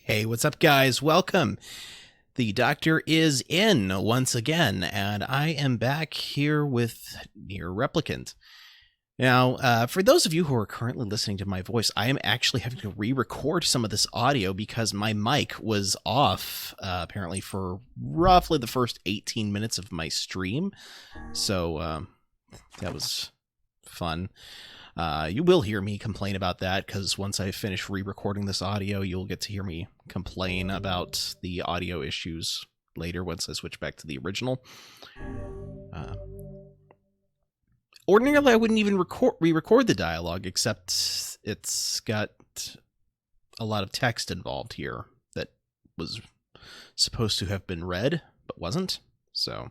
Hey, what's up, guys? Welcome. The doctor is in once again, and I am back here with NieR Replicant. Now, for those of you who are currently listening to my voice, I am actually having to re-record some of this audio because my mic was off, apparently, for roughly the first 18 minutes of my stream. So, that was fun. You will hear me complain about that, because once I finish re-recording this audio, you'll get to hear me complain about the audio issues later once I switch back to the original. Ordinarily, I wouldn't even re-record the dialogue, except it's got a lot of text involved here that was supposed to have been read, but wasn't, so...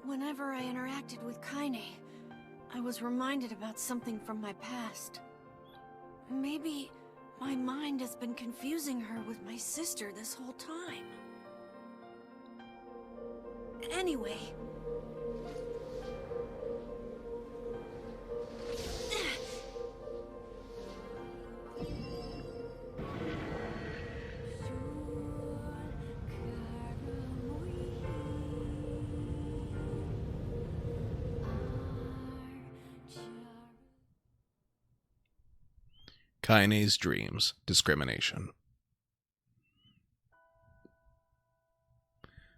Whenever I interacted with Kaine, I was reminded about something from my past. Maybe my mind has been confusing her with my sister this whole time. Anyway... Kaine's dreams, discrimination.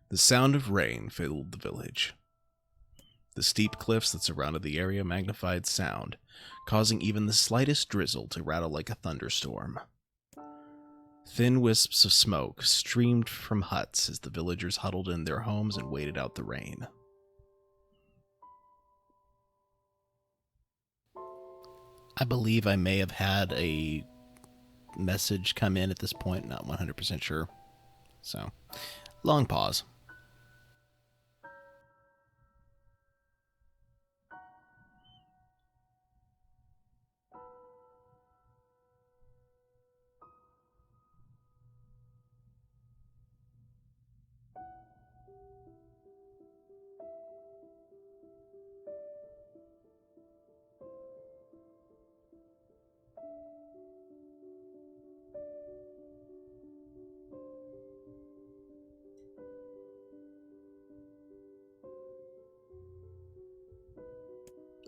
The sound of rain filled the village. The steep cliffs that surrounded the area magnified sound, causing even the slightest drizzle to rattle like a thunderstorm. Thin wisps of smoke streamed from huts as the villagers huddled in their homes and waited out the rain. I believe I may have had a message come in at this point, not 100% sure. So, long pause.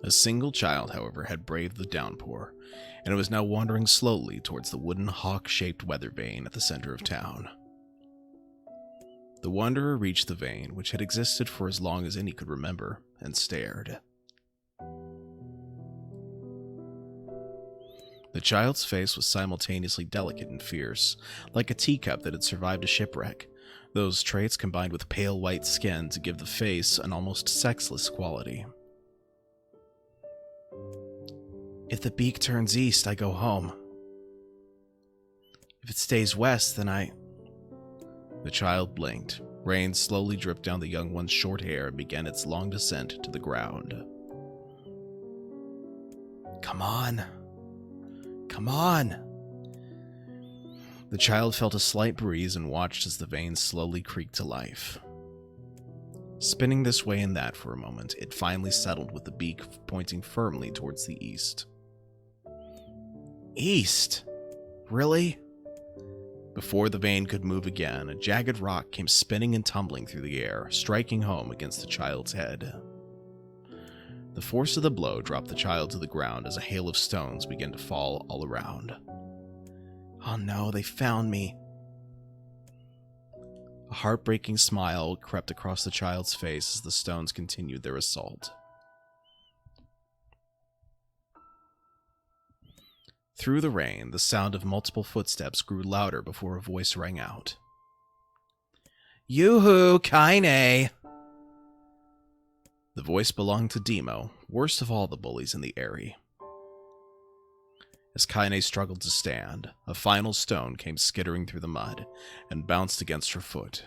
A single child, however, had braved the downpour, and was now wandering slowly towards the wooden hawk-shaped weather vane at the center of town. The wanderer reached the vane, which had existed for as long as any could remember, and stared. The child's face was simultaneously delicate and fierce, like a teacup that had survived a shipwreck, those traits combined with pale white skin to give the face an almost sexless quality. If the beak turns east, I go home. If it stays west, then I... The child blinked. Rain slowly dripped down the young one's short hair and began its long descent to the ground. Come on. Come on. The child felt a slight breeze and watched as the veins slowly creaked to life. Spinning this way and that for a moment, it finally settled with the beak pointing firmly towards the east. East? Really? Before the vein could move again, a jagged rock came spinning and tumbling through the air, striking home against the child's head. The force of the blow dropped the child to the ground as a hail of stones began to fall all around. Oh no, they found me. A heartbreaking smile crept across the child's face as the stones continued their assault. Through the rain, the sound of multiple footsteps grew louder before a voice rang out. Yoo-hoo, Kaine! The voice belonged to Demo, worst of all the bullies in the area. As Kaine struggled to stand, a final stone came skittering through the mud and bounced against her foot.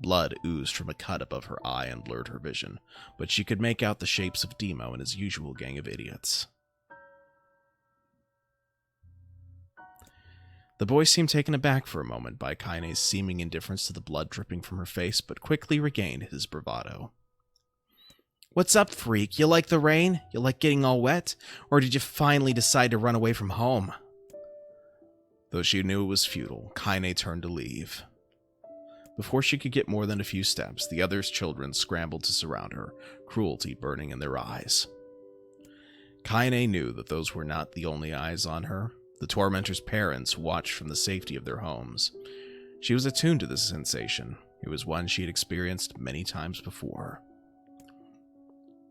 Blood oozed from a cut above her eye and blurred her vision, but she could make out the shapes of Demo and his usual gang of idiots. The boy seemed taken aback for a moment by Kaine's seeming indifference to the blood dripping from her face, but quickly regained his bravado. What's up, freak? You like the rain? You like getting all wet? Or did you finally decide to run away from home? Though she knew it was futile, Kaine turned to leave. Before she could get more than a few steps, the other's children scrambled to surround her, cruelty burning in their eyes. Kaine knew that those were not the only eyes on her. The tormentor's parents watched from the safety of their homes. She was attuned to this sensation. It was one she had experienced many times before.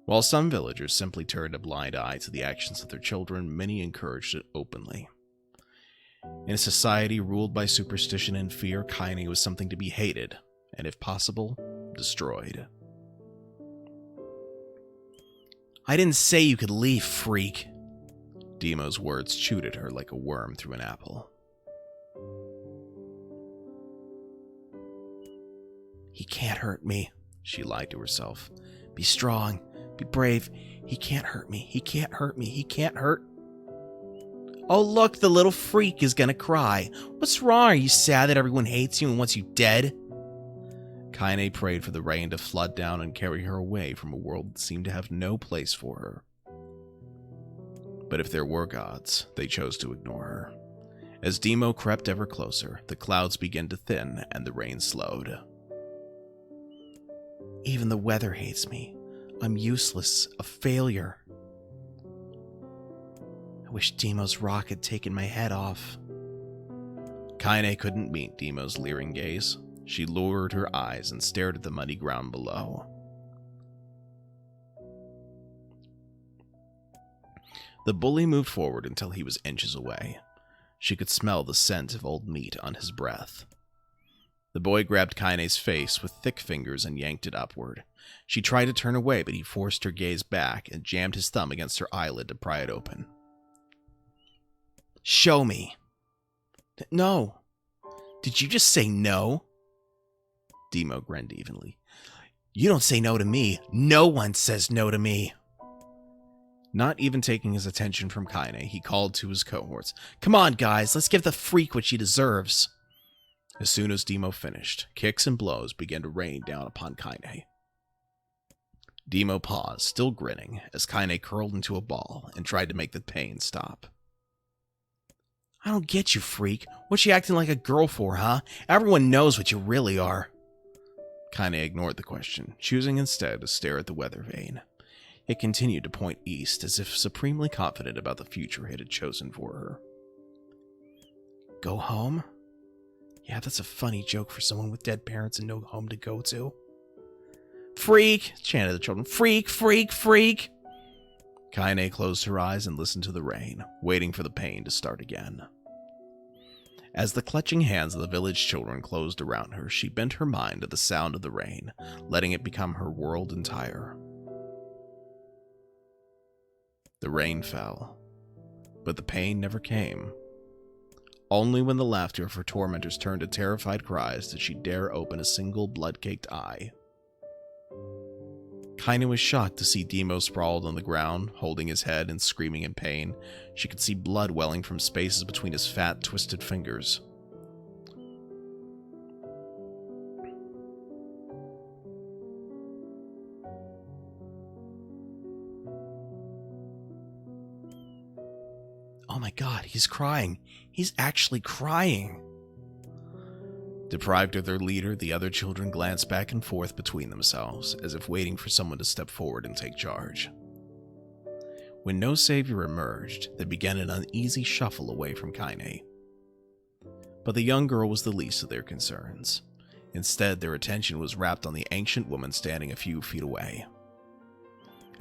While some villagers simply turned a blind eye to the actions of their children, many encouraged it openly. In a society ruled by superstition and fear, Kaine was something to be hated, and if possible, destroyed. I didn't say you could leave, freak. Demo's words chewed at her like a worm through an apple. He can't hurt me, she lied to herself. Be strong, be brave. He can't hurt me, he can't hurt me, he can't hurt. Oh look, the little freak is gonna cry. What's wrong? Are you sad that everyone hates you and wants you dead? Kaine prayed for the rain to flood down and carry her away from a world that seemed to have no place for her. But if there were gods, they chose to ignore her. As Demo crept ever closer, the clouds began to thin and the rain slowed. Even the weather hates me. I'm useless, a failure. I wish Demo's rock had taken my head off. Kaine couldn't meet Demo's leering gaze. She lowered her eyes and stared at the muddy ground below. The bully moved forward until he was inches away. She could smell the scent of old meat on his breath. The boy grabbed Kaine's face with thick fingers and yanked it upward. She tried to turn away, but he forced her gaze back and jammed his thumb against her eyelid to pry it open. Show me. No. Did you just say no? Demo grinned evenly. You don't say no to me. No one says no to me. Not even taking his attention from Kaine, he called to his cohorts. Come on, guys, let's give the freak what she deserves. As soon as Demo finished, kicks and blows began to rain down upon Kaine. Demo paused, still grinning, as Kaine curled into a ball and tried to make the pain stop. I don't get you, freak. What's you acting like a girl for, huh? Everyone knows what you really are. Kaine ignored the question, choosing instead to stare at the weather vane. It continued to point east, as if supremely confident about the future it had chosen for her. Go home? Yeah, that's a funny joke for someone with dead parents and no home to go to. Freak! Chanted the children. Freak, freak, freak! Kaine closed her eyes and listened to the rain, waiting for the pain to start again. As the clutching hands of the village children closed around her, she bent her mind to the sound of the rain, letting it become her world entire. The rain fell, but the pain never came. Only when the laughter of her tormentors turned to terrified cries did she dare open a single blood-caked eye. Kaine was shocked to see Demo sprawled on the ground, holding his head and screaming in pain. She could see blood welling from spaces between his fat, twisted fingers. Oh my god, he's crying. He's actually crying. Deprived of their leader, the other children glanced back and forth between themselves, as if waiting for someone to step forward and take charge. When no savior emerged, they began an uneasy shuffle away from Kaine. But the young girl was the least of their concerns. Instead, their attention was wrapped on the ancient woman standing a few feet away.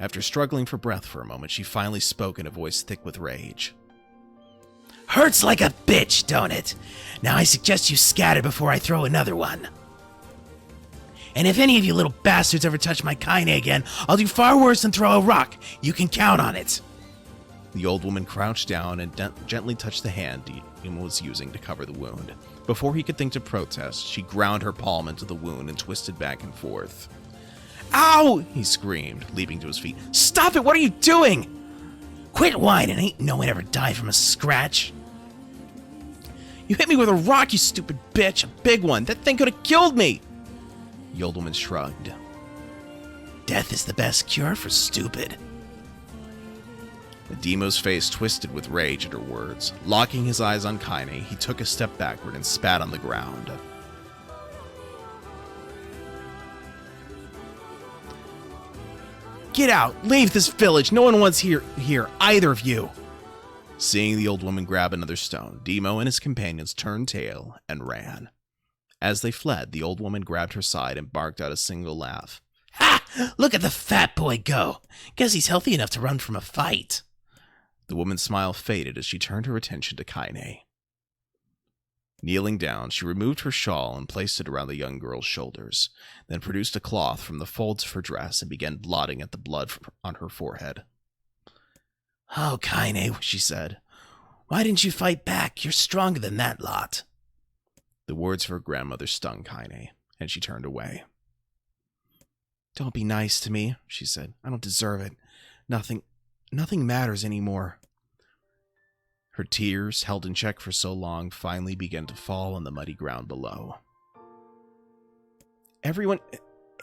After struggling for breath for a moment, she finally spoke in a voice thick with rage. "Hurts like a bitch, don't it? Now I suggest you scatter before I throw another one. And if any of you little bastards ever touch my Kaine again, I'll do far worse than throw a rock. You can count on it." The old woman crouched down and gently touched the hand Dima was using to cover the wound. Before he could think to protest, she ground her palm into the wound and twisted back and forth. "Ow!" he screamed, leaping to his feet. "Stop it! What are you doing?" "Quit whining! Ain't no one ever died from a scratch." "You hit me with a rock, you stupid bitch! A big one! That thing could have killed me!" The old woman shrugged. "Death is the best cure for stupid." Demo's face twisted with rage at her words. Locking his eyes on Kaine, he took a step backward and spat on the ground. "Get out! Leave this village! No one wants here, either of you!" Seeing the old woman grab another stone, Demo and his companions turned tail and ran. As they fled, the old woman grabbed her side and barked out a single laugh. "Ha! Look at the fat boy go! Guess he's healthy enough to run from a fight." The woman's smile faded as she turned her attention to Kaine. Kneeling down, she removed her shawl and placed it around the young girl's shoulders, then produced a cloth from the folds of her dress and began blotting at the blood on her forehead. "Oh, Kaine," she said, "why didn't you fight back? You're stronger than that lot." The words of her grandmother stung Kaine, and she turned away. "Don't be nice to me," she said. "I don't deserve it. Nothing matters anymore." Her tears, held in check for so long, finally began to fall on the muddy ground below. "Everyone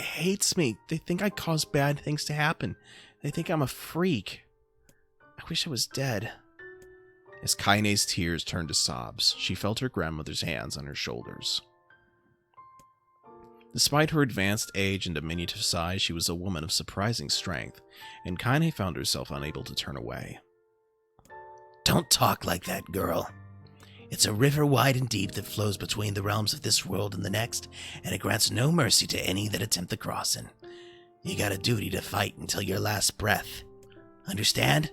hates me. They think I cause bad things to happen. They think I'm a freak. I wish I was dead." As Kaine's tears turned to sobs, she felt her grandmother's hands on her shoulders. Despite her advanced age and diminutive size, she was a woman of surprising strength, and Kaine found herself unable to turn away. "Don't talk like that, girl. It's a river wide and deep that flows between the realms of this world and the next, and it grants no mercy to any that attempt the crossing. You got a duty to fight until your last breath. Understand?"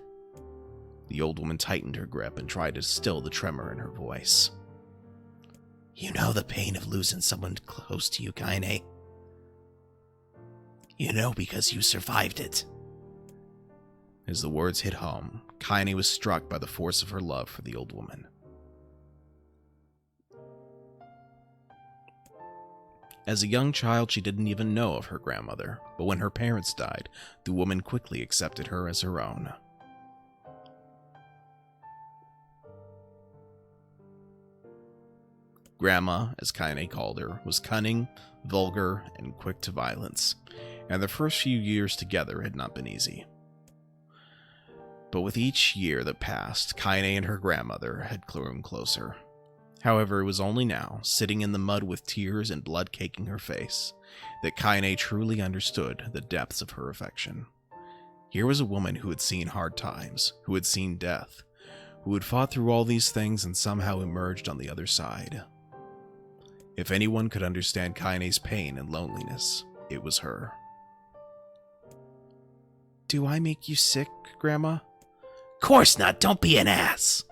The old woman tightened her grip and tried to still the tremor in her voice. "You know the pain of losing someone close to you, Kaine. You know because you survived it." As the words hit home, Kaine was struck by the force of her love for the old woman. As a young child, she didn't even know of her grandmother, but when her parents died, the woman quickly accepted her as her own. Grandma, as Kaine called her, was cunning, vulgar, and quick to violence, and their first few years together had not been easy. But with each year that passed, Kaine and her grandmother had grown closer. However, it was only now, sitting in the mud with tears and blood caking her face, that Kaine truly understood the depths of her affection. Here was a woman who had seen hard times, who had seen death, who had fought through all these things and somehow emerged on the other side. If anyone could understand Kaine's pain and loneliness, it was her. "Do I make you sick, Grandma?" "Course not, don't be an ass!"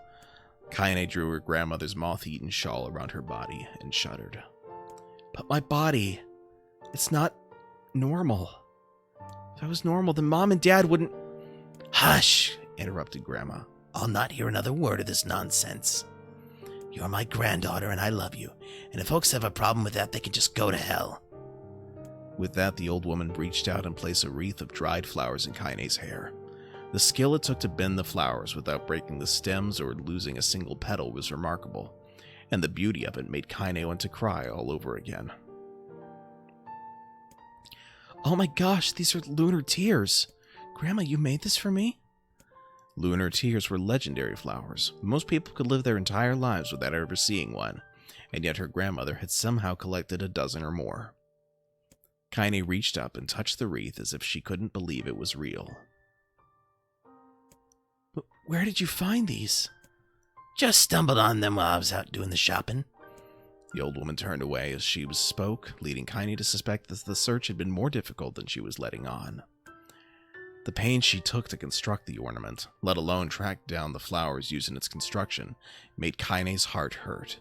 Kaine drew her grandmother's moth-eaten shawl around her body and shuddered. "But my body, it's not normal. If I was normal, then Mom and Dad wouldn't—" "Hush," interrupted Grandma. "I'll not hear another word of this nonsense. You're my granddaughter and I love you, and if folks have a problem with that, they can just go to hell." With that, the old woman reached out and placed a wreath of dried flowers in Kaine's hair. The skill it took to bend the flowers without breaking the stems or losing a single petal was remarkable, and the beauty of it made Kaine want to cry all over again. "Oh my gosh, these are lunar tears. Grandma, you made this for me?" Lunar tears were legendary flowers. Most people could live their entire lives without ever seeing one, and yet her grandmother had somehow collected a dozen or more. Kaine reached up and touched the wreath as if she couldn't believe it was real. "But where did you find these?" "Just stumbled on them while I was out doing the shopping." The old woman turned away as she spoke, leading Kaine to suspect that the search had been more difficult than she was letting on. The pains she took to construct the ornament, let alone track down the flowers used in its construction, made Kaine's heart hurt.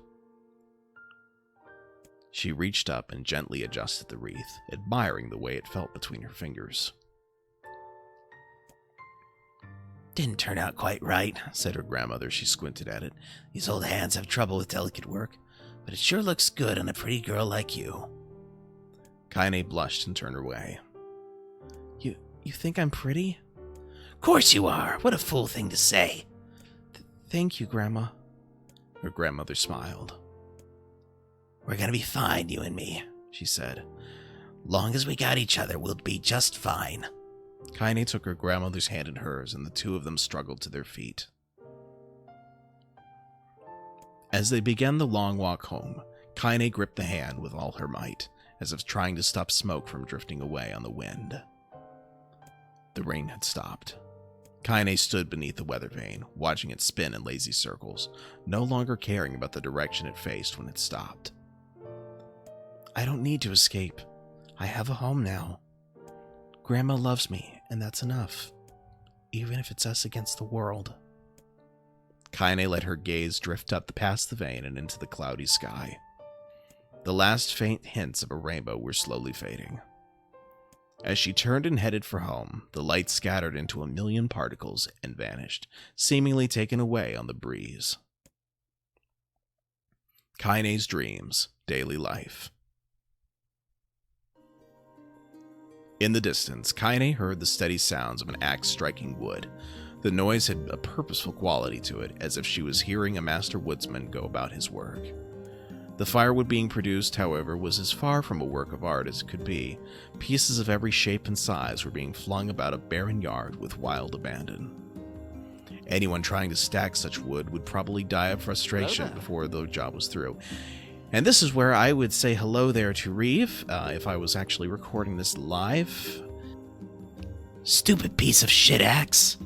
She reached up and gently adjusted the wreath, admiring the way it felt between her fingers. "Didn't turn out quite right," said her grandmother as she squinted at it. "These old hands have trouble with delicate work, but it sure looks good on a pretty girl like you." Kaine blushed and turned away. You think I'm pretty?" "Course you are. What a fool thing to say." Thank you, Grandma." Her grandmother smiled. "We're gonna be fine, you and me," she said. "Long as we got each other, we'll be just fine." Kaine took her grandmother's hand in hers, and the two of them struggled to their feet. As they began the long walk home, Kaine gripped the hand with all her might, as if trying to stop smoke from drifting away on the wind. The rain had stopped. Kaine stood beneath the weather vane, watching it spin in lazy circles, no longer caring about the direction it faced when it stopped. "I don't need to escape. I have a home now. Grandma loves me, and that's enough, even if it's us against the world." Kaine let her gaze drift up past the vane and into the cloudy sky. The last faint hints of a rainbow were slowly fading. As she turned and headed for home, the light scattered into a million particles and vanished, seemingly taken away on the breeze. Kaine's dreams, daily life. In the distance, Kaine heard the steady sounds of an axe striking wood. The noise had a purposeful quality to it, as if she was hearing a master woodsman go about his work. The firewood being produced, however, was as far from a work of art as it could be. Pieces of every shape and size were being flung about a barren yard with wild abandon. Anyone trying to stack such wood would probably die of frustration before the job was through. And this is where I would say hello there to Reeve, if I was actually recording this live. "Stupid piece of shit axe."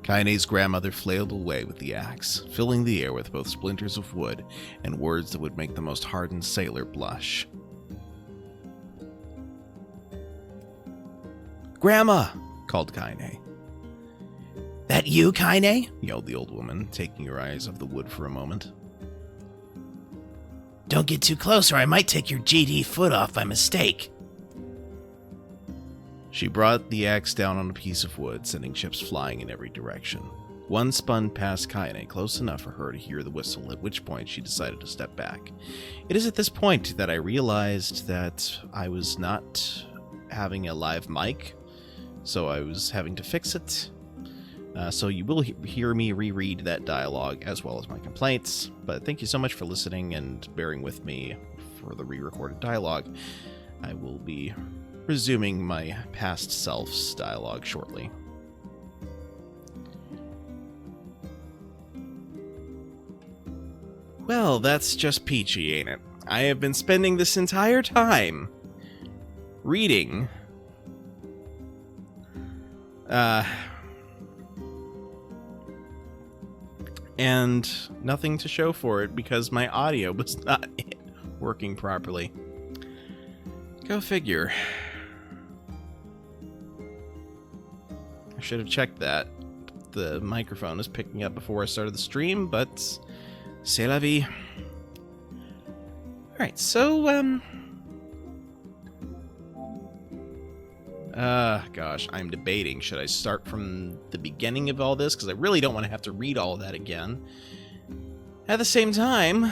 Kaine's grandmother flailed away with the axe, filling the air with both splinters of wood and words that would make the most hardened sailor blush. "Grandma!" called Kaine. "That you, Kaine?" yelled the old woman, taking her eyes off the wood for a moment. "Don't get too close or I might take your GD foot off by mistake." She brought the axe down on a piece of wood, sending chips flying in every direction. One spun past Kaine, close enough for her to hear the whistle, at which point she decided to step back. It is at this point that I realized that I was not having a live mic, so I was having to fix it. So you will hear me reread that dialogue as well as my complaints, but thank you so much for listening and bearing with me for the re-recorded dialogue. I will be resuming my past self's dialogue shortly. Well, that's just peachy, ain't it? I have been spending this entire time reading and nothing to show for it because my audio was not working properly. Go figure. I should have checked that. The microphone was picking up before I started the stream, but c'est la vie. Alright, so, gosh, I'm debating. Should I start from the beginning of all this? Because I really don't want to have to read all of that again. At the same time,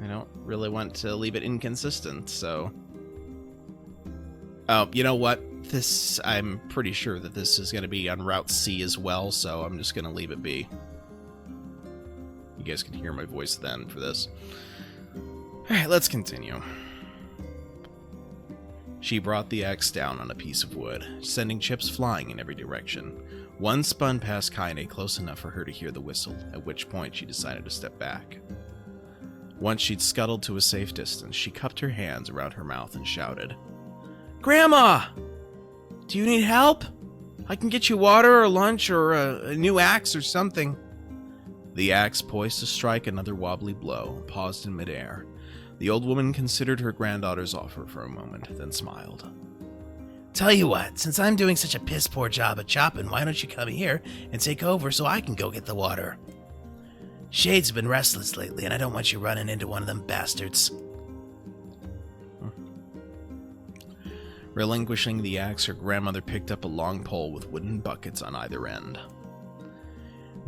I don't really want to leave it inconsistent, so... Oh, you know what? I'm pretty sure that this is going to be on Route C as well, so I'm just going to leave it be. You guys can hear my voice then for this. Alright, let's continue. She brought the axe down on a piece of wood, sending chips flying in every direction. One spun past Kaine close enough for her to hear the whistle, at which point she decided to step back. Once she'd scuttled to a safe distance, she cupped her hands around her mouth and shouted, "Grandma! Do you need help? I can get you water or lunch or a new axe or something." The axe, poised to strike another wobbly blow, paused in midair. The old woman considered her granddaughter's offer for a moment, then smiled. "Tell you what, since I'm doing such a piss-poor job of chopping, why don't you come here and take over so I can go get the water? Shade's been restless lately, and I don't want you running into one of them bastards." Relinquishing the axe, her grandmother picked up a long pole with wooden buckets on either end.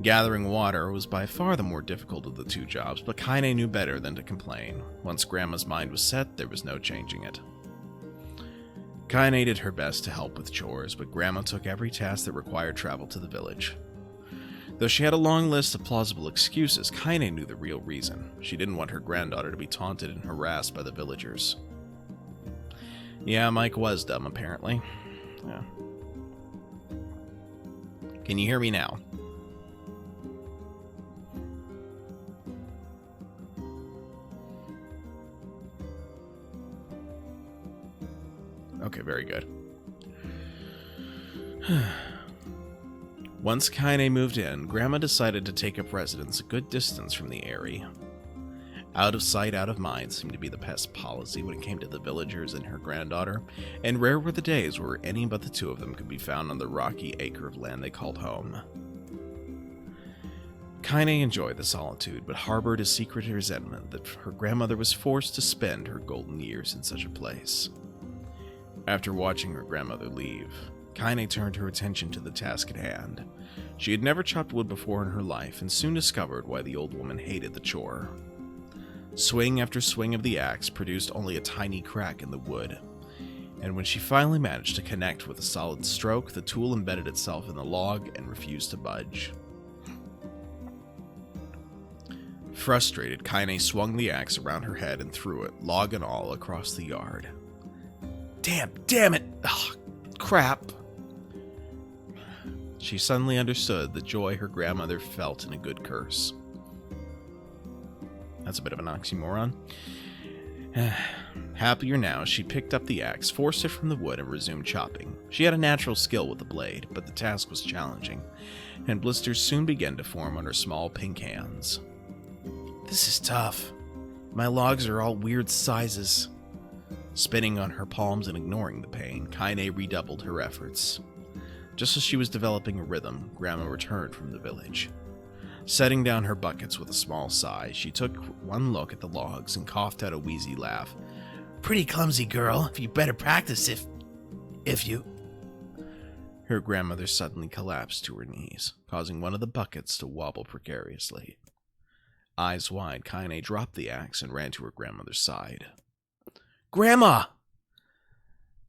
Gathering water was by far the more difficult of the two jobs, but Kaine knew better than to complain. Once Grandma's mind was set, there was no changing it. Kaine did her best to help with chores, but Grandma took every task that required travel to the village. Though she had a long list of plausible excuses, Kaine knew the real reason. She didn't want her granddaughter to be taunted and harassed by the villagers. Yeah, Mike was dumb, apparently. Yeah. Can you hear me now? Okay, very good. Once Kaine moved in, Grandma decided to take up residence a good distance from the Eyrie. Out of sight, out of mind seemed to be the best policy when it came to the villagers and her granddaughter, and rare were the days where any but the two of them could be found on the rocky acre of land they called home. Kaine enjoyed the solitude, but harbored a secret resentment that her grandmother was forced to spend her golden years in such a place. After watching her grandmother leave, Kaine turned her attention to the task at hand. She had never chopped wood before in her life, and soon discovered why the old woman hated the chore. Swing after swing of the axe produced only a tiny crack in the wood, and when she finally managed to connect with a solid stroke, the tool embedded itself in the log and refused to budge. Frustrated, Kaine swung the axe around her head and threw it, log and all, across the yard. Damn it! Ugh, crap! She suddenly understood the joy her grandmother felt in a good curse. That's a bit of an oxymoron. Happier now, she picked up the axe, forced it from the wood, and resumed chopping. She had a natural skill with the blade, but the task was challenging, and blisters soon began to form on her small pink hands. "This is tough. My logs are all weird sizes." Spinning on her palms and ignoring the pain, Kaine redoubled her efforts. Just as she was developing a rhythm, Grandma returned from the village. Setting down her buckets with a small sigh, she took one look at the logs and coughed out a wheezy laugh. "Pretty clumsy, girl. You better practice if you..." Her grandmother suddenly collapsed to her knees, causing one of the buckets to wobble precariously. Eyes wide, Kaine dropped the axe and ran to her grandmother's side. "Grandma!"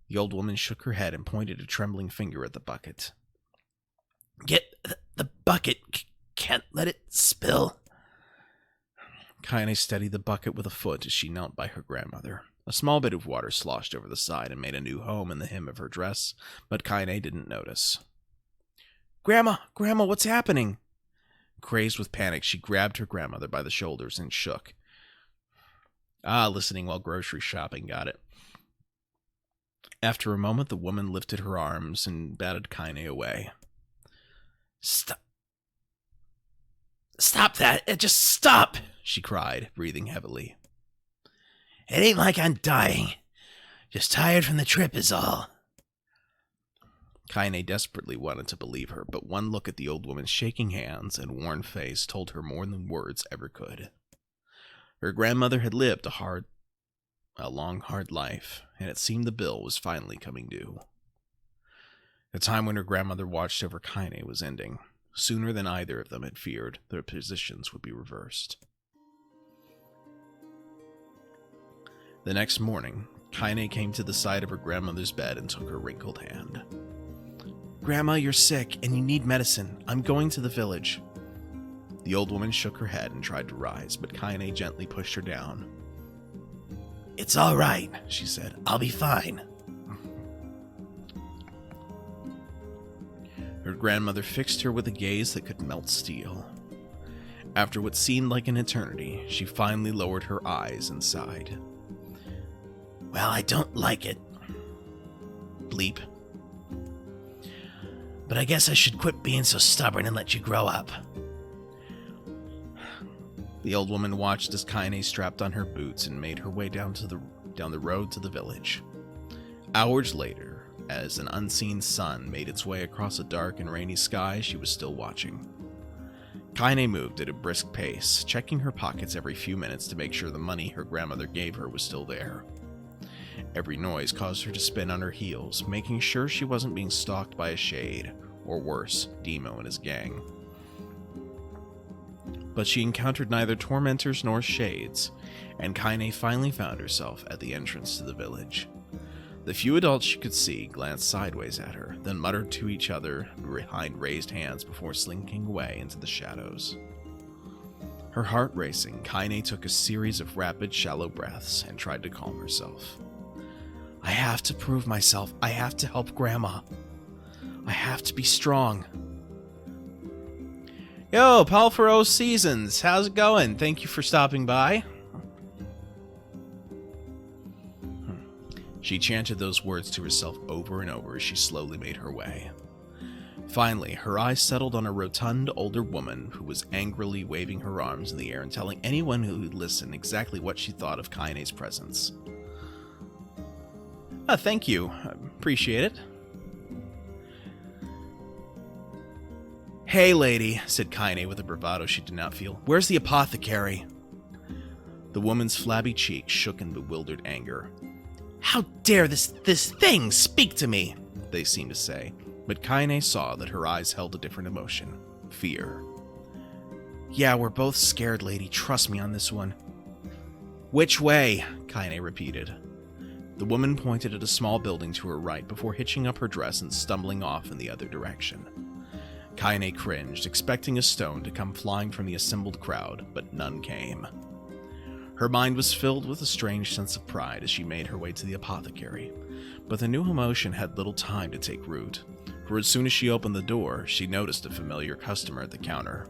The old woman shook her head and pointed a trembling finger at the bucket. "Get the bucket. Can't let it spill." Kaine steadied the bucket with a foot as she knelt by her grandmother. A small bit of water sloshed over the side and made a new home in the hem of her dress, but Kaine didn't notice. Grandma, what's happening?" Crazed with panic, she grabbed her grandmother by the shoulders and shook. Listening while grocery shopping, got it. After a moment, the woman lifted her arms and batted Kaine away. Stop that! Just stop!" she cried, breathing heavily. "It ain't like I'm dying. Just tired from the trip is all." Kaine desperately wanted to believe her, but one look at the old woman's shaking hands and worn face told her more than words ever could. Her grandmother had lived a long, hard life, and it seemed the bill was finally coming due. The time when her grandmother watched over Kaine was ending. Sooner than either of them had feared, their positions would be reversed. The next morning, Kaine came to the side of her grandmother's bed and took her wrinkled hand. "Grandma, you're sick, and you need medicine. I'm going to the village." The old woman shook her head and tried to rise, but Kaine gently pushed her down. "It's all right," she said. "I'll be fine." Her grandmother fixed her with a gaze that could melt steel. After what seemed like an eternity, she finally lowered her eyes and sighed. Well, I don't like it. Bleep. But I guess I should quit being so stubborn and let you grow up. The old woman watched as Kaine strapped on her boots and made her way down the road to the village. Hours later, as an unseen sun made its way across a dark and rainy sky, she was still watching. Kaine moved at a brisk pace, checking her pockets every few minutes to make sure the money her grandmother gave her was still there. Every noise caused her to spin on her heels, making sure she wasn't being stalked by a shade, or worse, Demo and his gang. But she encountered neither tormentors nor shades, and Kaine finally found herself at the entrance to the village. The few adults she could see glanced sideways at her, then muttered to each other behind raised hands before slinking away into the shadows. Her heart racing, Kaine took a series of rapid, shallow breaths and tried to calm herself. I have to prove myself. I have to help Grandma. I have to be strong. Yo, Paul Faro Seasons, how's it going? Thank you for stopping by. She chanted those words to herself over and over as she slowly made her way. Finally, her eyes settled on a rotund older woman who was angrily waving her arms in the air and telling anyone who would listen exactly what she thought of Kaine's presence. Thank you. I appreciate it. Hey, lady, said Kaine with a bravado she did not feel. Where's the apothecary? The woman's flabby cheeks shook in bewildered anger. How dare this thing speak to me? They seemed to say, but Kaine saw that her eyes held a different emotion. Fear. Yeah, we're both scared, lady. Trust me on this one. Which way? Kaine repeated. The woman pointed at a small building to her right before hitching up her dress and stumbling off in the other direction. Kaine cringed, expecting a stone to come flying from the assembled crowd, but none came. Her mind was filled with a strange sense of pride as she made her way to the apothecary, but the new emotion had little time to take root, for as soon as she opened the door, she noticed a familiar customer at the counter.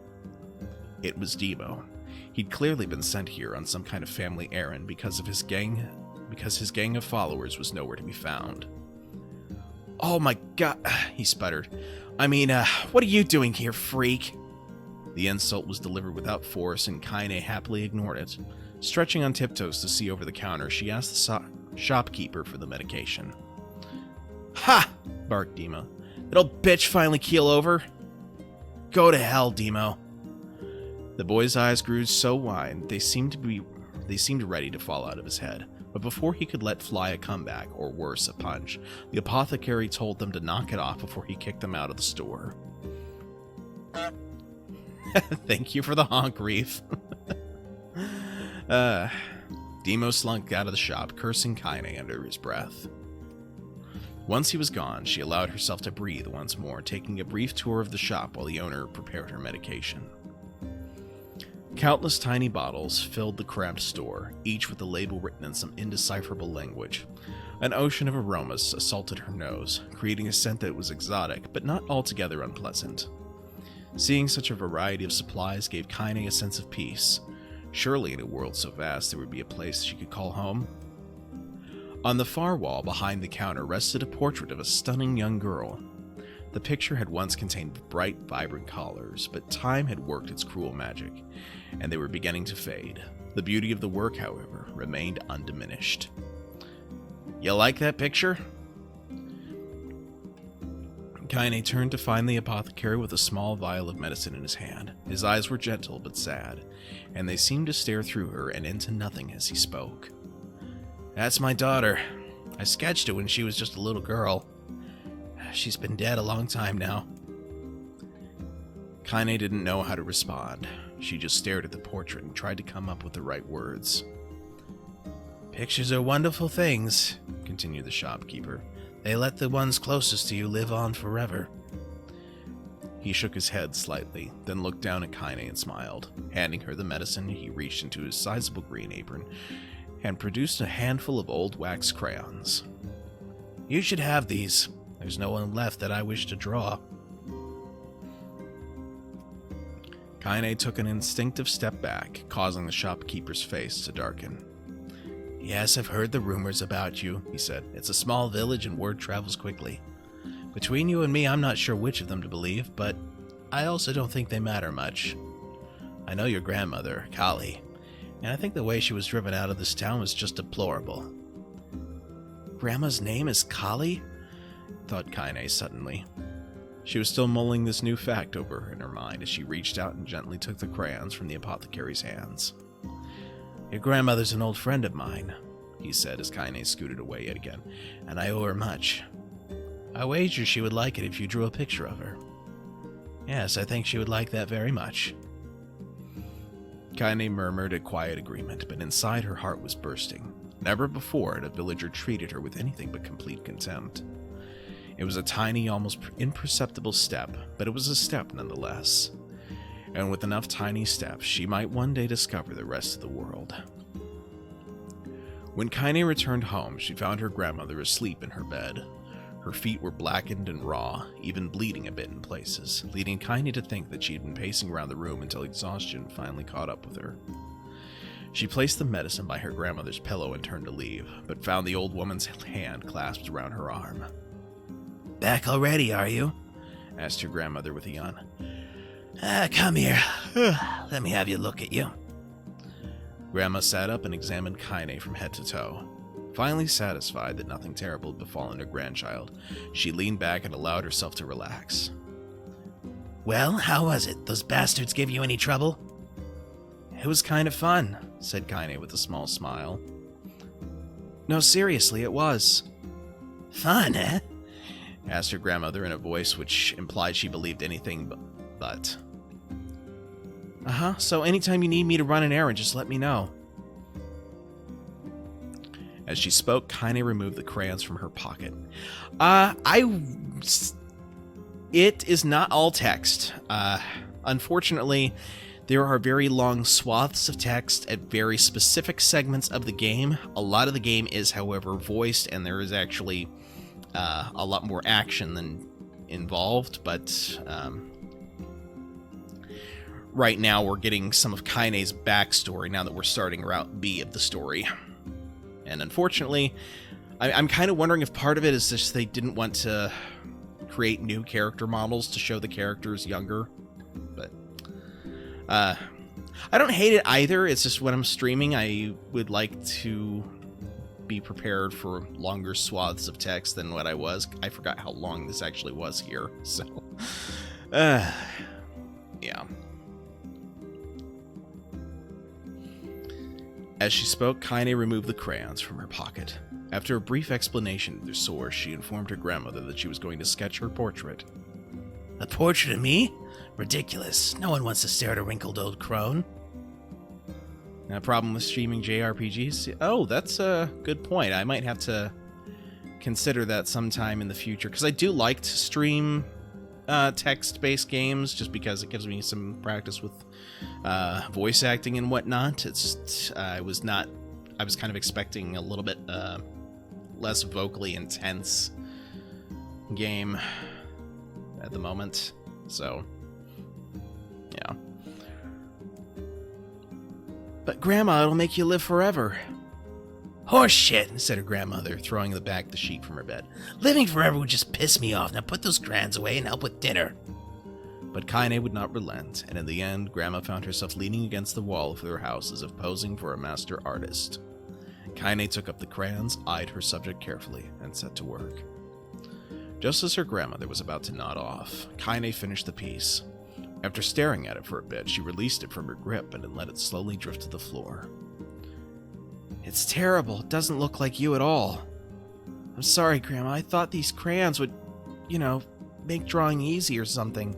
It was Demo. He'd clearly been sent here on some kind of family errand because his gang of followers was nowhere to be found. Oh my god, he sputtered. What are you doing here, freak? The insult was delivered without force, and Kaine happily ignored it. Stretching on tiptoes to see over the counter, she asked the shopkeeper for the medication. Ha! Barked Demo. That old bitch finally keel over? Go to hell, Demo. The boy's eyes grew so wide, they seemed ready to fall out of his head. But before he could let fly a comeback, or worse, a punch, the apothecary told them to knock it off before he kicked them out of the store. Thank you for the honk, Reef. Demo slunk out of the shop, cursing Kaine under his breath. Once he was gone, she allowed herself to breathe once more, taking a brief tour of the shop while the owner prepared her medication. Countless tiny bottles filled the cramped store, each with a label written in some indecipherable language. An ocean of aromas assaulted her nose, creating a scent that was exotic, but not altogether unpleasant. Seeing such a variety of supplies gave Kaine a sense of peace. Surely in a world so vast there would be a place she could call home. On the far wall behind the counter rested a portrait of a stunning young girl. The picture had once contained bright, vibrant colors, but time had worked its cruel magic, and they were beginning to fade. The beauty of the work, however, remained undiminished. You like that picture? Kaine turned to find the apothecary with a small vial of medicine in his hand. His eyes were gentle but sad, and they seemed to stare through her and into nothing as he spoke. That's my daughter. I sketched it when she was just a little girl. She's been dead a long time now. Kaine didn't know how to respond. She just stared at the portrait and tried to come up with the right words. Pictures are wonderful things, continued the shopkeeper. They let the ones closest to you live on forever. He shook his head slightly, then looked down at Kaine and smiled. Handing her the medicine, he reached into his sizable green apron and produced a handful of old wax crayons. You should have these. There's no one left that I wish to draw. Kaine took an instinctive step back, causing the shopkeeper's face to darken. Yes, I've heard the rumors about you, he said. It's a small village and word travels quickly. Between you and me, I'm not sure which of them to believe, but I also don't think they matter much. I know your grandmother, Kali, and I think the way she was driven out of this town was just deplorable. Grandma's name is Kali? Thought Kaine suddenly. She was still mulling this new fact over in her mind as she reached out and gently took the crayons from the apothecary's hands. Your grandmother's an old friend of mine, he said as Kaine scooted away yet again, and I owe her much. I wager she would like it if you drew a picture of her. Yes, I think she would like that very much. Kaine murmured a quiet agreement, but inside her heart was bursting. Never before had a villager treated her with anything but complete contempt. It was a tiny, almost imperceptible step, but it was a step nonetheless. And with enough tiny steps, she might one day discover the rest of the world. When Kaine returned home, she found her grandmother asleep in her bed. Her feet were blackened and raw, even bleeding a bit in places, leading Kaine to think that she had been pacing around the room until exhaustion finally caught up with her. She placed the medicine by her grandmother's pillow and turned to leave, but found the old woman's hand clasped around her arm. Back already, are you? Asked her grandmother with a yawn. Come here. Let me have you look at you. Grandma sat up and examined Kaine from head to toe. Finally satisfied that nothing terrible had befallen her grandchild, she leaned back and allowed herself to relax. Well, how was it? Those bastards give you any trouble? It was kind of fun, said Kaine with a small smile. No, seriously, it was. Fun, eh? Asked her grandmother in a voice which implied she believed anything but. So anytime you need me to run an errand, just let me know. As she spoke, Kaine removed the crayons from her pocket. It is not all text. Unfortunately, there are very long swaths of text at very specific segments of the game. A lot of the game is, however, voiced, and there is actually a lot more action than involved, but right now we're getting some of Kaine's backstory now that we're starting Route B of the story. And unfortunately, I'm kind of wondering if part of it is just they didn't want to create new character models to show the characters younger. But I don't hate it either. It's just when I'm streaming, I would like to be prepared for longer swaths of text than what I was. I forgot how long this actually was here. So, yeah. As she spoke, Kaine removed the crayons from her pocket. After a brief explanation of their source, she informed her grandmother that she was going to sketch her portrait. A portrait of me? Ridiculous. No one wants to stare at a wrinkled old crone. A problem with streaming JRPGs? Oh, that's a good point. I might have to consider that sometime in the future, because I do like to stream text-based games just because it gives me some practice with voice acting and whatnot. I was kind of expecting a little bit less vocally intense game at the moment, so yeah. But Grandma, it'll make you live forever. Horse shit, said her grandmother, throwing the sheet from her bed. Living forever would just piss me off. Now put those crayons away and help with dinner. But Kaine would not relent, and in the end, Grandma found herself leaning against the wall of their house as if posing for a master artist. Kaine took up the crayons, eyed her subject carefully, and set to work. Just as her grandmother was about to nod off, Kaine finished the piece. After staring at it for a bit, she released it from her grip and then let it slowly drift to the floor. It's terrible. It doesn't look like you at all. I'm sorry, Grandma. I thought these crayons would, make drawing easy or something.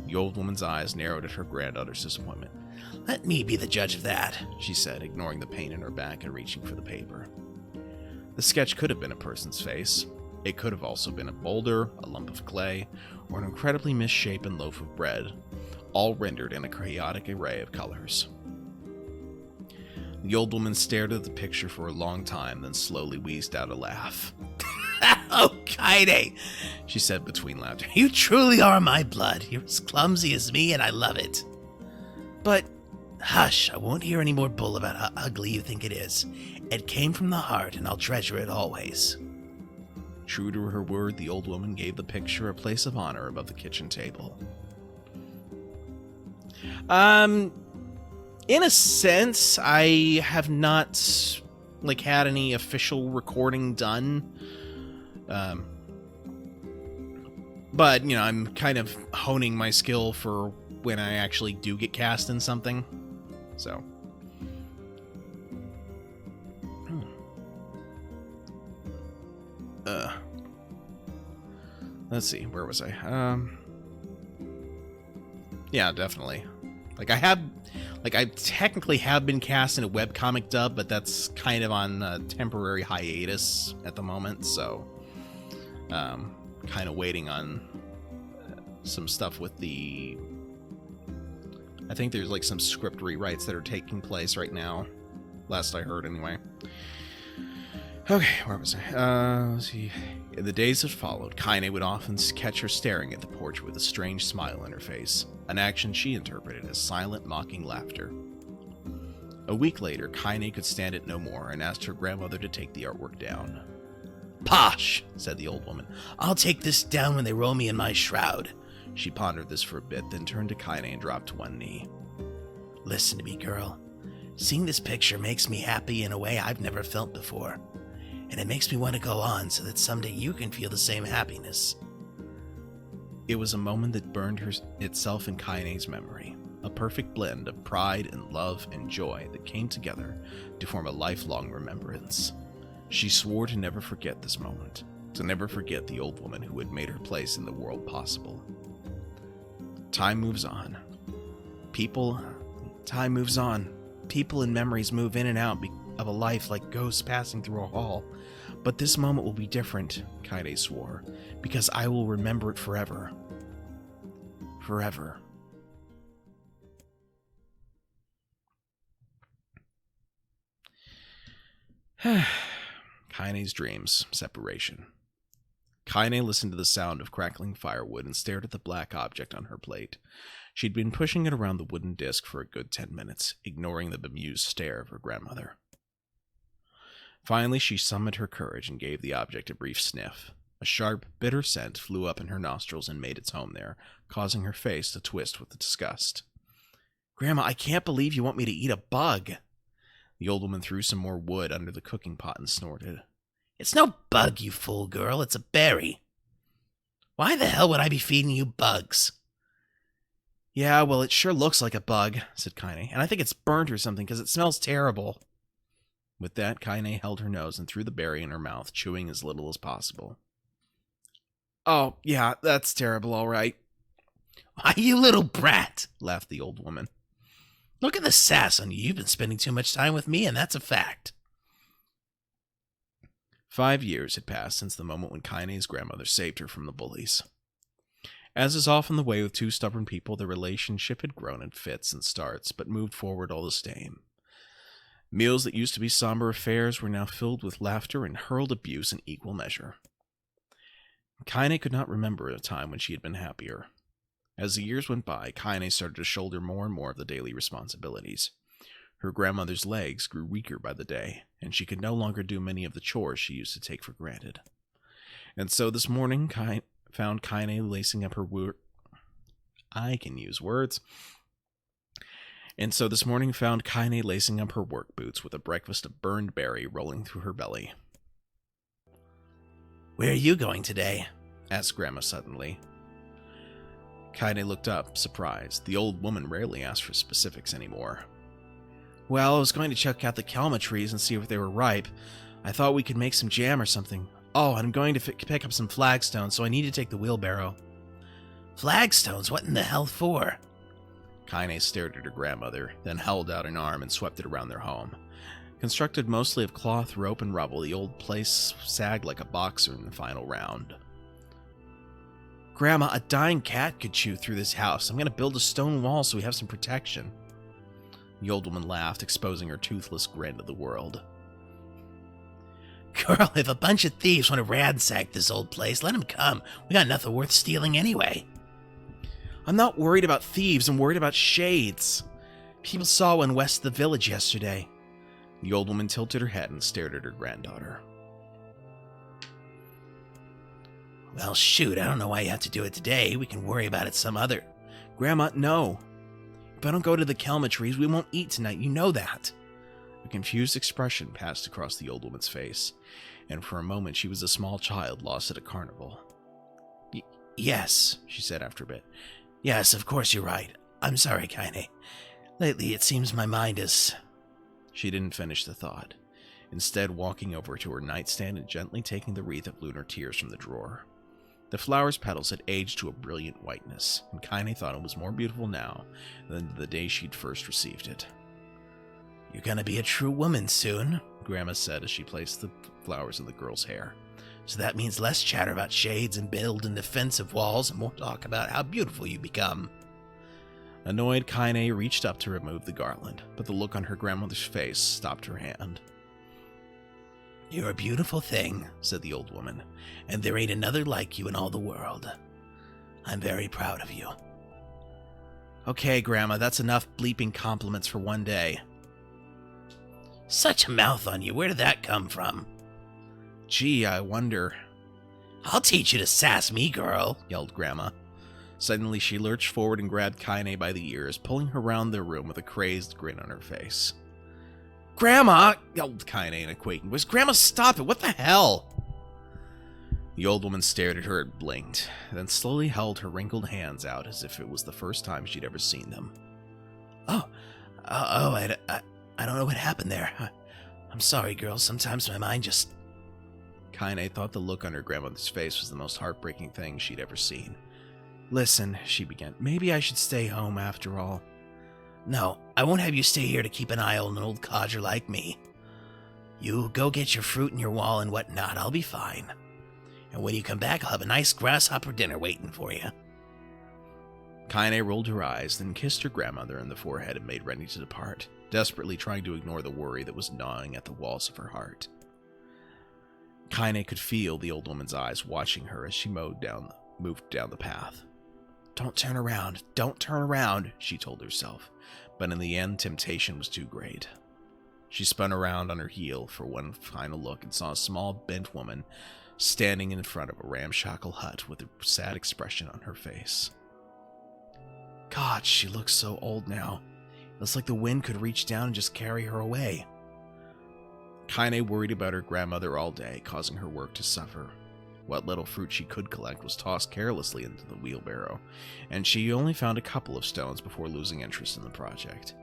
The old woman's eyes narrowed at her granddaughter's disappointment. Let me be the judge of that, she said, ignoring the pain in her back and reaching for the paper. The sketch could have been a person's face. It could have also been a boulder, a lump of clay, or an incredibly misshapen loaf of bread, all rendered in a chaotic array of colors. The old woman stared at the picture for a long time, then slowly wheezed out a laugh. Oh, Kaine, she said between laughter. You truly are my blood. You're as clumsy as me, and I love it. But, hush, I won't hear any more bull about how ugly you think it is. It came from the heart, and I'll treasure it always. True to her word, the old woman gave the picture a place of honor above the kitchen table. In a sense, I have not, had any official recording done. But, I'm kind of honing my skill for when I actually do get cast in something. So. Let's see, where was I? Yeah, definitely. I technically have been cast in a webcomic dub, but that's kind of on a temporary hiatus at the moment, so kind of waiting on some stuff with the... I think there's some script rewrites that are taking place right now, last I heard anyway. Okay, where was I? Let's see. In the days that followed, Kaine would often catch her staring at the porch with a strange smile on her face, an action she interpreted as silent, mocking laughter. A week later, Kaine could stand it no more and asked her grandmother to take the artwork down. Posh, said the old woman. I'll take this down when they roll me in my shroud. She pondered this for a bit, then turned to Kaine and dropped to one knee. Listen to me, girl. Seeing this picture makes me happy in a way I've never felt before. And it makes me want to go on so that someday you can feel the same happiness. It was a moment that burned itself in Kaine's memory, a perfect blend of pride and love and joy that came together to form a lifelong remembrance. She swore to never forget this moment, to never forget the old woman who had made her place in the world possible. Time moves on. Time moves on. People and memories move in and out of a life like ghosts passing through a hall. But this moment will be different, Kaine swore, because I will remember it forever. Forever. Kaine's dreams, separation. Kaine listened to the sound of crackling firewood and stared at the black object on her plate. She'd been pushing it around the wooden disc for a good 10 minutes, ignoring the bemused stare of her grandmother. Finally, she summoned her courage and gave the object a brief sniff. A sharp, bitter scent flew up in her nostrils and made its home there, causing her face to twist with disgust. "Grandma, I can't believe you want me to eat a bug." The old woman threw some more wood under the cooking pot and snorted. It's no bug, you fool girl. It's a berry. Why the hell would I be feeding you bugs? Yeah, well, it sure looks like a bug, said Kaine, and I think it's burnt or something because it smells terrible. With that, Kaine held her nose and threw the berry in her mouth, chewing as little as possible. Oh, yeah, that's terrible, all right. Why, you little brat, laughed the old woman. Look at the sass on you. You've been spending too much time with me, and that's a fact. 5 years had passed since the moment when Kaine's grandmother saved her from the bullies. As is often the way with two stubborn people, the relationship had grown in fits and starts, but moved forward all the same. Meals that used to be somber affairs were now filled with laughter and hurled abuse in equal measure. Kaine could not remember a time when she had been happier. As the years went by, Kaine started to shoulder more and more of the daily responsibilities. Her grandmother's legs grew weaker by the day, and she could no longer do many of the chores she used to take for granted. And so this morning, found Kaine lacing up her work boots with a breakfast of burned berry rolling through her belly. Where are you going today? Asked Grandma suddenly. Kaine looked up, surprised. The old woman rarely asked for specifics anymore. Well, I was going to check out the Kalma trees and see if they were ripe. I thought we could make some jam or something. Oh, and I'm going to pick up some flagstones, so I need to take the wheelbarrow. Flagstones? What in the hell for? Kaine stared at her grandmother, then held out an arm and swept it around their home. Constructed mostly of cloth, rope, and rubble, the old place sagged like a boxer in the final round. Grandma, a dying cat could chew through this house. I'm going to build a stone wall so we have some protection. The old woman laughed, exposing her toothless grin to the world. Girl, if a bunch of thieves want to ransack this old place, let them come. We got nothing worth stealing anyway. I'm not worried about thieves, I'm worried about shades. People saw one west of the village yesterday. The old woman tilted her head and stared at her granddaughter. Well, shoot, I don't know why you have to do it today. We can worry about it some other. Grandma, no. If I don't go to the kelma trees, we won't eat tonight. You know that. A confused expression passed across the old woman's face, and for a moment she was a small child lost at a carnival. Yes, she said after a bit. Yes, of course you're right. I'm sorry, Kaine. Lately, it seems my mind is... She didn't finish the thought, instead walking over to her nightstand and gently taking the wreath of lunar tears from the drawer. The flower's petals had aged to a brilliant whiteness, and Kaine thought it was more beautiful now than the day she'd first received it. You're gonna be a true woman soon, Grandma said as she placed the flowers in the girl's hair. So that means less chatter about shades and building defensive walls and more talk about how beautiful you become. Annoyed, Kaine reached up to remove the garland, but the look on her grandmother's face stopped her hand. You're a beautiful thing, said the old woman, and there ain't another like you in all the world. I'm very proud of you. Okay, Grandma, that's enough bleeping compliments for one day. Such a mouth on you. Where did that come from? Gee, I wonder. I'll teach you to sass me, girl, yelled Grandma. Suddenly, she lurched forward and grabbed Kaine by the ears, pulling her around the room with a crazed grin on her face. Grandma! Yelled Kaine in a quaking voice. Grandma, stop it! What the hell? The old woman stared at her and blinked, then slowly held her wrinkled hands out as if it was the first time she'd ever seen them. I don't know what happened there. I'm sorry, girl. Sometimes my mind just... Kaine thought the look on her grandmother's face was the most heartbreaking thing she'd ever seen. Listen, she began, maybe I should stay home after all. No, I won't have you stay here to keep an eye on an old codger like me. You go get your fruit and your wall and whatnot, I'll be fine. And when you come back, I'll have a nice grasshopper dinner waiting for you. Kaine rolled her eyes, then kissed her grandmother in the forehead and made ready to depart, desperately trying to ignore the worry that was gnawing at the walls of her heart. Kaine could feel the old woman's eyes watching her as she moved down the path. Don't turn around, she told herself, but in the end, temptation was too great. She spun around on her heel for one final look and saw a small, bent woman standing in front of a ramshackle hut with a sad expression on her face. God, she looks so old now. It's like the wind could reach down and just carry her away. Kaine worried about her grandmother all day, causing her work to suffer. What little fruit she could collect was tossed carelessly into the wheelbarrow, and she only found a couple of stones before losing interest in the project.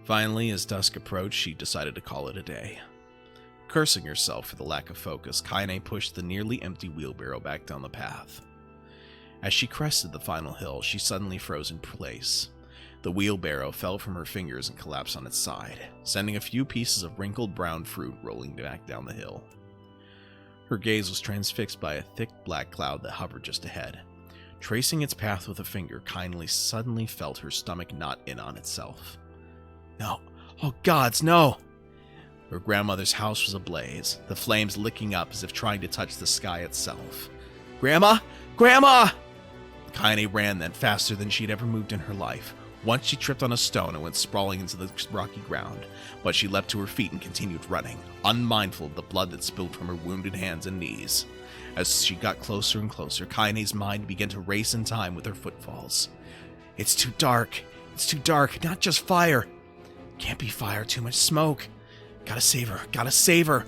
Finally, as dusk approached, she decided to call it a day. Cursing herself for the lack of focus, Kaine pushed the nearly empty wheelbarrow back down the path. As she crested the final hill, she suddenly froze in place. The wheelbarrow fell from her fingers and collapsed on its side, sending a few pieces of wrinkled brown fruit rolling back down the hill. Her gaze was transfixed by a thick black cloud that hovered just ahead. Tracing its path with a finger, Kaine suddenly felt her stomach knot in on itself. No! Oh gods, no! Her grandmother's house was ablaze, the flames licking up as if trying to touch the sky itself. Grandma! Grandma! Kaine ran then, faster than she'd ever moved in her life. Once she tripped on a stone and went sprawling into the rocky ground, but she leapt to her feet and continued running, unmindful of the blood that spilled from her wounded hands and knees. As she got closer and closer, Kaine's mind began to race in time with her footfalls. It's too dark, not just fire. Can't be fire, too much smoke. Gotta save her.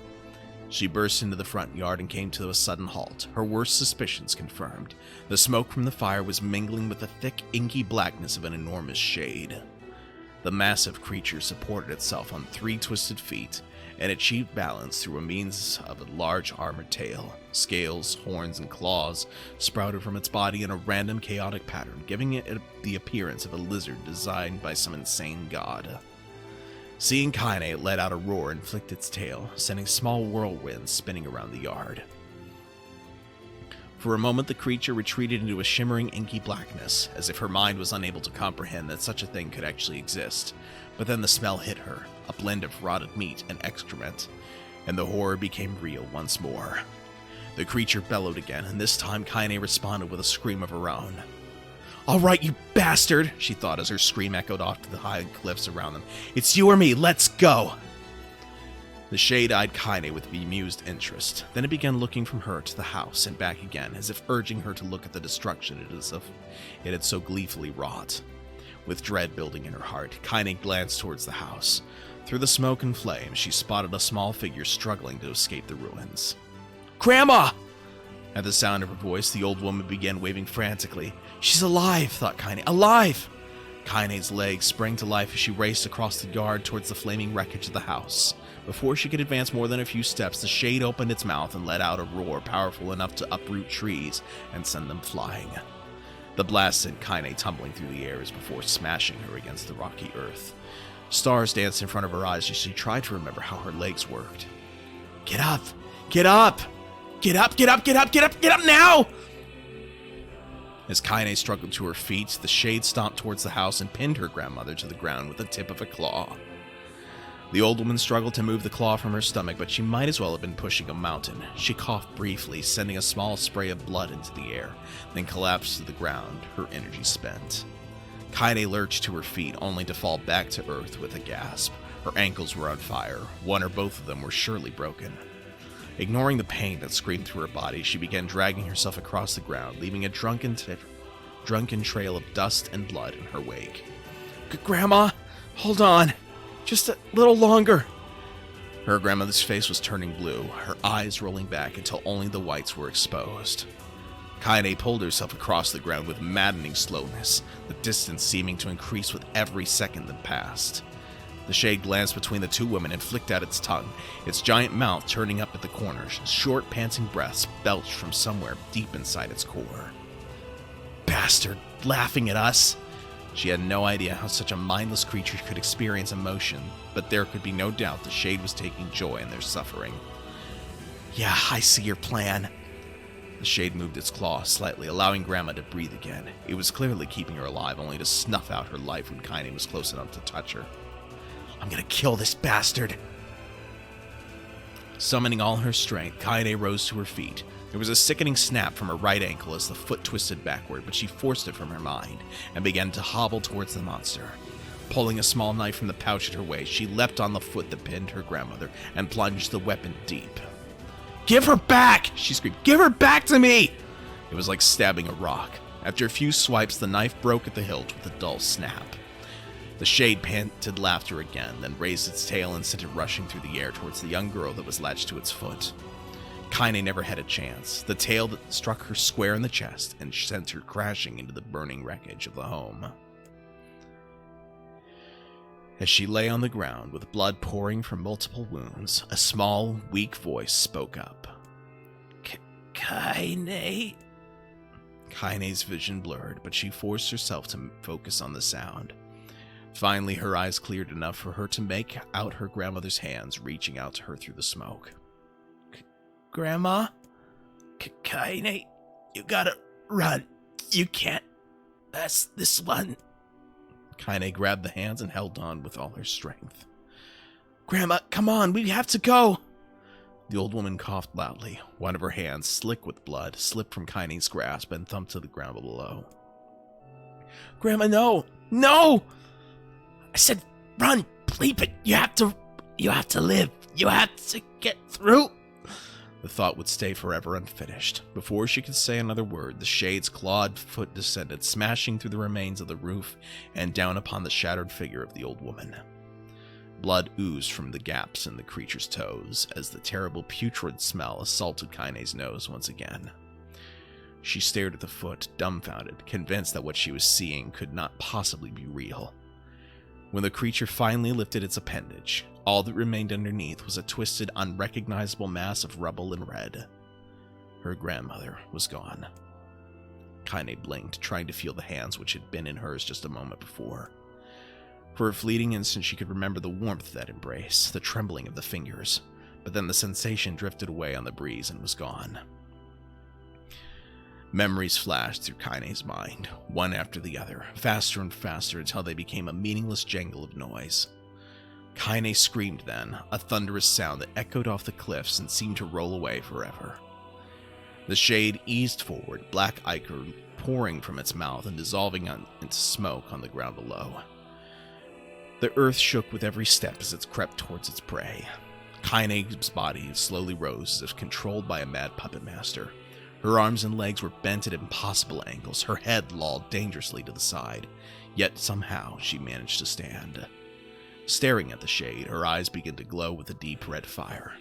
She burst into the front yard and came to a sudden halt, her worst suspicions confirmed. The smoke from the fire was mingling with the thick, inky blackness of an enormous shade. The massive creature supported itself on 3 twisted feet and achieved balance through a means of a large armored tail. Scales, horns, and claws sprouted from its body in a random, chaotic pattern, giving it the appearance of a lizard designed by some insane god. Seeing Kaine, it let out a roar and flicked its tail, sending small whirlwinds spinning around the yard. For a moment, the creature retreated into a shimmering, inky blackness, as if her mind was unable to comprehend that such a thing could actually exist. But then the smell hit her, a blend of rotted meat and excrement, and the horror became real once more. The creature bellowed again, and this time Kaine responded with a scream of her own. All right, you bastard, she thought as her scream echoed off to the high cliffs around them. It's you or me, let's go! The shade eyed Kaine with bemused interest. Then it began looking from her to the house and back again, as if urging her to look at the destruction it had so gleefully wrought. With dread building in her heart, Kaine glanced towards the house. Through the smoke and flames, she spotted a small figure struggling to escape the ruins. Grandma! At the sound of her voice, the old woman began waving frantically. She's alive, thought Kaine. Alive! Kaine's legs sprang to life as she raced across the yard towards the flaming wreckage of the house. Before she could advance more than a few steps, the shade opened its mouth and let out a roar powerful enough to uproot trees and send them flying. The blast sent Kaine tumbling through the air as before smashing her against the rocky earth. Stars danced in front of her eyes as she tried to remember how her legs worked. Get up! Get up! Get up! Get up! Get up! Get up! Get up now! As Kaine struggled to her feet, the shade stomped towards the house and pinned her grandmother to the ground with the tip of a claw. The old woman struggled to move the claw from her stomach, but she might as well have been pushing a mountain. She coughed briefly, sending a small spray of blood into the air, then collapsed to the ground, her energy spent. Kaine lurched to her feet, only to fall back to earth with a gasp. Her ankles were on fire. One or both of them were surely broken. Ignoring the pain that screamed through her body, she began dragging herself across the ground, leaving a drunken trail of dust and blood in her wake. Grandma, hold on. Just a little longer. Her grandmother's face was turning blue, her eyes rolling back until only the whites were exposed. Kaine pulled herself across the ground with maddening slowness, the distance seeming to increase with every second that passed. The shade glanced between the two women and flicked out its tongue, its giant mouth turning up at the corners. Short, panting breaths belched from somewhere deep inside its core. Bastard, laughing at us! She had no idea how such a mindless creature could experience emotion, but there could be no doubt the shade was taking joy in their suffering. Yeah, I see your plan. The shade moved its claw slightly, allowing Grandma to breathe again. It was clearly keeping her alive, only to snuff out her life when Kaine was close enough to touch her. I'm gonna kill this bastard! Summoning all her strength, Kaine rose to her feet. There was a sickening snap from her right ankle as the foot twisted backward, but she forced it from her mind and began to hobble towards the monster. Pulling a small knife from the pouch at her waist, she leapt on the foot that pinned her grandmother and plunged the weapon deep. Give her back! She screamed. Give her back to me! It was like stabbing a rock. After a few swipes, the knife broke at the hilt with a dull snap. The shade panted laughter again, then raised its tail and sent it rushing through the air towards the young girl that was latched to its foot. Kaine never had a chance. The tail that struck her square in the chest and sent her crashing into the burning wreckage of the home. As she lay on the ground with blood pouring from multiple wounds, a small, weak voice spoke up. Kaine? Kaine's vision blurred, but she forced herself to focus on the sound. Finally, her eyes cleared enough for her to make out her grandmother's hands reaching out to her through the smoke. Grandma? Kaine, you gotta run. You can't pass this one. Kaine grabbed the hands and held on with all her strength. Grandma, come on, we have to go. The old woman coughed loudly. One of her hands, slick with blood, slipped from Kaine's grasp and thumped to the ground below. Grandma, no! No! I said, run! Bleep it! You have to live! You have to get through! The thought would stay forever unfinished. Before she could say another word, the shade's clawed foot descended, smashing through the remains of the roof and down upon the shattered figure of the old woman. Blood oozed from the gaps in the creature's toes as the terrible putrid smell assaulted Kaine's nose once again. She stared at the foot, dumbfounded, convinced that what she was seeing could not possibly be real. When the creature finally lifted its appendage, all that remained underneath was a twisted, unrecognizable mass of rubble and red. Her grandmother was gone. Kaine blinked, trying to feel the hands which had been in hers just a moment before. For a fleeting instant, she could remember the warmth of that embrace, the trembling of the fingers, but then the sensation drifted away on the breeze and was gone. Memories flashed through Kaine's mind, one after the other, faster and faster until they became a meaningless jangle of noise. Kaine screamed then, a thunderous sound that echoed off the cliffs and seemed to roll away forever. The shade eased forward, black ichor pouring from its mouth and dissolving into smoke on the ground below. The earth shook with every step as it crept towards its prey. Kaine's body slowly rose as if controlled by a mad puppet master. Her arms and legs were bent at impossible angles, her head lolled dangerously to the side, yet somehow she managed to stand. Staring at the shade, her eyes began to glow with a deep red fire.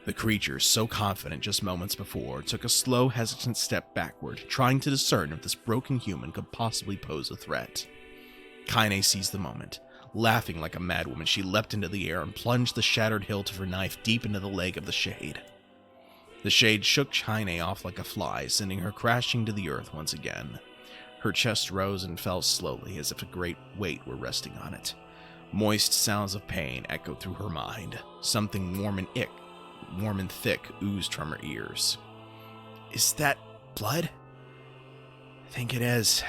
The creature, so confident just moments before, took a slow, hesitant step backward, trying to discern if this broken human could possibly pose a threat. Kaine seized the moment. Laughing like a madwoman, she leapt into the air and plunged the shattered hilt of her knife deep into the leg of the shade. The shade shook Kaine off like a fly, sending her crashing to the earth once again. Her chest rose and fell slowly, as if a great weight were resting on it. Moist sounds of pain echoed through her mind. Something warm and thick oozed from her ears. Is that blood? I think it is.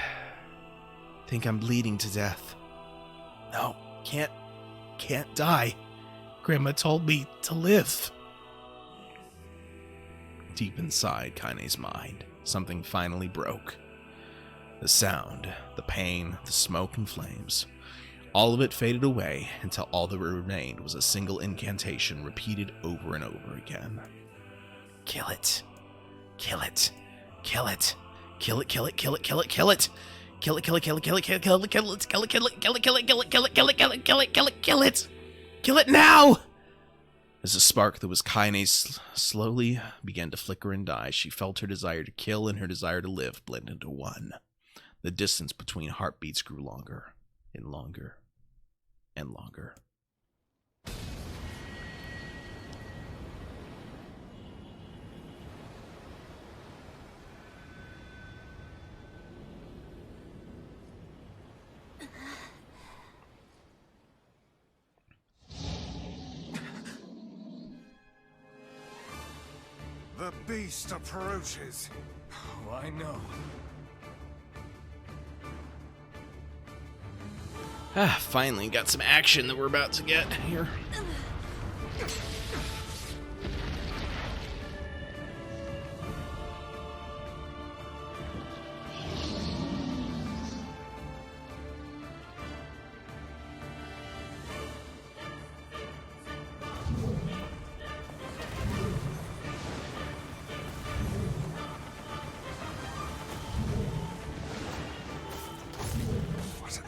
I think I'm bleeding to death. No, can't die. Grandma told me to live. Deep inside Kaine's mind, something finally broke. The sound, the pain, the smoke and flames. All of it faded away until all that remained was a single incantation repeated over and over again. Kill it. Kill it. Kill it. Kill it, kill it, kill it, kill it, kill it. Kill it, kill it, kill it, kill it, kill it, kill it, kill it, kill it, kill it, kill it, kill it, kill it, kill it, kill it, kill it, kill it, kill it, kill it. Kill it now! As the spark that was Kaine's slowly began to flicker and die, she felt her desire to kill and her desire to live blend into one. The distance between heartbeats grew longer and longer and longer. The beast approaches. Oh, I know. Finally got some action that we're about to get here.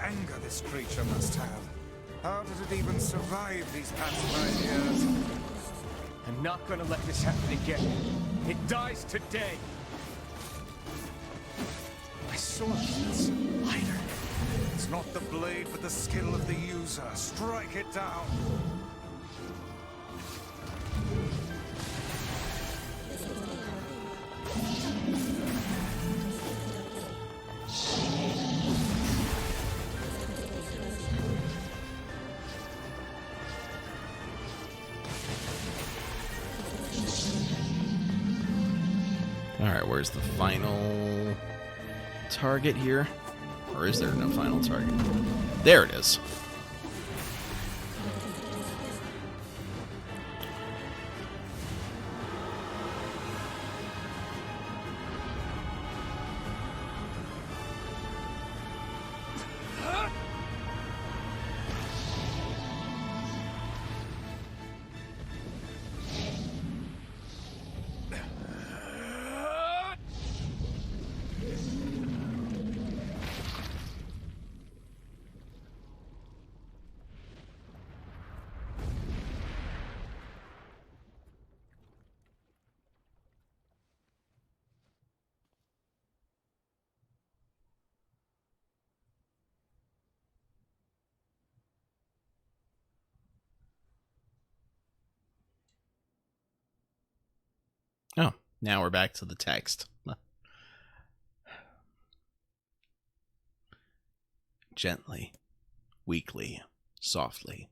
Anger this creature must have. How did it even survive these past 5 years? I'm not gonna let this happen again. It dies today. My sword is lighter. It's not the blade, but the skill of the user. Strike it down. Alright, where's the final target here? Or is there no final target? There it is. Oh, now we're back to the text. Gently, weakly, softly.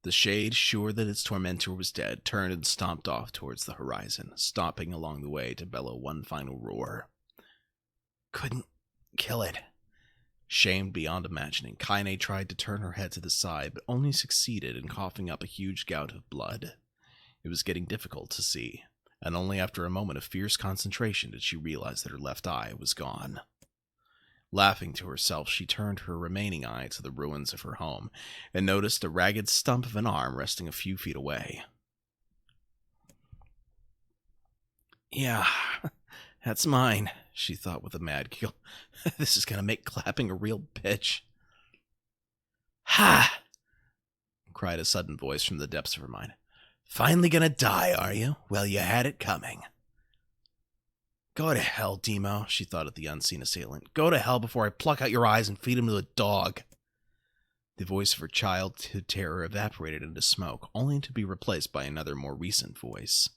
The shade, sure that its tormentor was dead, turned and stomped off towards the horizon, stopping along the way to bellow one final roar. Couldn't kill it. Shamed beyond imagining, Kaine tried to turn her head to the side, but only succeeded in coughing up a huge gout of blood. It was getting difficult to see. and only after a moment of fierce concentration did she realize that her left eye was gone. Laughing to herself, she turned her remaining eye to the ruins of her home and noticed a ragged stump of an arm resting a few feet away. Yeah, that's mine, she thought with a mad giggle. This is going to make clapping a real bitch. Ha! Cried a sudden voice from the depths of her mind. Finally gonna die, are you? Well, you had it coming. Go to hell, Demo, she thought at the unseen assailant. Go to hell before I pluck out your eyes and feed him to a dog. The voice of her childhood terror evaporated into smoke, only to be replaced by another more recent voice.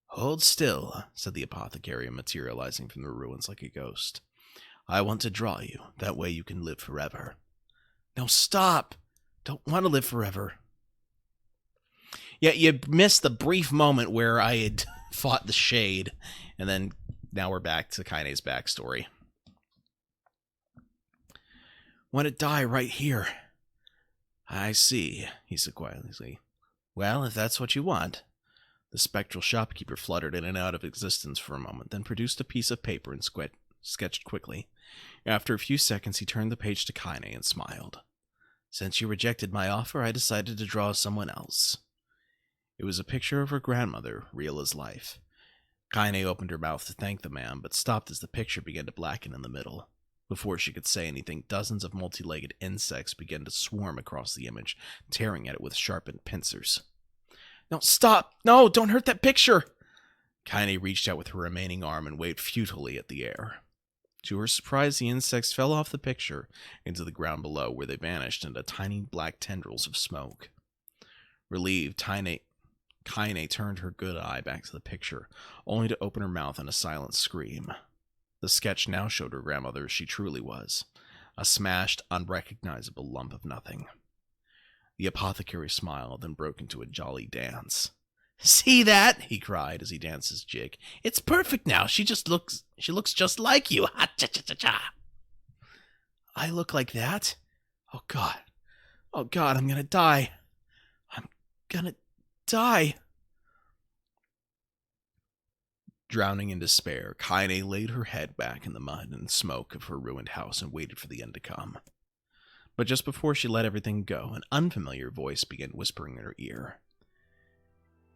Hold still, said the apothecary, materializing from the ruins like a ghost. I want to draw you. That way you can live forever. No, stop! Don't want to live forever. Yeah, you missed the brief moment where I had fought the Shade, and then now we're back to Kaine's backstory. Want to die right here. I see, he said quietly. Well, if that's what you want. The spectral shopkeeper fluttered in and out of existence for a moment, then produced a piece of paper and sketched quickly. After a few seconds, he turned the page to Kaine and smiled. Since you rejected my offer, I decided to draw someone else. It was a picture of her grandmother, real as life. Kaine opened her mouth to thank the man, but stopped as the picture began to blacken in the middle. Before she could say anything, dozens of multi-legged insects began to swarm across the image, tearing at it with sharpened pincers. No, stop! No, don't hurt that picture! Kaine reached out with her remaining arm and waved futilely at the air. To her surprise, the insects fell off the picture into the ground below, where they vanished into tiny black tendrils of smoke. Relieved, Kaine turned her good eye back to the picture, only to open her mouth in a silent scream. The sketch now showed her grandmother as she truly was, a smashed, unrecognizable lump of nothing. The apothecary smiled, then broke into a jolly dance. See that? He cried as he danced his jig. It's perfect now. She looks just like you. Ha cha cha cha cha. I look like that? Oh God, I'm gonna die. I'm gonna die. Drowning in despair, Kaine laid her head back in the mud and smoke of her ruined house and waited for the end to come. But just before she let everything go, an unfamiliar voice began whispering in her ear.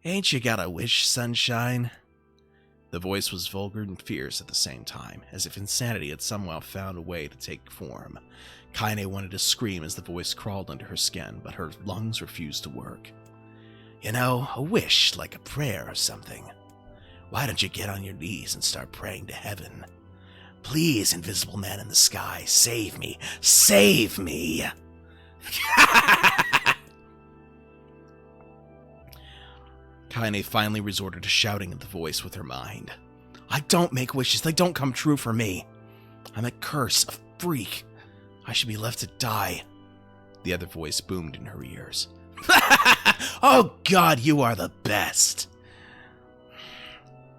Ain't you got a wish, sunshine? The voice was vulgar and fierce at the same time, as if insanity had somehow found a way to take form. Kaine wanted to scream as the voice crawled under her skin, but her lungs refused to work. You know, a wish, like a prayer or something. Why don't you get on your knees and start praying to heaven? Please, invisible man in the sky, save me! Save me! Kaine finally resorted to shouting at the voice with her mind. I don't make wishes. They don't come true for me. I'm a curse, a freak. I should be left to die. The other voice boomed in her ears. Oh God, you are the best.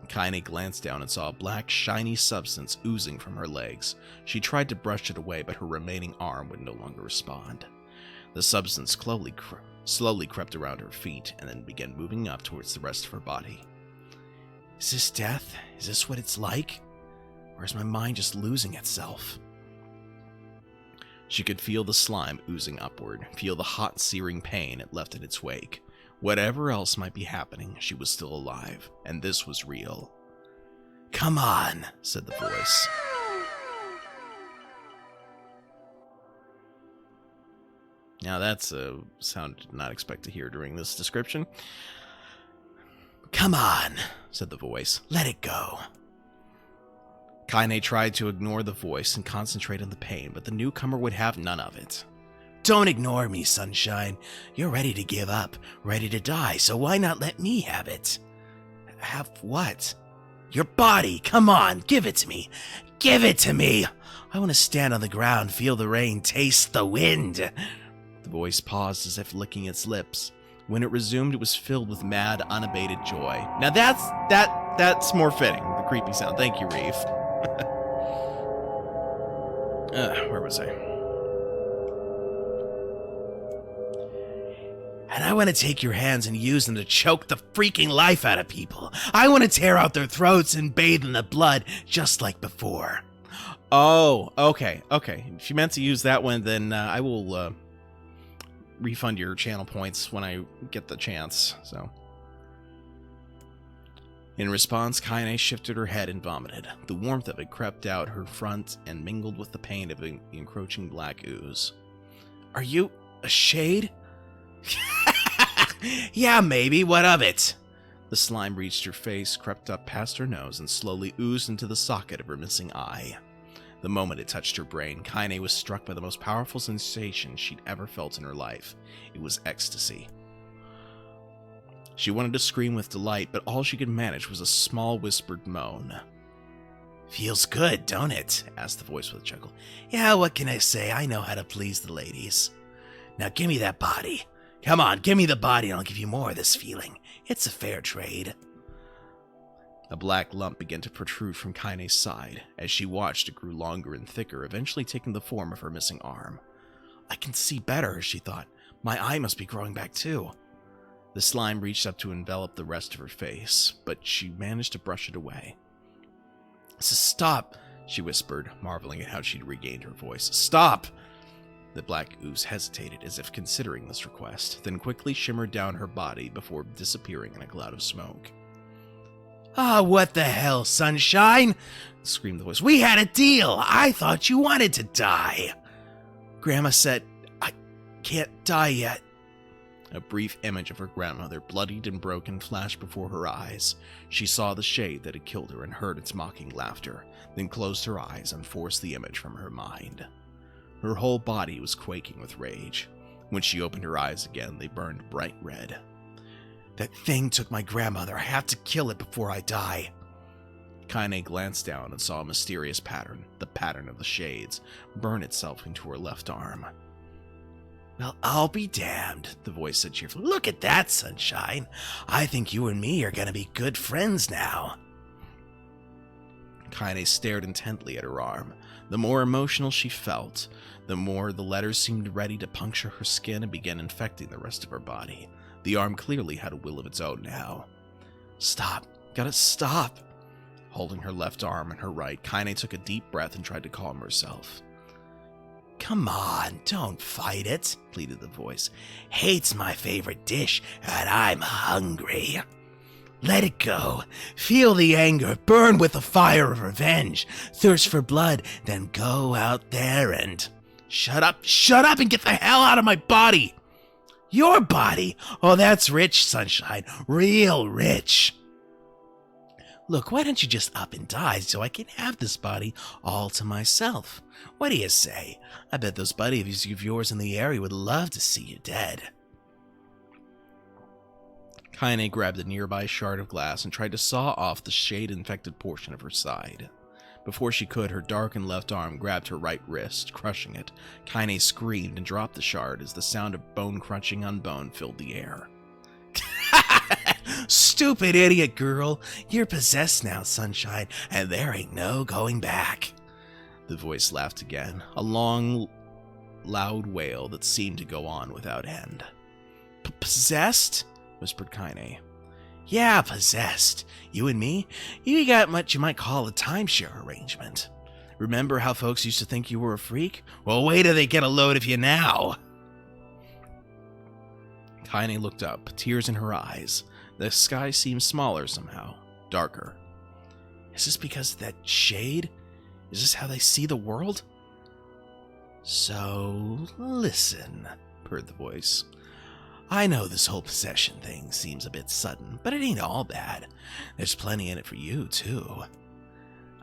Kaine glanced down and saw a black, shiny substance oozing from her legs. She tried to brush it away, but her remaining arm would no longer respond. The substance slowly crept around her feet and then began moving up towards the rest of her body. Is this death? Is this what it's like? Or is my mind just losing itself? She could feel the slime oozing upward, feel the hot, searing pain it left in its wake. Whatever else might be happening, she was still alive, and this was real. Come on, said the voice. Now that's a sound I did not expect to hear during this description. Come on, said the voice. Let it go. Kaine tried to ignore the voice and concentrate on the pain, but the newcomer would have none of it. Don't ignore me, sunshine. You're ready to give up, ready to die, so why not let me have it? Have what? Your body! Come on, give it to me! Give it to me! I want to stand on the ground, feel the rain, taste the wind! The voice paused as if licking its lips. When it resumed, it was filled with mad, unabated joy. Now that's more fitting, the creepy sound. Thank you, Reeve. Where was I? And I want to take your hands and use them to choke the freaking life out of people. I want to tear out their throats and bathe in the blood just like before. Oh, okay. If you meant to use that one, then I will refund your channel points when I get the chance. So, in response, Kaine shifted her head and vomited. The warmth of it crept out her front and mingled with the pain of the encroaching black ooze. Are you a shade? Yeah, maybe. What of it? The slime reached her face, crept up past her nose, and slowly oozed into the socket of her missing eye. The moment it touched her brain, Kaine was struck by the most powerful sensation she'd ever felt in her life. It was ecstasy. She wanted to scream with delight, but all she could manage was a small whispered moan. Feels good, don't it? Asked the voice with a chuckle. Yeah, what can I say? I know how to please the ladies. Now give me that body. Come on, give me the body and I'll give you more of this feeling. It's a fair trade. A black lump began to protrude from Kaine's side. As she watched, it grew longer and thicker, eventually taking the form of her missing arm. I can see better, she thought. My eye must be growing back too. The slime reached up to envelop the rest of her face, but she managed to brush it away. Stop, she whispered, marveling at how she'd regained her voice. Stop! The black ooze hesitated, as if considering this request, then quickly shimmered down her body before disappearing in a cloud of smoke. Ah, what the hell, sunshine? Screamed the voice. We had a deal. I thought you wanted to die. Grandma said, I can't die yet. A brief image of her grandmother, bloodied and broken, flashed before her eyes. She saw the shade that had killed her and heard its mocking laughter, then closed her eyes and forced the image from her mind. Her whole body was quaking with rage. When she opened her eyes again, they burned bright red. That thing took my grandmother. I have to kill it before I die. Kaine glanced down and saw a mysterious pattern, the pattern of the shades, burn itself into her left arm. Well, I'll be damned, the voice said cheerfully. Look at that, sunshine. I think you and me are going to be good friends now. Kaine stared intently at her arm. The more emotional she felt, the more the letters seemed ready to puncture her skin and begin infecting the rest of her body. The arm clearly had a will of its own now. Stop. Gotta stop. Holding her left arm and her right, Kaine took a deep breath and tried to calm herself. Come on, don't fight it, pleaded the voice. Hate's my favorite dish, and I'm hungry. Let it go. Feel the anger. Burn with the fire of revenge. Thirst for blood. Then go out there and... Shut up and get the hell out of my body. Your body? Oh, that's rich, sunshine. Real rich. Look, why don't you just up and die so I can have this body all to myself? What do you say? I bet those buddies of yours in the area would love to see you dead. Kaine grabbed a nearby shard of glass and tried to saw off the shade-infected portion of her side. Before she could, her darkened left arm grabbed her right wrist, crushing it. Kaine screamed and dropped the shard as the sound of bone crunching on bone filled the air. Stupid idiot girl. You're possessed now, sunshine, and there ain't no going back. The voice laughed again, a long, loud wail that seemed to go on without end. Possessed? Whispered Kaine. Yeah, possessed. You and me, you got what you might call a timeshare arrangement. Remember how folks used to think you were a freak? Well, wait till they get a load of you now. Kaine looked up, tears in her eyes. The sky seemed smaller somehow, darker. Is this because of that shade? Is this how they see the world? So, listen, purred the voice. I know this whole possession thing seems a bit sudden, but it ain't all bad. There's plenty in it for you, too.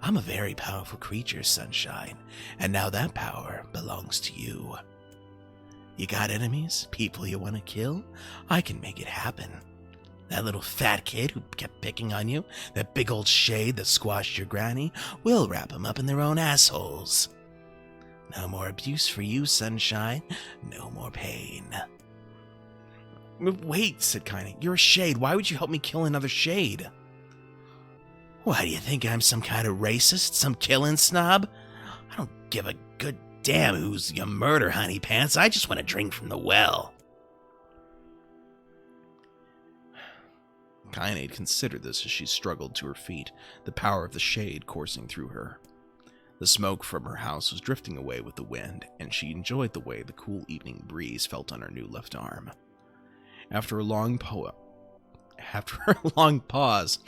I'm a very powerful creature, sunshine, and now that power belongs to you. You got enemies? People you want to kill? I can make it happen. That little fat kid who kept picking on you, that big old shade that squashed your granny, we'll wrap them up in their own assholes. No more abuse for you, sunshine. No more pain. Wait, said Kaine. You're a shade. Why would you help me kill another shade? Why, do you think I'm some kind of racist? Some killing snob? I don't give a good damn who's your murder, honey pants. I just want to drink from the well. Kaine had considered this as she struggled to her feet, the power of the shade coursing through her. The smoke from her house was drifting away with the wind, and she enjoyed the way the cool evening breeze felt on her new left arm. After a long pause,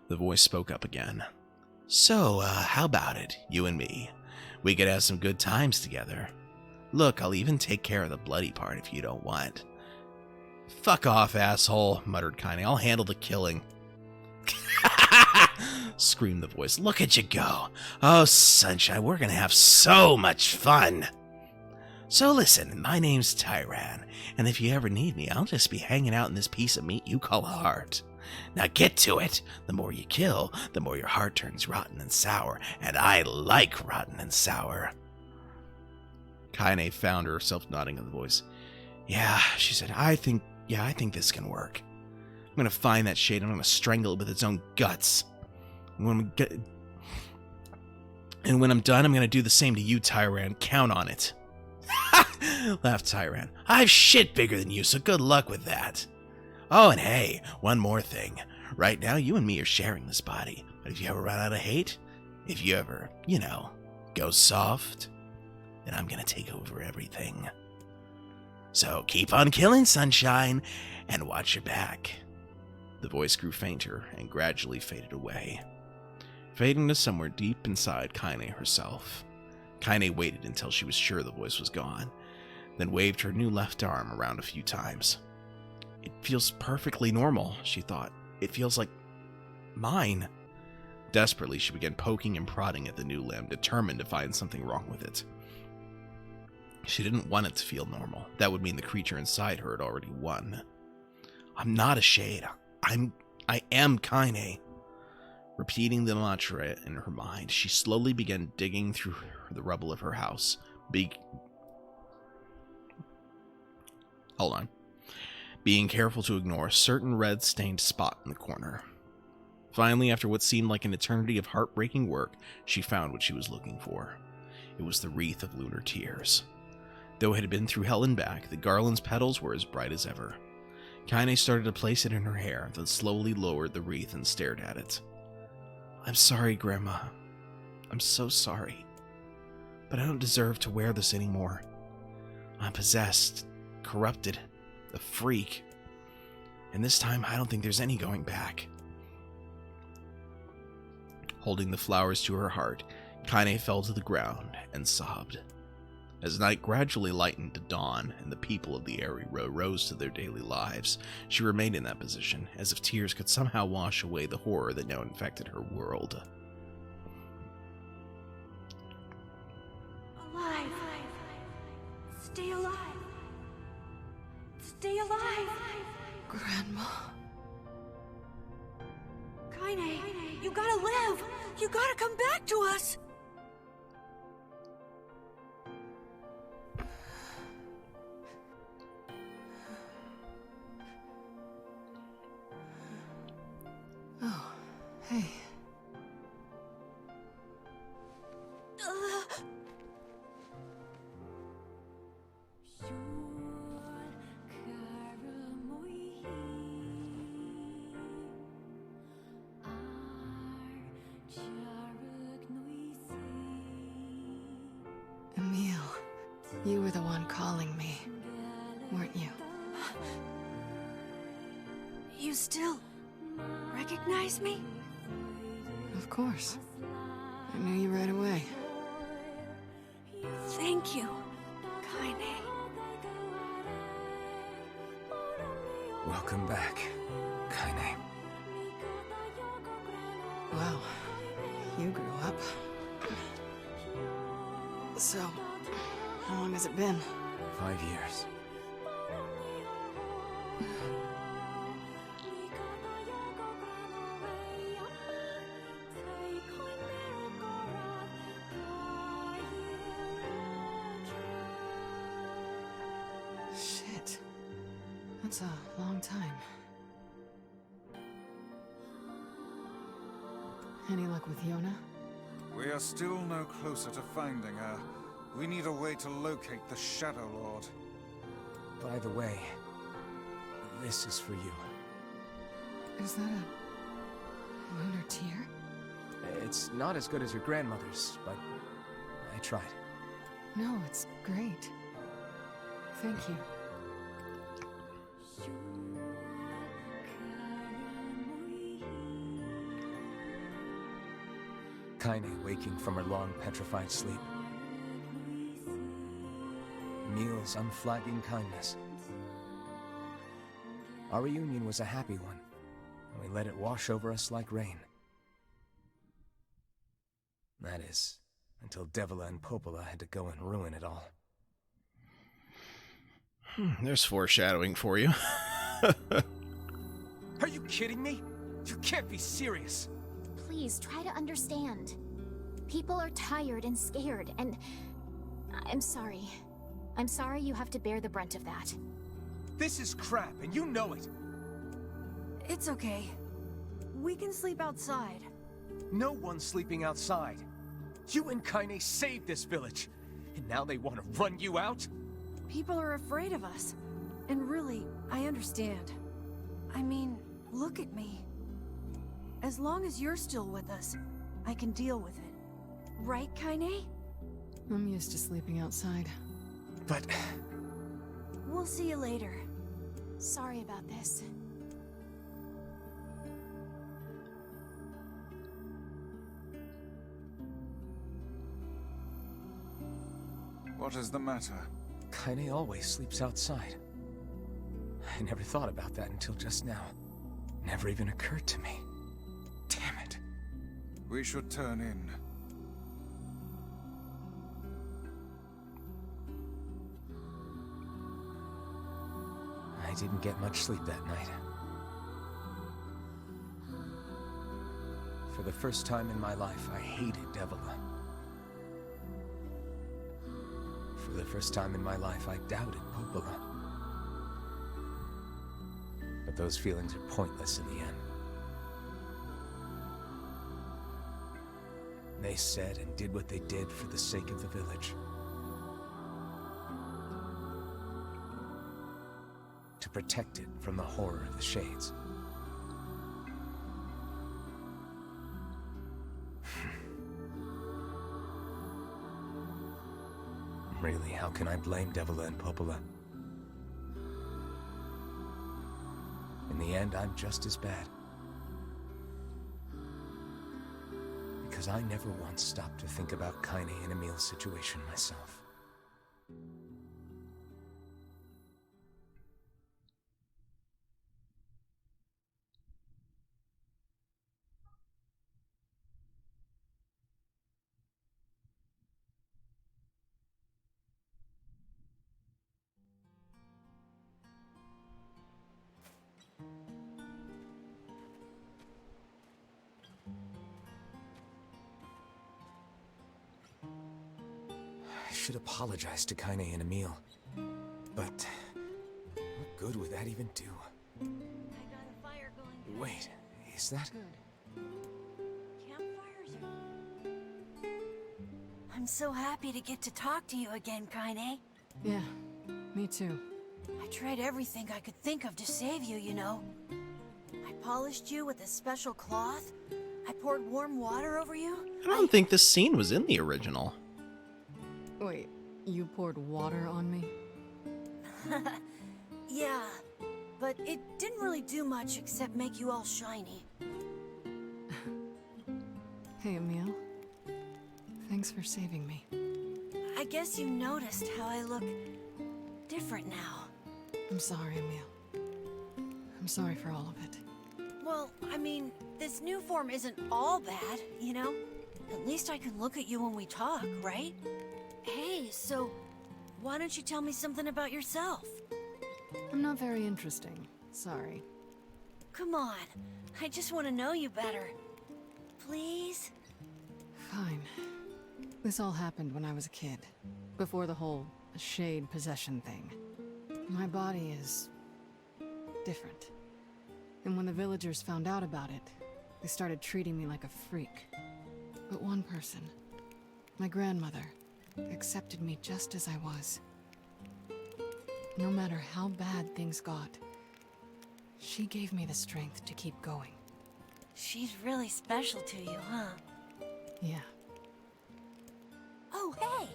the voice spoke up again. So, how about it, you and me? We could have some good times together. Look, I'll even take care of the bloody part if you don't want. Fuck off, asshole, muttered Kaine. I'll handle the killing. Screamed the voice. Look at you go. Oh, sunshine, we're gonna have so much fun. So listen, my name's Tyran, and if you ever need me, I'll just be hanging out in this piece of meat you call a heart. Now get to it. The more you kill, the more your heart turns rotten and sour, and I like rotten and sour. Kaine found herself nodding at the voice. Yeah, she said, I think this can work. I'm gonna find that shade and I'm gonna strangle it with its own guts. And when I'm done, I'm gonna do the same to you, Tyran. Count on it. Laughed Tyran. I've shit bigger than you, so good luck with that. Oh, and hey, one more thing. Right now, you and me are sharing this body. But if you ever run out of hate, if you ever, go soft, then I'm gonna take over everything. So keep on killing, sunshine, and watch your back. The voice grew fainter and gradually faded away, fading to somewhere deep inside Kaine herself. Kaine waited until she was sure the voice was gone, then waved her new left arm around a few times. It feels perfectly normal, she thought. It feels like mine. Desperately, she began poking and prodding at the new limb, determined to find something wrong with it. She didn't want it to feel normal. That would mean the creature inside her had already won. I'm not a shade. I am Kaine. Repeating the mantra in her mind, she slowly began digging through the rubble of her house. Being careful to ignore a certain red-stained spot in the corner. Finally, after what seemed like an eternity of heartbreaking work, she found what she was looking for. It was the wreath of lunar tears. Though it had been through hell and back, the garland's petals were as bright as ever. Kaine started to place it in her hair, then slowly lowered the wreath and stared at it. I'm sorry, Grandma. I'm so sorry. But I don't deserve to wear this anymore. I'm possessed, corrupted, a freak. And this time, I don't think there's any going back. Holding the flowers to her heart, Kaine fell to the ground and sobbed. As night gradually lightened to dawn and the people of the area rose to their daily lives, she remained in that position, as if tears could somehow wash away the horror that now infected her world. Alive! Stay alive! Stay alive! Grandma. Kaine, you gotta live! You gotta come back to us! Oh, hey. Emil, you were the one calling me, weren't you? You still recognize me? Of course. I knew you right away. Thank you, Kaine. Welcome back, Kaine. Wow, you grew up. So, how long has it been? 5 years. Shit. That's a long time. Any luck with Yona? We are still no closer to finding her. We need a way to locate the Shadow Lord. By the way, this is for you. Is that a lunar tear? It's not as good as your grandmother's, but I tried. No, it's great. Thank you. Kaine waking from her long petrified sleep. Emil's unflagging kindness. Our reunion was a happy one, and we let it wash over us like rain. That is, until Devila and Popola had to go and ruin it all. There's foreshadowing for you. Are you kidding me? You can't be serious. Please try to understand. People are tired and scared, and I'm sorry. I'm sorry you have to bear the brunt of that. This is crap, and you know it. It's okay. We can sleep outside. No one's sleeping outside. You and Kaine saved this village, and now they want to run you out? People are afraid of us. And really, I understand. I mean, look at me. As long as you're still with us, I can deal with it. Right, Kaine? I'm used to sleeping outside. But... We'll see you later. Sorry about this. What is the matter? Kaine always sleeps outside. I never thought about that until just now. Never even occurred to me. Damn it. We should turn in. I didn't get much sleep that night. For the first time in my life, I hated Devila. For the first time in my life, I doubted Popola. But those feelings are pointless in the end. They said and did what they did for the sake of the village. To protect it from the horror of the Shades. Really, how can I blame Devila and Popola? In the end, I'm just as bad. Because I never once stopped to think about Kaine and Emil's situation myself. I should apologize to Kaine and Emil. But what good would that even do? I got a fire going. Wait, is that... Campfires are... I'm so happy to get to talk to you again, Kaine. Yeah, me too. I tried everything I could think of to save you, you know. I polished you with a special cloth. I poured warm water over you. I don't think this scene was in the original. Wait, you poured water on me? Yeah, but it didn't really do much except make you all shiny. Hey, Emil. Thanks for saving me. I guess you noticed how I look different now. I'm sorry, Emil. I'm sorry for all of it. Well, I mean, this new form isn't all bad, you know? At least I can look at you when we talk, right? Hey, so why don't you tell me something about yourself? I'm not very interesting. Sorry. Come on, I just want to know you better. Please? Fine. This all happened when I was a kid. Before the whole shade possession thing. My body is... different. And when the villagers found out about it, they started treating me like a freak. But one person, my grandmother, accepted me just as I was. No matter how bad things got, She gave me the strength to keep going. She's really special to you, huh? Yeah. Oh, hey!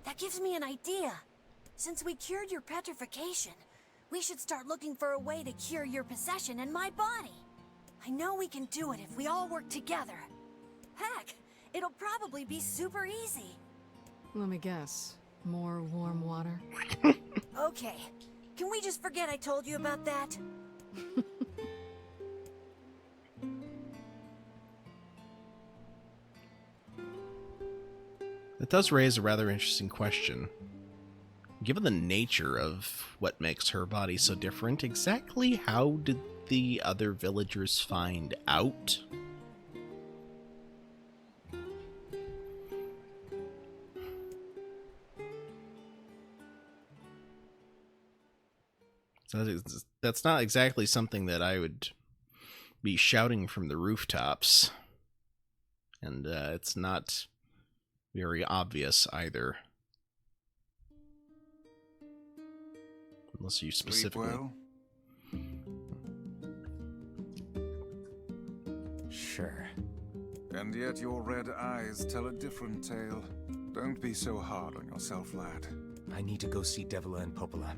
That gives me an idea. Since we cured your petrification, we should start looking for a way to cure your possession in my body. I know we can do it if we all work together. Heck, it'll probably be super easy. Let me guess. More warm water? Okay, can we just forget I told you about that? It does raise a rather interesting question. Given the nature of what makes her body so different, exactly how did the other villagers find out? So that's not exactly something that I would be shouting from the rooftops. And it's not very obvious either. Unless you specifically... Sleep well? Sure. And yet your red eyes tell a different tale. Don't be so hard on yourself, lad. I need to go see Devila and Popola.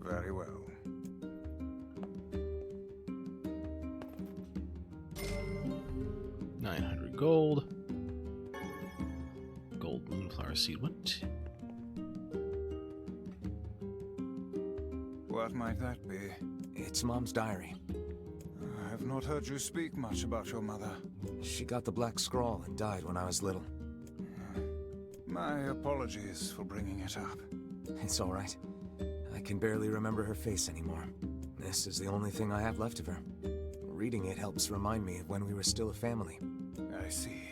Very well. $900 gold. Gold moonflower seed. What? What might that be? It's Mom's diary. I have not heard you speak much about your mother. She got the Black Scrawl and died when I was little. My apologies for bringing it up. It's all right. I can barely remember her face anymore. This is the only thing I have left of her. Reading it helps remind me of when we were still a family. I see.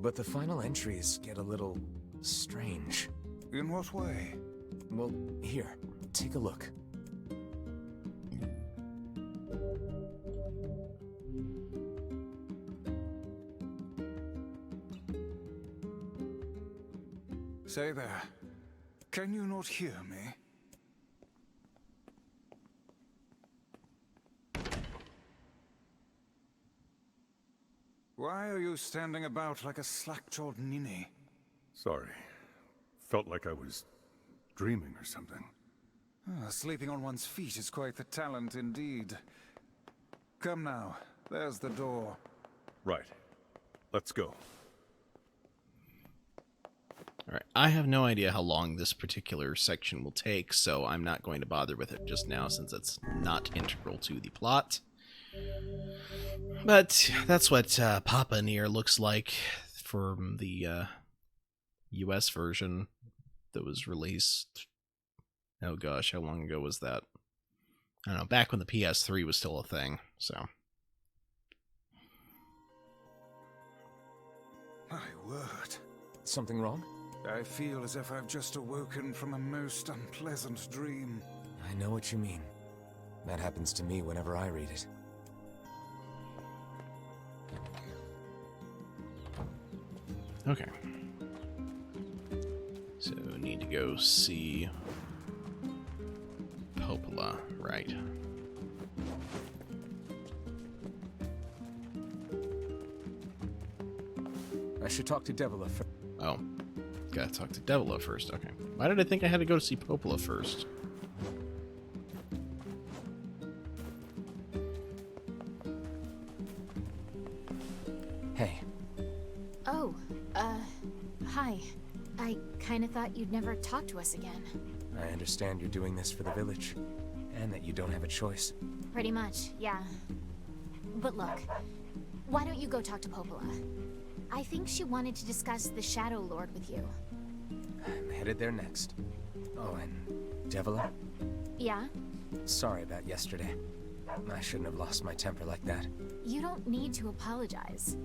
But the final entries get a little strange. In what way? Well, here, take a look. Say there. Can you not hear me? Why are you standing about like a slack-jawed ninny? Sorry. Felt like I was dreaming or something. Sleeping on one's feet is quite the talent indeed. Come now, there's the door. Right. Let's go. Alright, I have no idea how long this particular section will take, so I'm not going to bother with it just now since it's not integral to the plot. But that's what Papa NieR looks like from the US version that was released. Oh gosh, how long ago was that? I don't know, back when the PS3 was still a thing, so. My word. Something wrong? I feel as if I've just awoken from a most unpleasant dream. I know what you mean. That happens to me whenever I read it. Okay. So, need to go see Popola, right. I should talk to Devila first. Oh. Gotta talk to Devila first, okay. Why did I think I had to go to see Popola first? Hey. Oh, hi. I kinda thought you'd never talk to us again. I understand you're doing this for the village, and that you don't have a choice. Pretty much, yeah. But look, why don't you go talk to Popola? I think she wanted to discuss the Shadow Lord with you. I'm headed there next. Oh, and Devila? Yeah? Sorry about yesterday. I shouldn't have lost my temper like that. You don't need to apologize.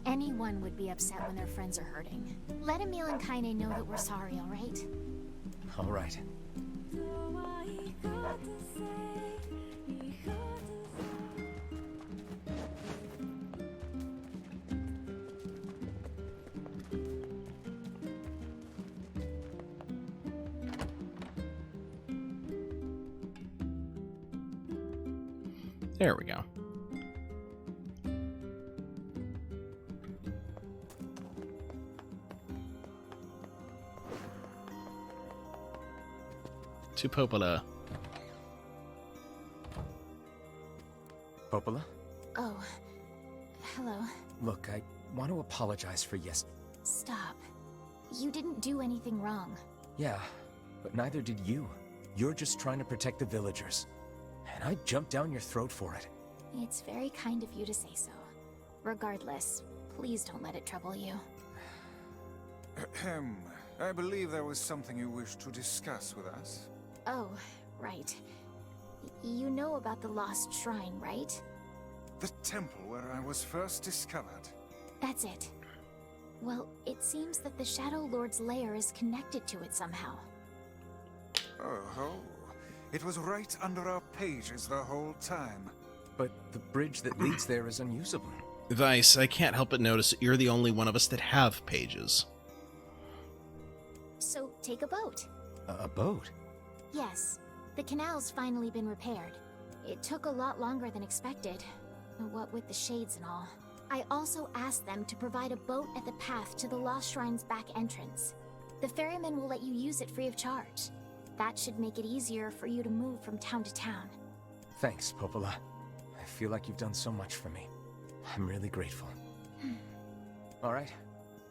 Anyone would be upset when their friends are hurting. Let Emil and Kaine know that we're sorry, alright? All right. There we go. To Popola. Popola? Oh, hello. Look, I want to apologize for Stop. You didn't do anything wrong. Yeah, but neither did you. You're just trying to protect the villagers. And I jumped down your throat for it. It's very kind of you to say so. Regardless, please don't let it trouble you. Ahem. I believe there was something you wished to discuss with us. Oh, right. You know about the lost shrine, right? The temple where I was first discovered. That's it. Well, it seems that the Shadow Lord's lair is connected to it somehow. Oh, it was right under our pages the whole time. But the bridge that leads there is unusable. Vice, I can't help but notice that you're the only one of us that have pages. So, take a boat. A boat? Yes. The canal's finally been repaired. It took a lot longer than expected. What with the shades and all. I also asked them to provide a boat at the path to the Lost Shrine's back entrance. The ferryman will let you use it free of charge. That should make it easier for you to move from town to town. Thanks, Popola. I feel like you've done so much for me. I'm really grateful. All right,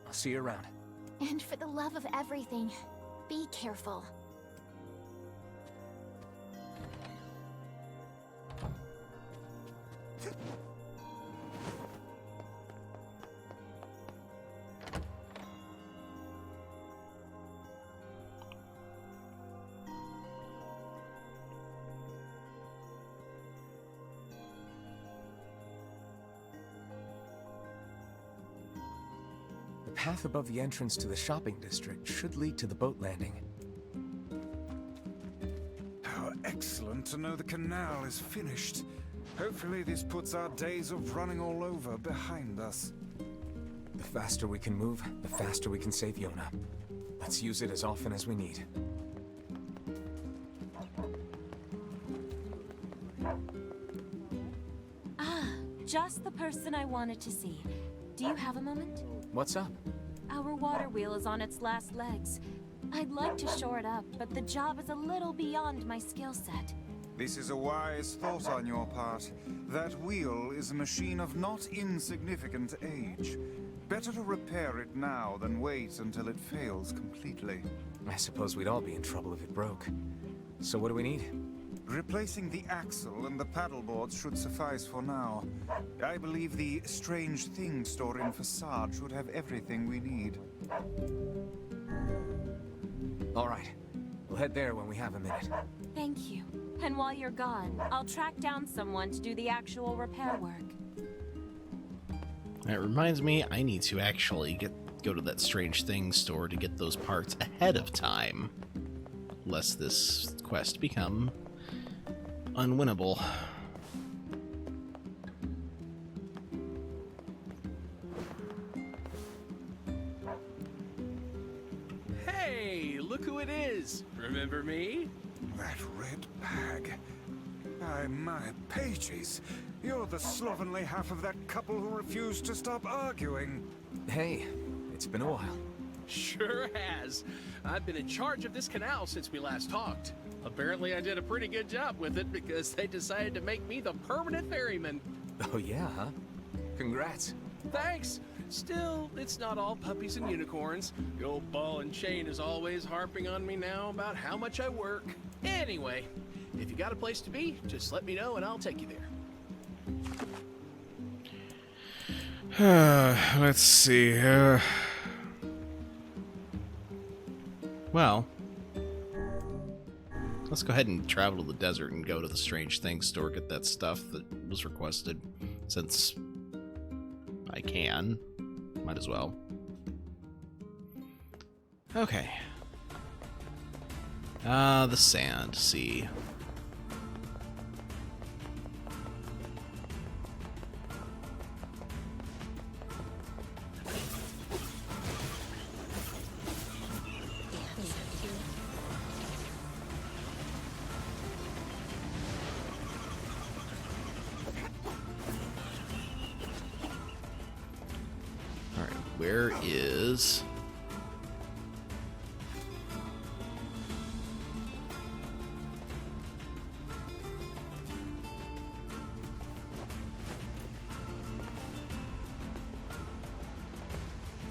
I'll see you around. And for the love of everything, be careful. The path above the entrance to the shopping district should lead to the boat landing. How excellent to know the canal is finished. Hopefully this puts our days of running all over behind us. The faster we can move, the faster we can save Yona. Let's use it as often as we need. Ah, just the person I wanted to see. Do you have a moment? What's up? Our water wheel is on its last legs. I'd like to shore it up, but the job is a little beyond my skill set. This is a wise thought on your part. That wheel is a machine of not insignificant age. Better to repair it now than wait until it fails completely. I suppose we'd all be in trouble if it broke. So what do we need? Replacing the axle and the paddleboards should suffice for now. I believe the Strange Thing store in Facade should have everything we need. All right, we'll head there when we have a minute. Thank you. And while you're gone, I'll track down someone to do the actual repair work. That reminds me, I need to actually go to that Strange Thing store to get those parts ahead of time, lest this quest become unwinnable. Hey, look who it is! Remember me? That red bag. My pages. You're the slovenly half of that couple who refused to stop arguing. Hey, it's been a while. Sure has. I've been in charge of this canal since we last talked. Apparently I did a pretty good job with it because they decided to make me the permanent ferryman. Oh yeah, huh? Congrats. Thanks! Still, it's not all puppies and unicorns. The old ball and chain is always harping on me now about how much I work. Anyway, if you got a place to be, just let me know and I'll take you there. Let's see. Well, let's go ahead and travel to the desert and go to the Strange Things store, get that stuff that was requested, since I can. Might as well. Okay. The sand sea. where is...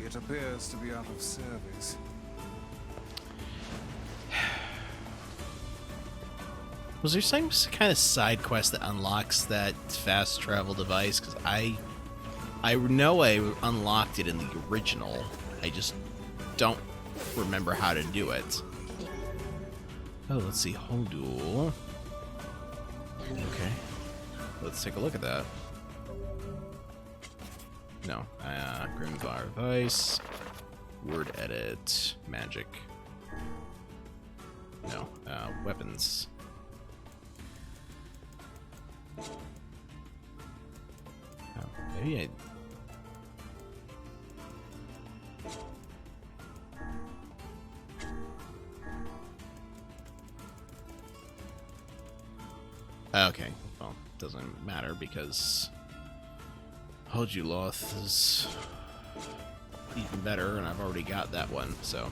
It appears to be out of service. Was there some kind of side quest that unlocks that fast travel device? Because I know I unlocked it in the original. I just don't remember how to do it. Oh, let's see. Hodul. Okay. Let's take a look at that. No. Grimvar Vice. Word edit. Magic. No. Weapons. Oh, maybe okay, well, doesn't matter because Hojuloth is even better, and I've already got that one, so.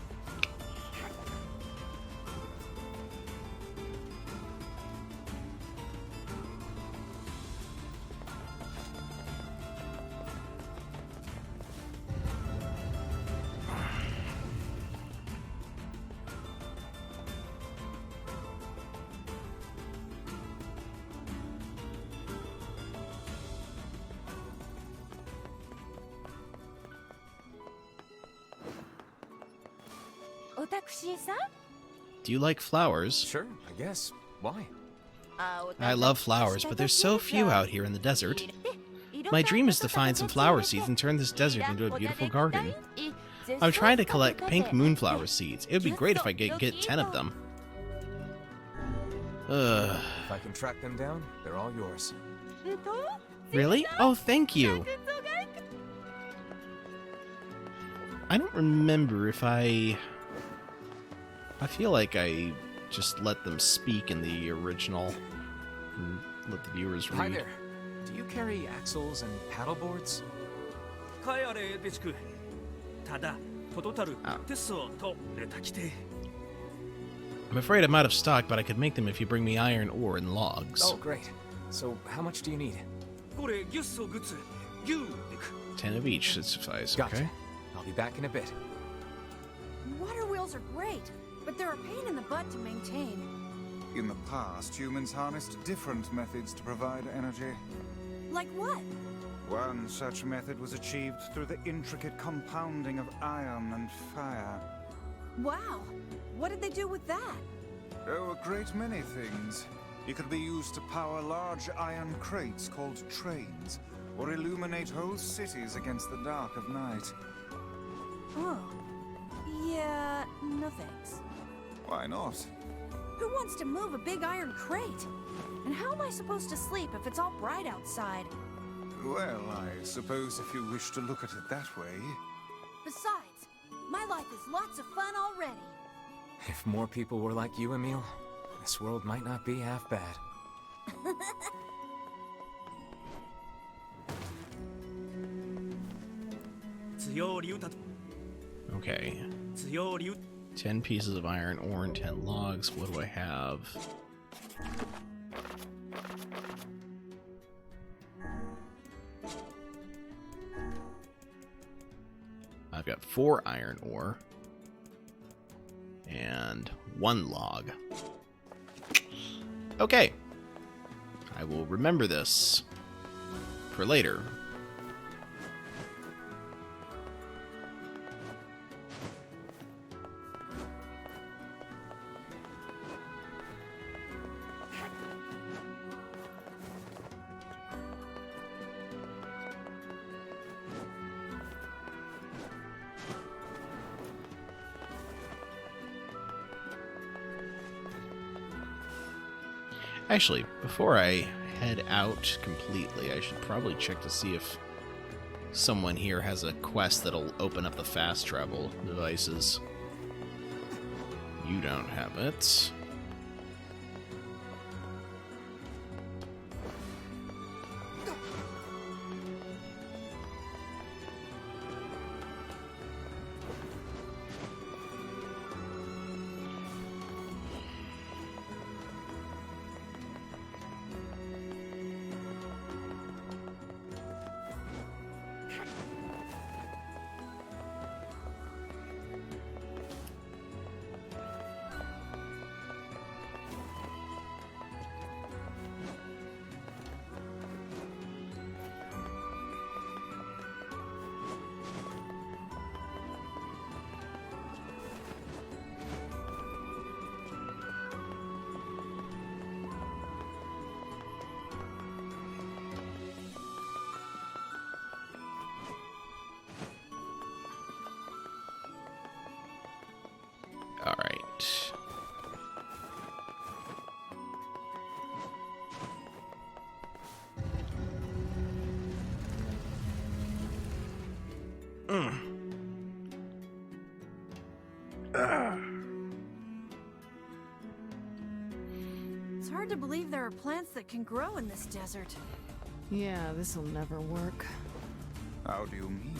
Do you like flowers? Sure, I guess. Why? I love flowers, but there's so few out here in the desert. My dream is to find some flower seeds and turn this desert into a beautiful garden. I'm trying to collect pink moonflower seeds. It would be great if I could get 10 of them. If I can track them down, they're all yours. Really? Oh, thank you. I don't remember if I feel like I just let them speak in the original and let the viewers read. Hi there. Do you carry axles and paddle boards? I'm afraid I'm out of stock, but I could make them if you bring me iron ore and logs. Oh, great. So, how much do you need? 10 of each should suffice, Gotcha. okay? I'll be back in a bit. Water wheels are great, but they're a pain in the butt to maintain. In the past, humans harnessed different methods to provide energy. Like what? One such method was achieved through the intricate compounding of iron and fire. Wow. What did they do with that? Oh, a great many things. It could be used to power large iron crates called trains, or illuminate whole cities against the dark of night. Oh. Yeah, no thanks. Why not? Who wants to move a big iron crate? And how am I supposed to sleep if it's all bright outside? Well, I suppose if you wish to look at it that way. Besides, my life is lots of fun already. If more people were like you, Emil, this world might not be half bad. Okay. 10 pieces of iron ore and 10 logs. What do I have? I've got 4 iron ore and 1 log. Okay. I will remember this for later. Actually, before I head out completely, I should probably check to see if someone here has a quest that'll open up the fast travel devices. You don't have it. It's hard to believe there are plants that can grow in this desert. Yeah, this'll never work. How do you mean?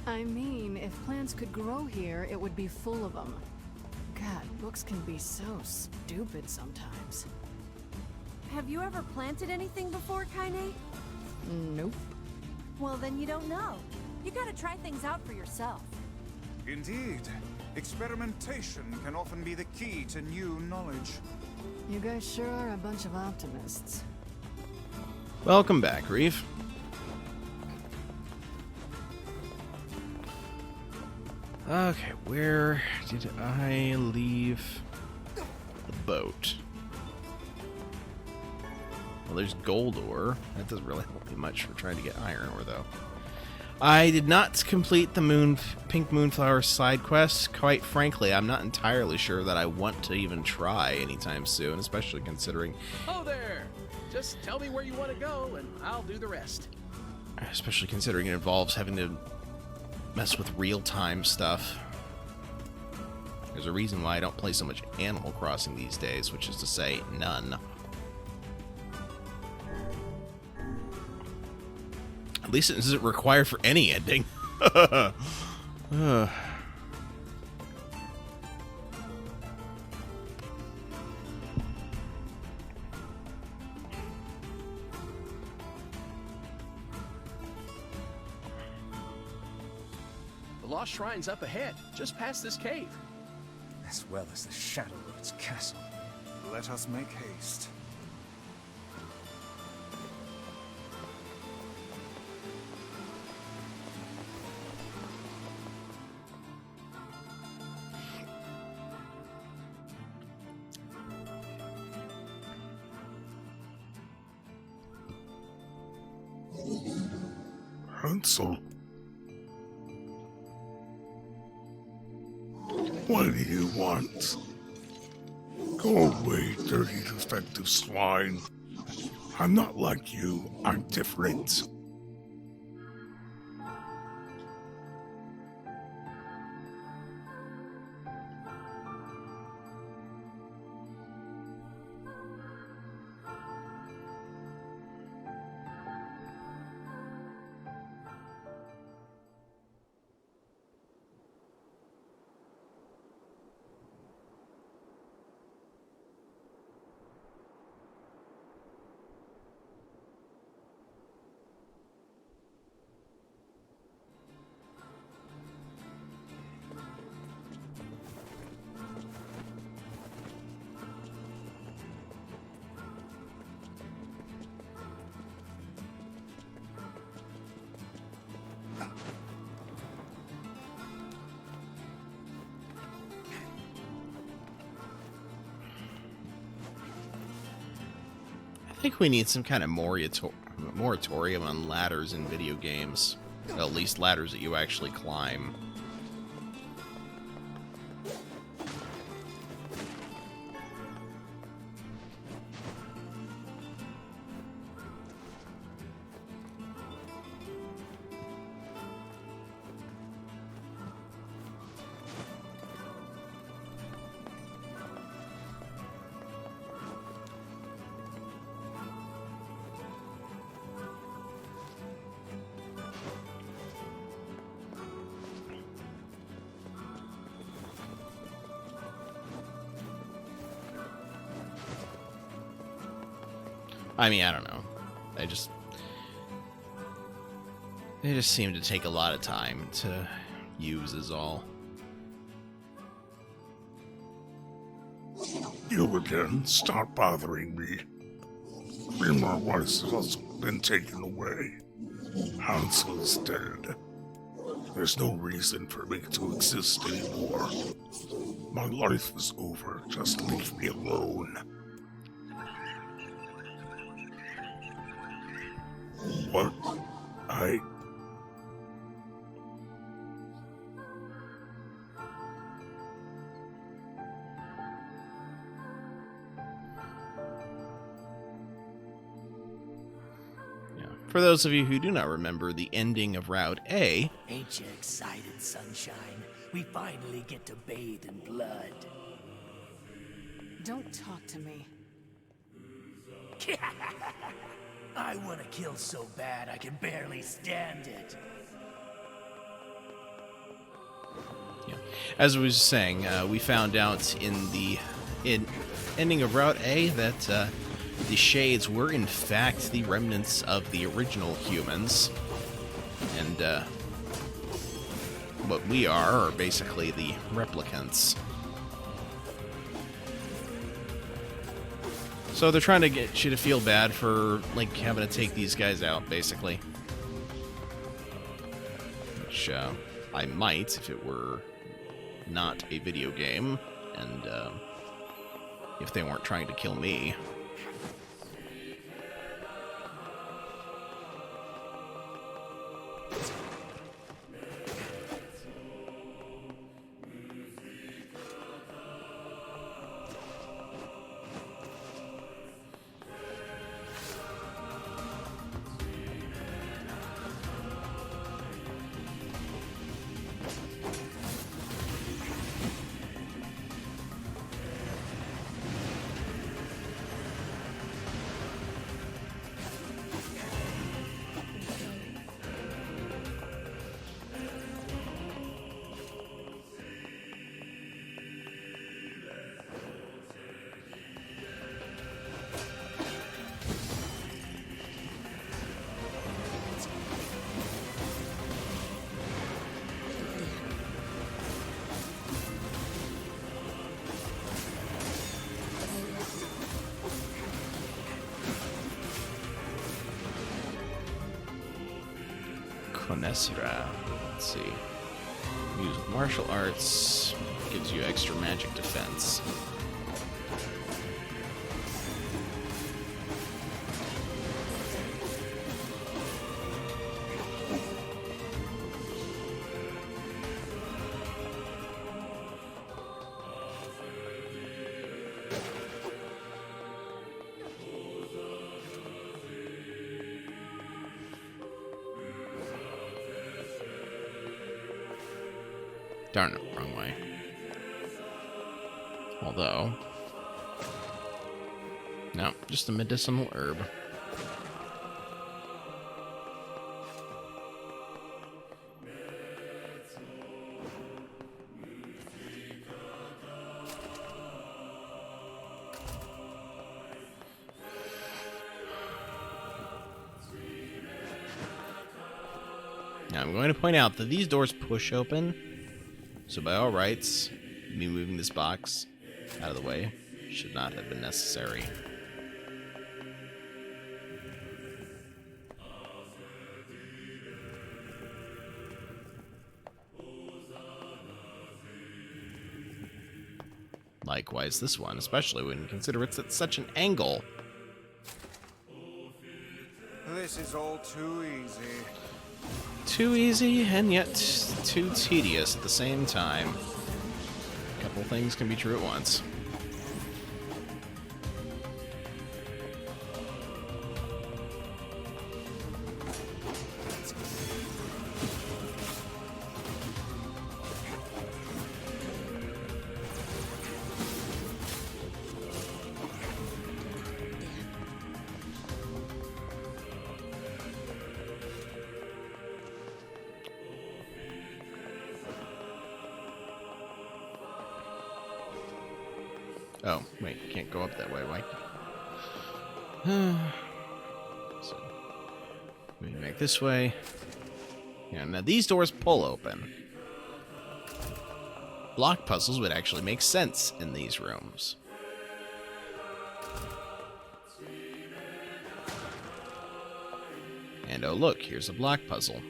I mean, if plants could grow here, it would be full of them. God, books can be so stupid sometimes. Have you ever planted anything before, Kaine? Nope. Well, then you don't know. You gotta try things out for yourself. Indeed. Experimentation can often be the key to new knowledge. You guys sure are a bunch of optimists. Welcome back, Reeve. Okay, where did I leave the boat? Well, there's gold ore. That doesn't really help me much for trying to get iron ore, though. I did not complete the Pink Moonflower side quest. Quite frankly, I'm not entirely sure that I want to even try anytime soon, especially considering... Oh there! Just tell me where you want to go, and I'll do the rest. Especially considering it involves having to mess with real-time stuff. There's a reason why I don't play so much Animal Crossing these days, which is to say, none. At least it isn't required for any ending. The Lost Shrine's up ahead, just past this cave. As well as the shadow of its castle. Let us make haste. Hansel. What do you want? Go away, dirty, defective swine. I'm not like you. I'm different. I think we need some kind of moratorium on ladders in video games. At least ladders that you actually climb. I mean, I don't know. They just seem to take a lot of time to use is all. You again. Stop bothering me. 3 more voices have been taken away. Hansel is dead. There's no reason for me to exist anymore. My life is over. Just leave me alone. What? For those of you who do not remember the ending of Route A, Ain't you excited, sunshine? We finally get to bathe in blood. Don't talk to me. I want to kill so bad I can barely stand it. yeah, as I was saying, we found out in the ending of Route A that the Shades were in fact the remnants of the original humans, and what we are basically the replicants. So they're trying to get you to feel bad for, like, having to take these guys out, basically. Which, I might, if it were not a video game, and, if they weren't trying to kill me. Conesra. Let's see. Use martial arts. Gives you extra magic defense. Darn it, wrong way. Although... no, just a medicinal herb. Now I'm going to point out that these doors push open. So by all rights, me moving this box out of the way should not have been necessary. Likewise this one, especially when you consider it's at such an angle. This is all too easy. Too easy, and yet too tedious at the same time. A couple things can be true at once. Oh, wait, can't go up that way, why? So, moving back this way. Yeah, now these doors pull open. Block puzzles would actually make sense in these rooms. And oh look, here's a block puzzle.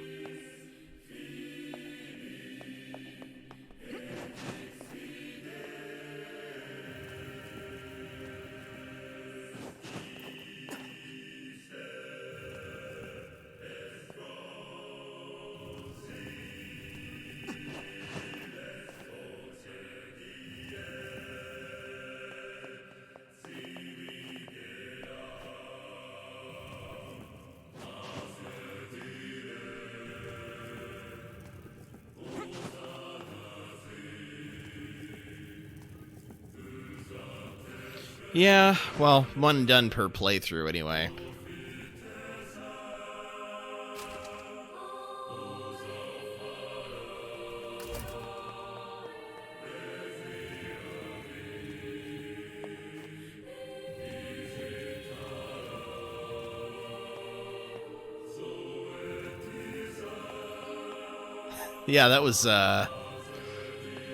Yeah, well, one done per playthrough anyway. Yeah, that was, oh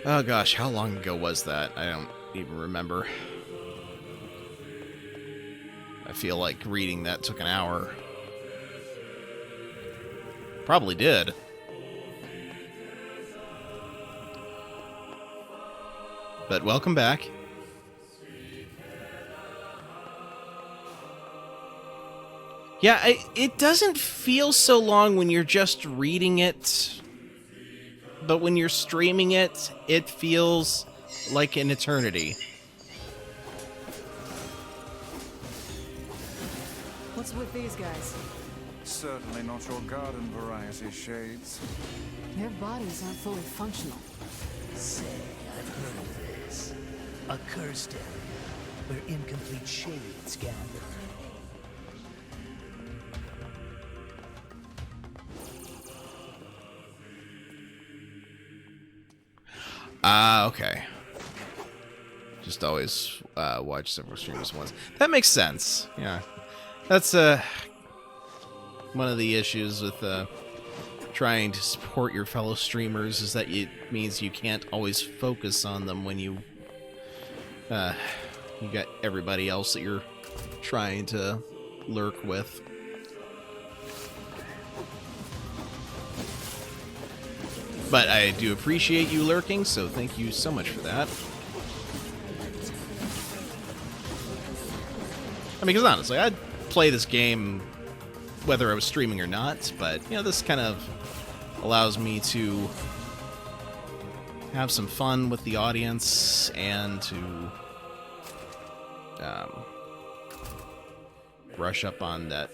gosh, how long ago was that? I don't even remember. I feel like reading that took an hour. Probably did. But welcome back. Yeah, it doesn't feel so long when you're just reading it, but when you're streaming it, it feels like an eternity. What's with these guys? Certainly not your garden variety, Shades. Their bodies aren't fully functional. Say, I've heard of this. A cursed area where incomplete shades gather. Okay. Just always watch several streamers at once. That makes sense. Yeah. That's one of the issues with trying to support your fellow streamers is that it means you can't always focus on them when you got everybody else that you're trying to lurk with. But I do appreciate you lurking, so thank you so much for that. I mean, because honestly, I'd play this game whether I was streaming or not, but, you know, this kind of allows me to have some fun with the audience and to brush up on that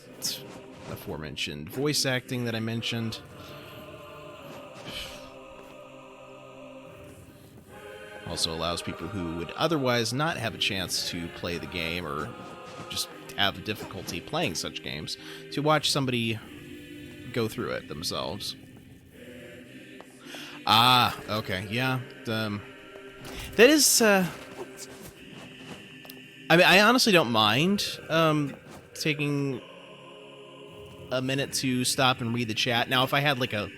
aforementioned voice acting that I mentioned. Also allows people who would otherwise not have a chance to play the game or just have difficulty playing such games to watch somebody go through it themselves. Ah, okay, yeah. That is, I mean, I honestly don't mind taking a minute to stop and read the chat. Now, if I had like a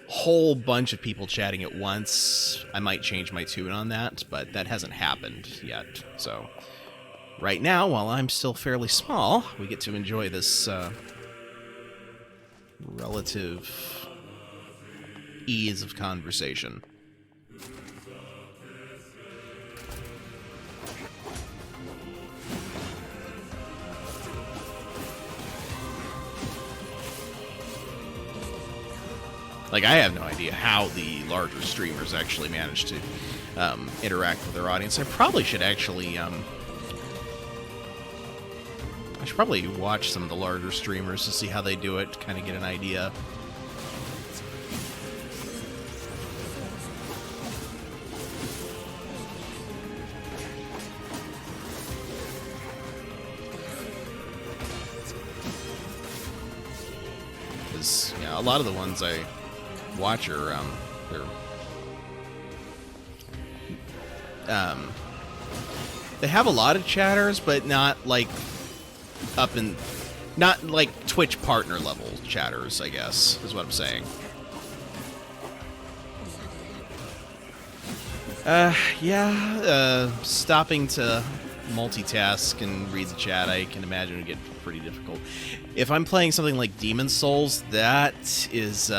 whole bunch of people chatting at once, I might change my tune on that, but that hasn't happened yet. So right now, while I'm still fairly small, we get to enjoy this relative ease of conversation. Like, I have no idea how the larger streamers actually manage to interact with their audience. I probably should actually, I should probably watch some of the larger streamers to see how they do it, to kind of get an idea. Because, yeah, a lot of the ones I watch are, they have a lot of chatters, but not like not like Twitch partner level chatters, I guess, is what I'm saying. Stopping to multitask and read the chat, I can imagine would get pretty difficult. If I'm playing something like Demon's Souls, that is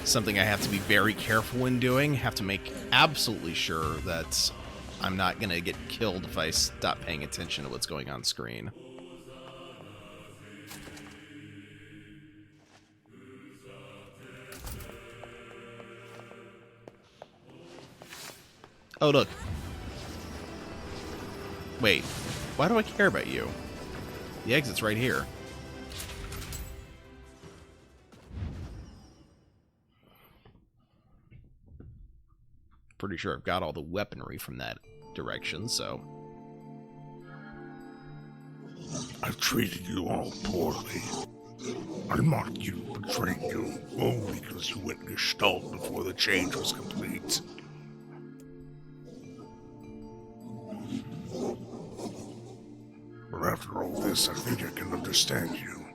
something I have to be very careful when doing. Have to make absolutely sure that I'm not going to get killed if I stop paying attention to what's going on screen. Oh, look. Wait, why do I care about you? The exit's right here. Pretty sure I've got all the weaponry from that direction, so... I've treated you all poorly. I mocked you, betrayed you, only because you went gestalt before the change was complete. But after all this, I think I can understand you.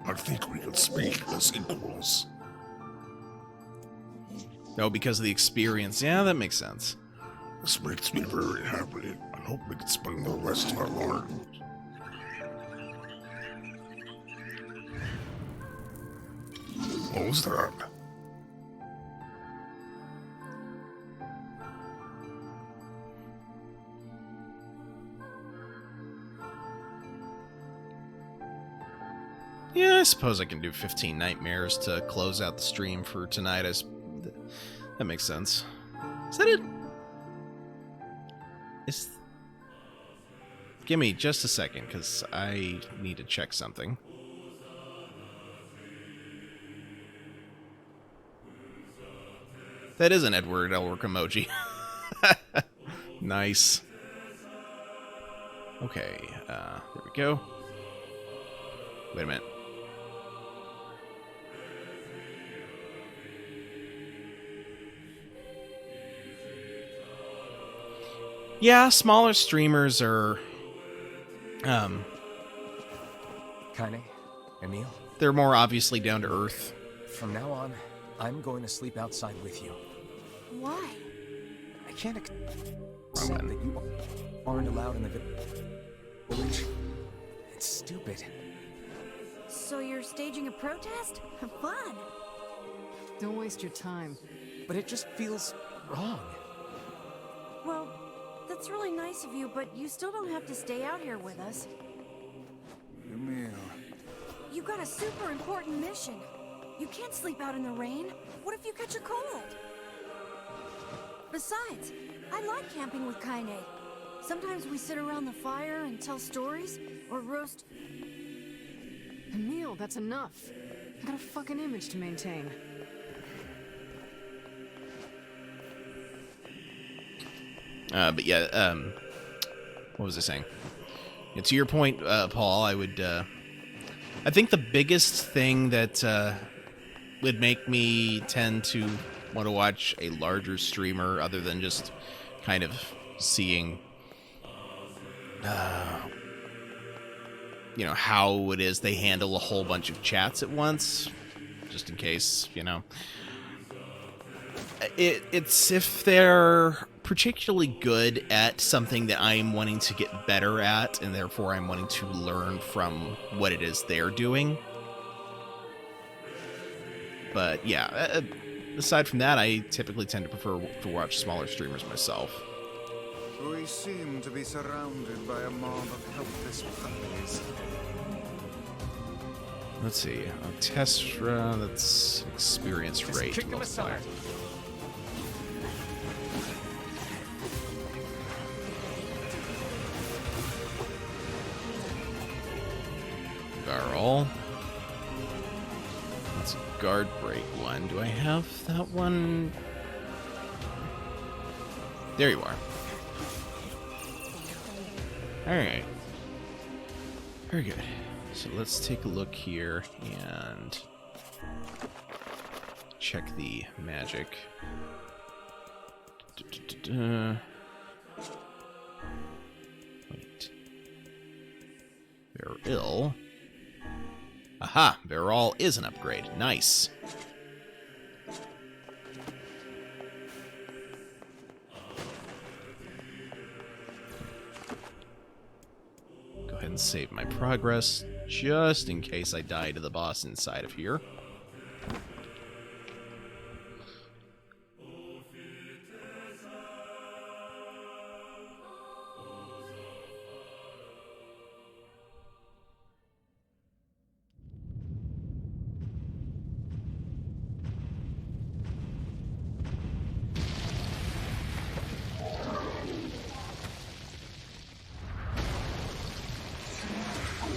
I think we can speak as equals. Oh, because of the experience. Yeah, that makes sense. This makes me very happy. I hope we can spend the rest of our lives. What was that? Yeah, I suppose I can do 15 nightmares to close out the stream for tonight. That makes sense. Is that it? Give me just a second, because I need to check something. That is an Edward Elric emoji. Nice. Okay, there we go. Wait a minute. Yeah, smaller streamers are... Kaine, Emil? They're more obviously down to earth. From now on, I'm going to sleep outside with you. Why? I can't accept that you aren't allowed in the village. It's stupid. So you're staging a protest? Fun! Don't waste your time. But it just feels wrong. Well, that's really nice of you, but you still don't have to stay out here with us. Emil. You got a super important mission. You can't sleep out in the rain. What if you catch a cold? Besides, I like camping with Kaine. Sometimes we sit around the fire and tell stories, or roast... Emil, that's enough. I got a fucking image to maintain. But yeah, what was I saying? Yeah, to your point, Paul, I would, I think the biggest thing that, would make me tend to want to watch a larger streamer other than just kind of seeing, you know, how it is they handle a whole bunch of chats at once, just in case, you know. It's if they're particularly good at something that I'm wanting to get better at, and therefore I'm wanting to learn from what it is they're doing. But yeah, aside from that, I typically tend to prefer to watch smaller streamers myself. We seem to be surrounded by a mob of helpless puppies. Let's see, Testra, that's experience rate. Kick them aside. Barrel. That's a guard break one. Do I have that one? There you are. Alright. Very good. So let's take a look here and check the magic. Wait. They're ill. Aha! Verol is an upgrade. Nice. Go ahead and save my progress, just in case I die to the boss inside of here.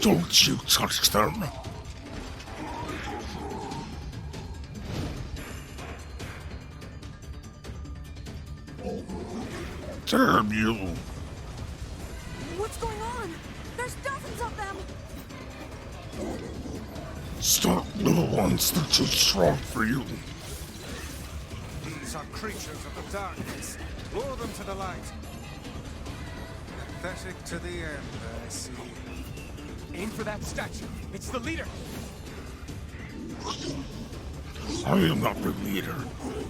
Don't you touch them! Damn you! What's going on? There's dozens of them! Stop, little ones. They're too strong for you. These are creatures of the darkness. Lure them to the light. Pathetic to the end, I see. Aim for that statue. It's the leader. I am not the leader.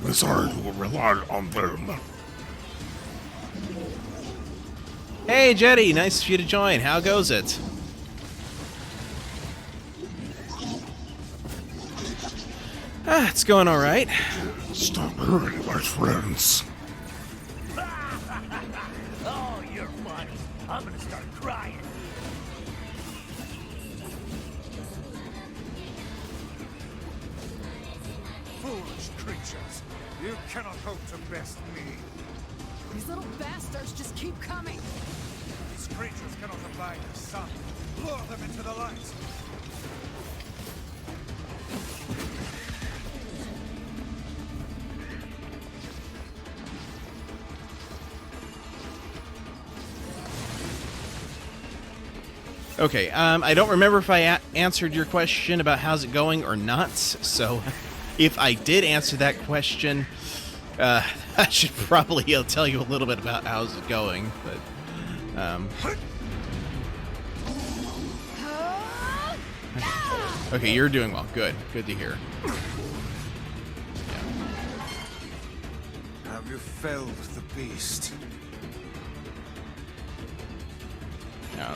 It's I who will rely on them. Hey, Jetty, nice of you to join. How goes it? It's going all right. Stop hurting my friends. Oh, you're funny. I'm gonna start crying. Foolish creatures. You cannot hope to best me. These little bastards just keep coming. These creatures cannot abide the sun. Lure them into the light. Okay, I don't remember if I answered your question about how's it going or not, so if I did answer that question, I should probably tell you a little bit about how's it going, but, okay, you're doing well. Good. Good to hear. Have you felled the beast? Now,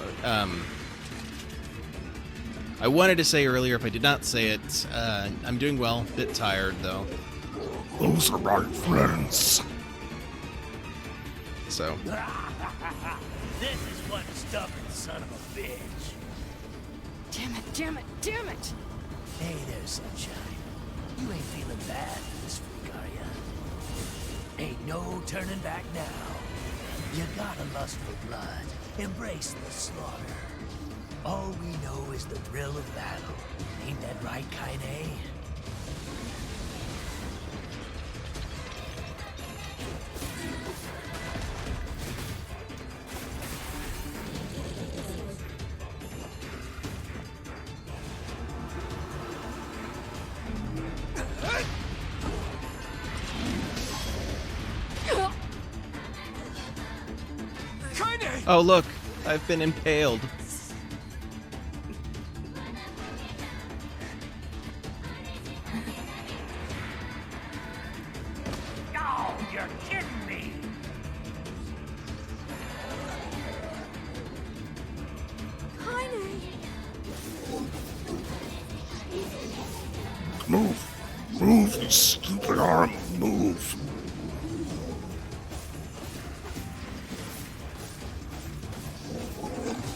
I wanted to say earlier, if I did not say it, I'm doing well. A bit tired, though. Those are my friends. So. This is one stubborn son of a bitch. Damn it, damn it, damn it! Hey there, Sunshine. You ain't feeling bad for this freak, are ya? Ain't no turning back now. You got a lust for blood. Embrace the slaughter. All we know is the thrill of battle. Ain't that right, Kaine? Oh, look, I've been impaled. Oh, you're kidding me! Kaine! Move. Move, you stupid arm. Move.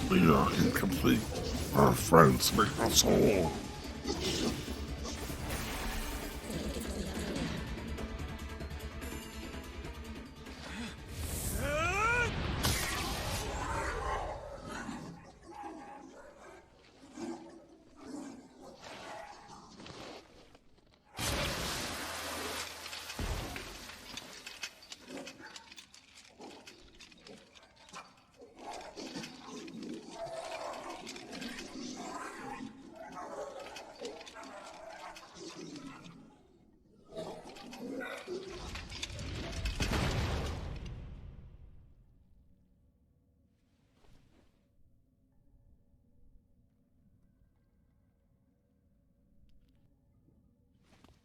We are incomplete. Our friends make us whole.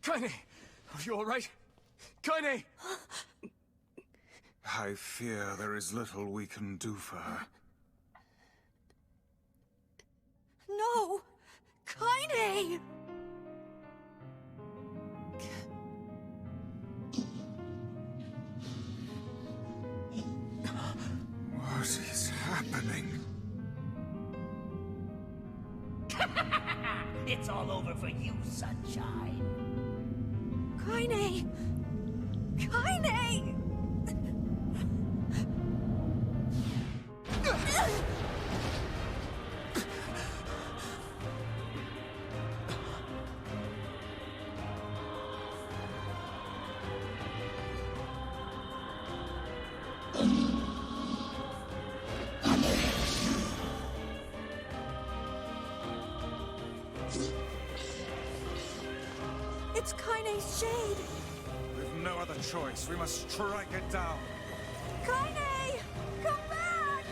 Kaine! Are you alright? Kaine! I fear there is little we can do for her. No! Kaine! What is happening? It's all over for you, Sunshine. Kaine! Kaine! It's Kaine's shade! We've no other choice. We must strike it down. Kaine! Come back!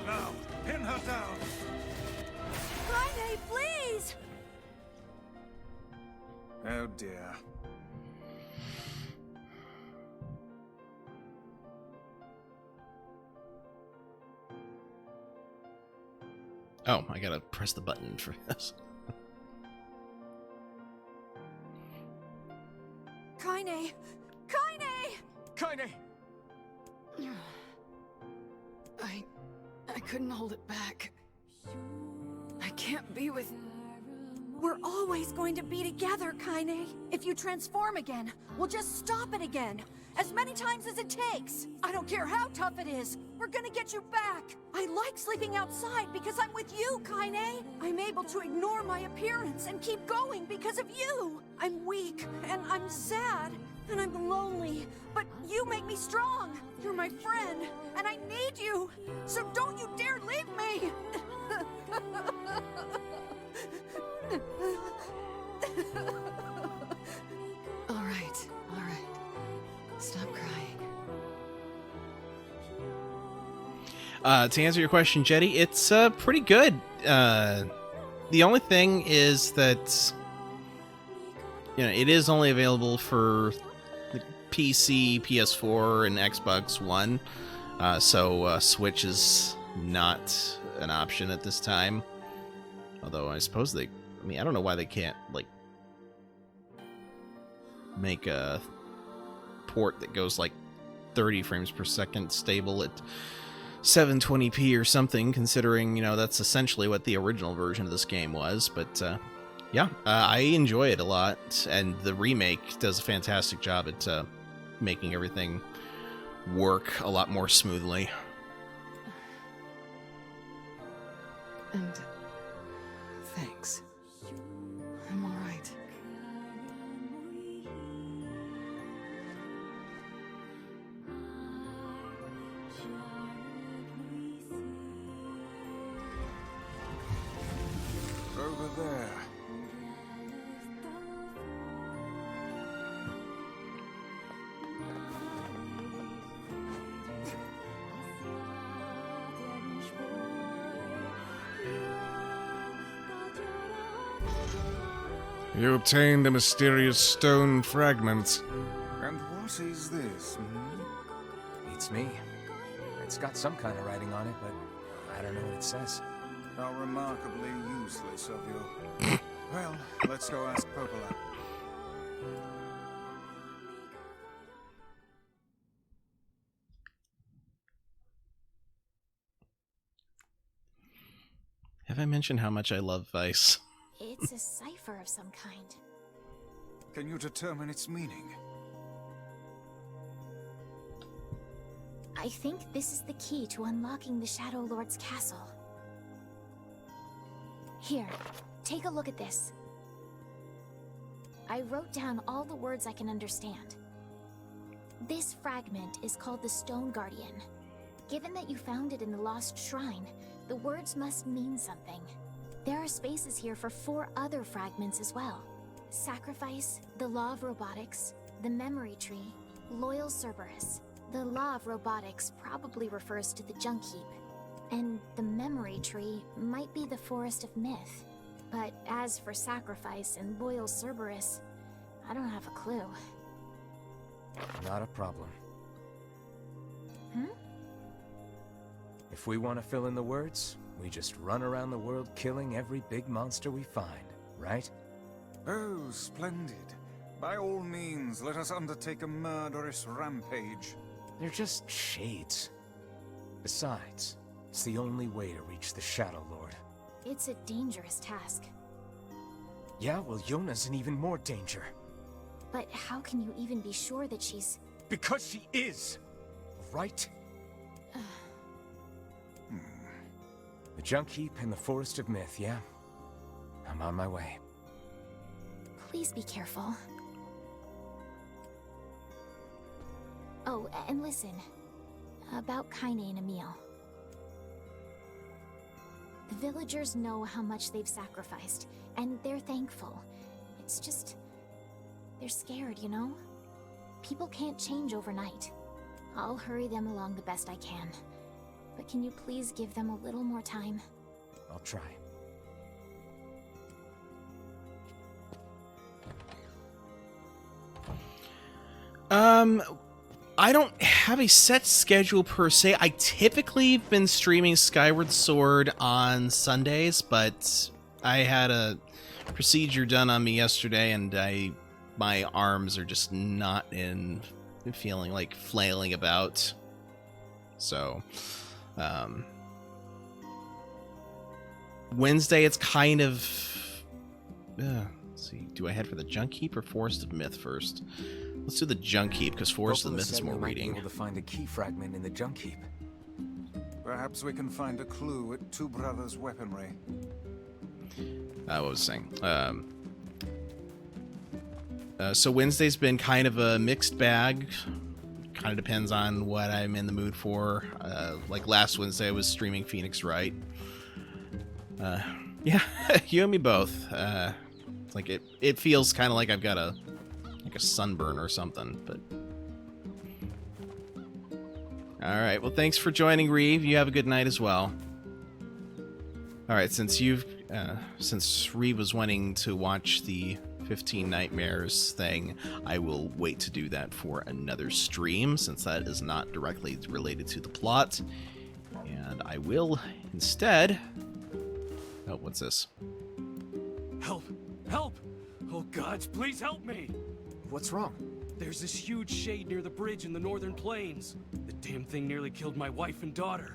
Now, pin her down. Kaine, please! Oh dear. Oh, I gotta press the button for this. Kaine! Kaine! Kaine! I couldn't hold it back. I can't be with... We're always going to be together, Kaine. If you transform again, we'll just stop it again. As many times as it takes. I don't care how tough it is. We're gonna get you back. I like sleeping outside because I'm with you, Kaine. I'm able to ignore my appearance and keep going because of you. I'm weak, and I'm sad, and I'm lonely. But you make me strong. You're my friend, and I need you. So don't you dare leave me. All right. Stop crying. To answer your question, Jetty, it's pretty good. The only thing is that, you know, it is only available for the PC, PS4, and Xbox One. So Switch is not an option at this time. Although I suppose I don't know why they can't, like, make a port that goes like 30 frames per second stable at 720p or something, considering, you know, that's essentially what the original version of this game was. But yeah, I enjoy it a lot, and the remake does a fantastic job at making everything work a lot more smoothly. And... thanks. I'm all right. Over there. You obtained a mysterious stone fragment. And what is this? Hmm? It's me. It's got some kind of writing on it, but I don't know what it says. How remarkably useless of you. Well, let's go ask Popola. Have I mentioned how much I love Vice? It's a cipher of some kind. Can you determine its meaning? I think this is the key to unlocking the Shadow Lord's castle. Here, take a look at this. I wrote down all the words I can understand. This fragment is called the Stone Guardian. Given that you found it in the Lost Shrine, the words must mean something. There are spaces here for 4 other fragments as well. Sacrifice, the Law of Robotics, the Memory Tree, Loyal Cerberus. The Law of Robotics probably refers to the Junk Heap, and the Memory Tree might be the Forest of Myth. But as for Sacrifice and Loyal Cerberus, I don't have a clue. Not a problem. Hmm? If we want to fill in the words, we just run around the world killing every big monster we find, right? Oh, splendid. By all means, let us undertake a murderous rampage. They're just shades. Besides, it's the only way to reach the Shadow Lord. It's a dangerous task. Yeah, well, Yona's in even more danger. But how can you even be sure that she's... Because she is! Right? The junk heap and the Forest of Myth, yeah? I'm on my way. Please be careful. Oh, and listen. About Kaine and Emil. The villagers know how much they've sacrificed, and they're thankful. It's just... they're scared, you know? People can't change overnight. I'll hurry them along the best I can. But can you please give them a little more time? I'll try. I don't have a set schedule per se. I typically have been streaming Skyward Sword on Sundays, but I had a procedure done on me yesterday, and my arms are just not in feeling like flailing about. So, Wednesday, it's kind of... let's see. Do I head for the Junk Heap or Forest of Myth first? Let's do the Junk Heap, because Forest of the Myth is more reading. Might be able to find a key fragment in the Junk Heap. Perhaps we can find a clue at Two Brothers' weaponry. What was I saying? So Wednesday's been kind of a mixed bag. Kind of depends on what I'm in the mood for. Like last Wednesday, I was streaming Phoenix Wright. Yeah, you and me both. Like it feels kind of like I've got a sunburn or something. But all right. Well, thanks for joining, Reeve. You have a good night as well. All right. Since Reeve was wanting to watch the 15 Nightmares thing, I will wait to do that for another stream, since that is not directly related to the plot. And I will instead... Oh, what's this? Help! Help! Oh gods, please help me! What's wrong? There's this huge shade near the bridge in the northern plains. The damn thing nearly killed my wife and daughter.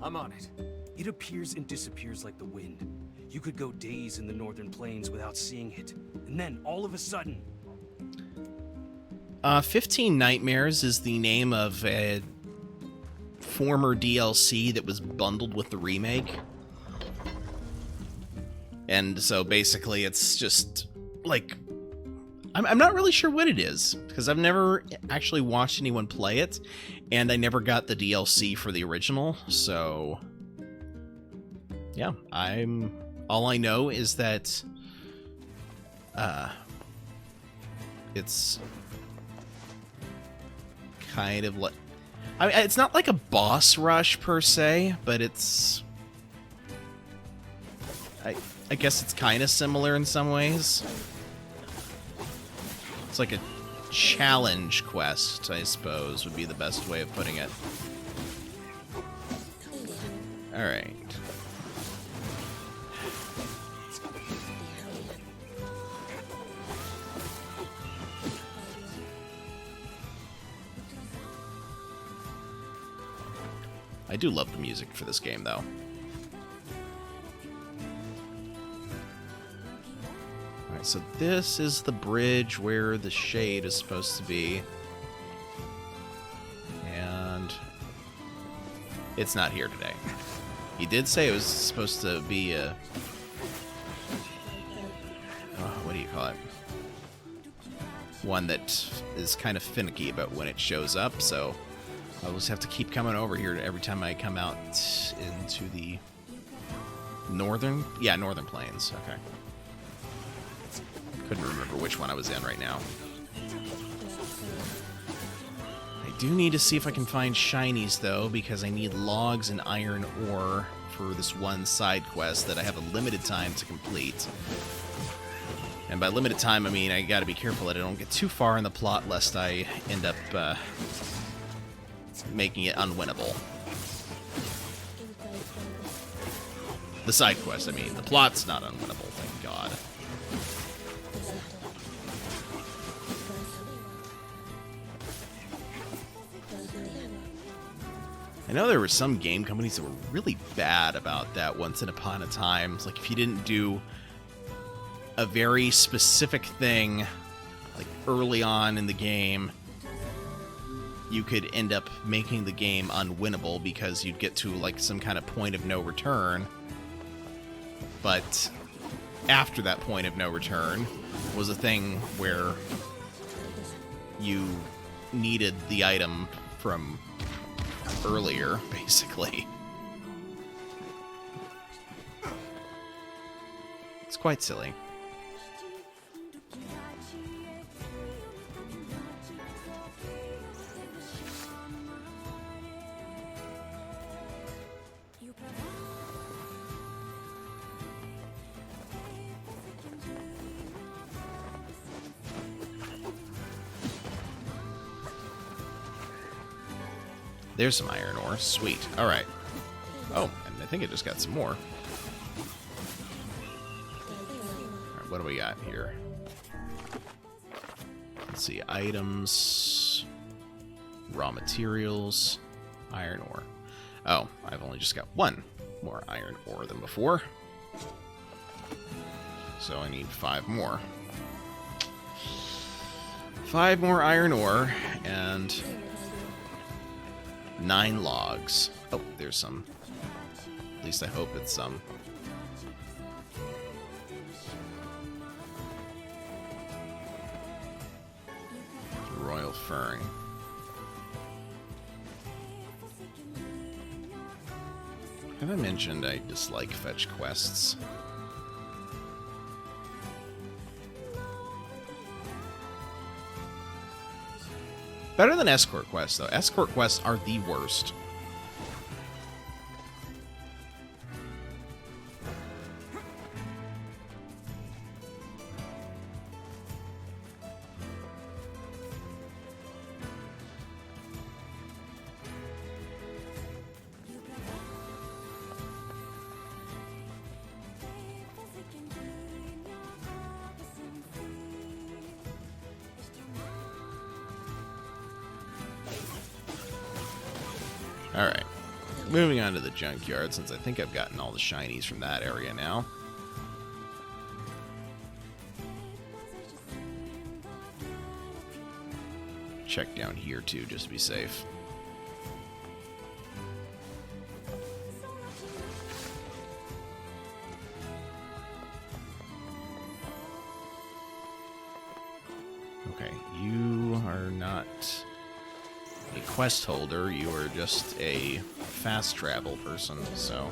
I'm on it. It appears and disappears like the wind. You could go days in the northern plains without seeing it. And then, all of a sudden... 15 Nightmares is the name of a former DLC that was bundled with the remake. And so basically it's just, like... I'm not really sure what it is, because I've never actually watched anyone play it, and I never got the DLC for the original, so... Yeah, all I know is that it's kind of like, I mean, it's not like a boss rush per se, but it's, I guess it's kind of similar in some ways. It's like a challenge quest, I suppose, would be the best way of putting it. All right. I do love the music for this game, though. Alright, so this is the bridge where the shade is supposed to be. And it's not here today. He did say it was supposed to be a... what do you call it? One that is kind of finicky about when it shows up, so... I'll just have to keep coming over here every time I come out into the northern... Yeah, northern plains. Okay. Couldn't remember which one I was in right now. I do need to see if I can find shinies, though, because I need logs and iron ore for this one side quest that I have a limited time to complete. And by limited time, I mean I gotta be careful that I don't get too far in the plot, lest I end up... making it unwinnable. The side quest, I mean. The plot's not unwinnable, thank God. I know there were some game companies that were really bad about that once upon a time. It's like if you didn't do a very specific thing like early on in the game, you could end up making the game unwinnable because you'd get to like some kind of point of no return. But after that point of no return was a thing where you needed the item from earlier, basically. It's quite silly. There's some iron ore. Sweet. Alright. Oh, and I think I just got some more. Alright, what do we got here? Let's see. Items. Raw materials. Iron ore. Oh, I've only just got one more iron ore than before. So I need 5 more. 5 more iron ore, and 9 logs. Oh, there's some. At least I hope it's some. Royal furring. Have I mentioned I dislike fetch quests? Better than escort quests, though. Escort quests are the worst. Alright, moving on to the junkyard, since I think I've gotten all the shinies from that area now. Check down here too, just to be safe. Okay, you are not a quest holder, you are just a fast travel person, so